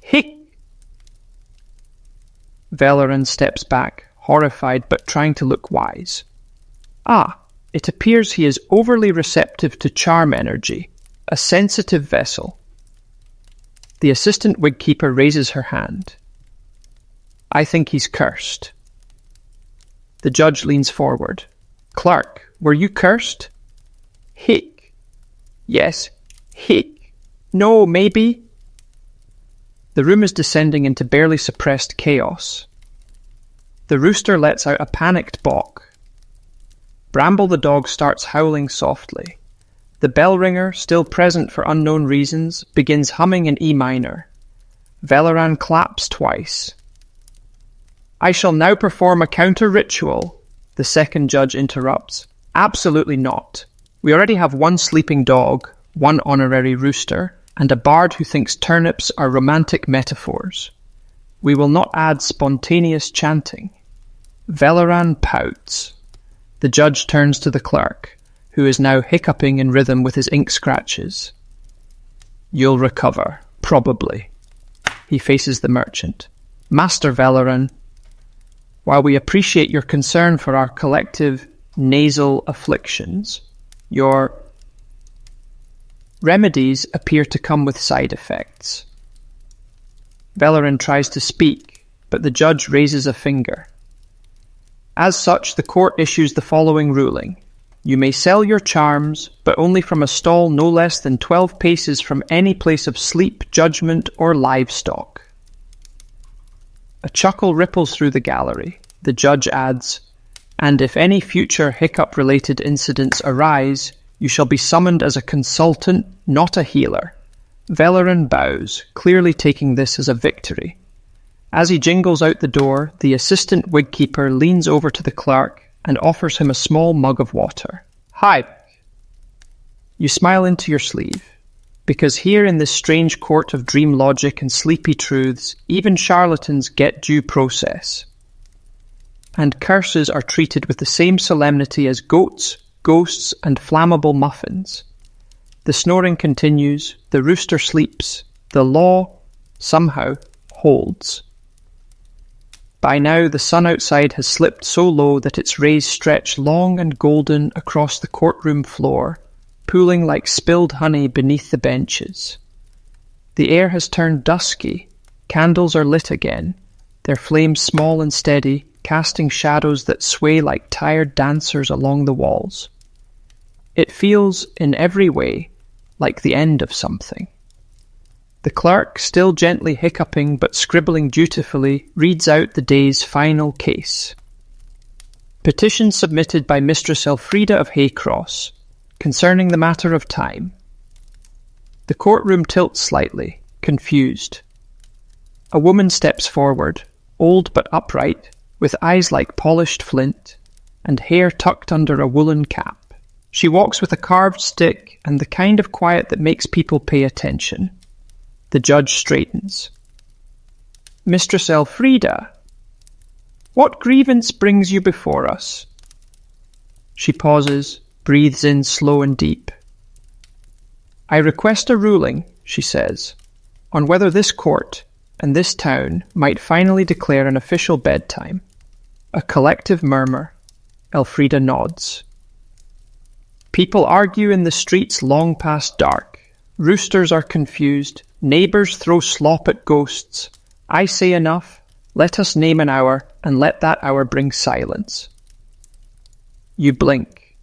Hic! Veleran steps back, horrified but trying to look wise. Ah, it appears he is overly receptive to charm energy, a sensitive vessel. The assistant wigkeeper raises her hand. I think he's cursed. The judge leans forward. Clerk, were you cursed? Hic. Yes, hic. No, maybe. The room is descending into barely suppressed chaos. The rooster lets out a panicked balk. Bramble the dog starts howling softly. The bell ringer, still present for unknown reasons, begins humming in E minor. Veleran claps twice. I shall now perform a counter-ritual, the second judge interrupts. Absolutely not. We already have one sleeping dog, one honorary rooster, and a bard who thinks turnips are romantic metaphors. We will not add spontaneous chanting. Veleran pouts. The judge turns to the clerk, who is now hiccuping in rhythm with his ink scratches. You'll recover, probably. He faces the merchant. Master Veleran, while we appreciate your concern for our collective nasal afflictions, your remedies appear to come with side effects. Veleran tries to speak, but the judge raises a finger. As such, the court issues the following ruling. You may sell your charms, but only from a stall no less than 12 paces from any place of sleep, judgment, or livestock. A chuckle ripples through the gallery. The judge adds, and if any future hiccup-related incidents arise, you shall be summoned as a consultant, not a healer. Velerin bows, clearly taking this as a victory. As he jingles out the door, the assistant wig-keeper leans over to the clerk and offers him a small mug of water. Hi. You smile into your sleeve, because here in this strange court of dream logic and sleepy truths, even charlatans get due process. And curses are treated with the same solemnity as goats, ghosts, and flammable muffins. The snoring continues, the rooster sleeps, the law, somehow, holds. By now the sun outside has slipped so low that its rays stretch long and golden across the courtroom floor, pooling like spilled honey beneath the benches. The air has turned dusky, candles are lit again, their flames small and steady, casting shadows that sway like tired dancers along the walls. It feels, in every way, like the end of something. The clerk, still gently hiccuping but scribbling dutifully, reads out the day's final case. Petition submitted by Mistress Elfrida of Haycross, concerning the matter of time. The courtroom tilts slightly, confused. A woman steps forward, old but upright, with eyes like polished flint, and hair tucked under a woolen cap. She walks with a carved stick and the kind of quiet that makes people pay attention. The judge straightens. Mistress Elfrida, what grievance brings you before us? She pauses, breathes in slow and deep. I request a ruling, she says, on whether this court and this town might finally declare an official bedtime. A collective murmur. Elfrida nods. People argue in the streets long past dark. Roosters are confused. Neighbours throw slop at ghosts. I say enough. Let us name an hour, and let that hour bring silence. You blink.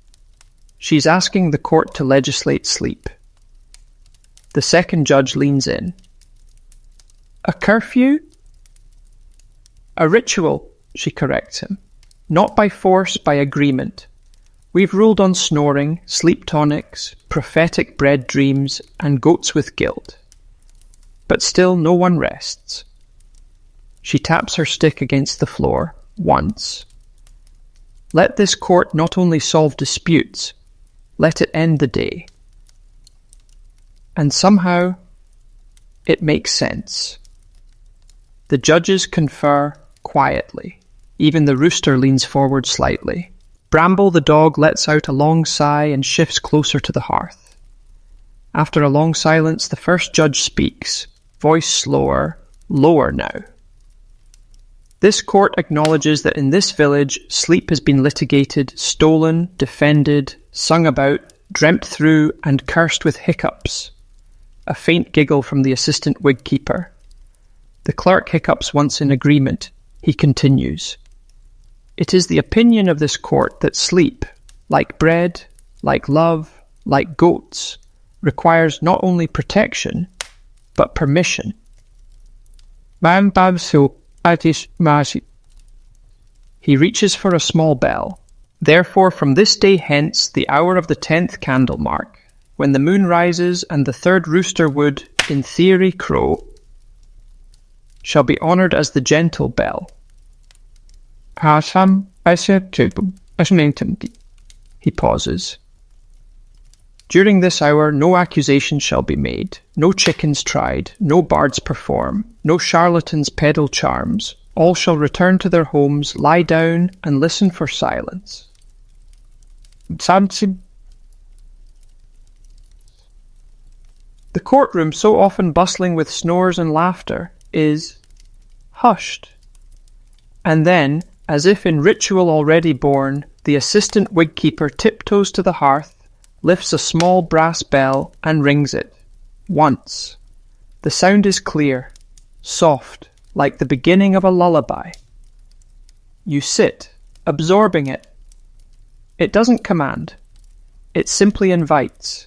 She's asking the court to legislate sleep. The second judge leans in. A curfew? A ritual, she corrects him. Not by force, by agreement. We've ruled on snoring, sleep tonics, prophetic bread dreams, and goats with guilt. But still no one rests. She taps her stick against the floor, once. Let this court not only solve disputes, let it end the day. And somehow, it makes sense. The judges confer quietly. Even the rooster leans forward slightly. Bramble the dog lets out a long sigh and shifts closer to the hearth. After a long silence, the first judge speaks, voice slower, lower now. This court acknowledges that in this village, sleep has been litigated, stolen, defended, sung about, dreamt through, and cursed with hiccups. A faint giggle from the assistant wig keeper. The clerk hiccups once in agreement. He continues. It is the opinion of this court that sleep, like bread, like love, like goats, requires not only protection, but permission. He reaches for a small bell. Therefore, from this day hence, the hour of the 10th candle mark, when the moon rises and the third rooster would, in theory, crow, shall be honoured as the gentle bell. He pauses. During this hour, no accusation shall be made, no chickens tried, no bards perform, no charlatans peddle charms. All shall return to their homes, lie down, and listen for silence. The courtroom, so often bustling with snores and laughter, is hushed. And then, as if in ritual already born, the assistant wig-keeper tiptoes to the hearth, lifts a small brass bell, and rings it. Once. The sound is clear, soft, like the beginning of a lullaby. You sit, absorbing it. It doesn't command. It simply invites.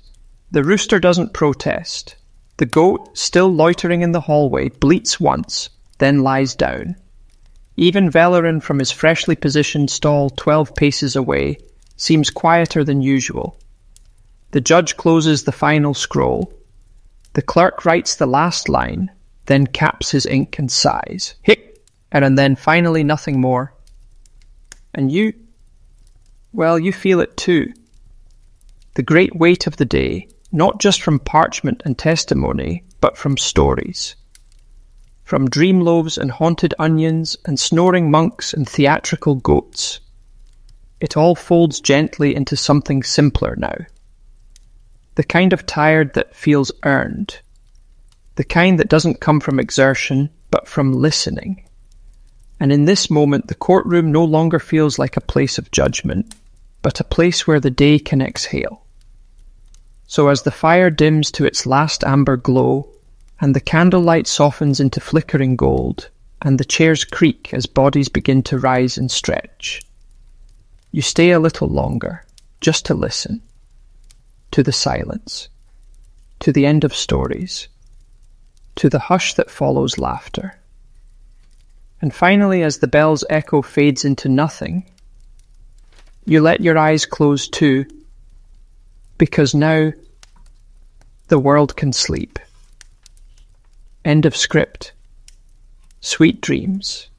The rooster doesn't protest. The goat, still loitering in the hallway, bleats once, then lies down. Even Velerin from his freshly positioned stall 12 paces away seems quieter than usual. The judge closes the final scroll. The clerk writes the last line, then caps his ink and sighs. Hic! And then finally nothing more. And you? Well, you feel it too. The great weight of the day, not just from parchment and testimony, but from stories. From dream loaves and haunted onions and snoring monks and theatrical goats. It all folds gently into something simpler now. The kind of tired that feels earned. The kind that doesn't come from exertion, but from listening. And in this moment, the courtroom no longer feels like a place of judgment, but a place where the day can exhale. So as the fire dims to its last amber glow, and the candlelight softens into flickering gold, and the chairs creak as bodies begin to rise and stretch, you stay a little longer, just to listen. To the silence. To the end of stories. To the hush that follows laughter. And finally, as the bell's echo fades into nothing, you let your eyes close too, because now the world can sleep. End of script. Sweet dreams.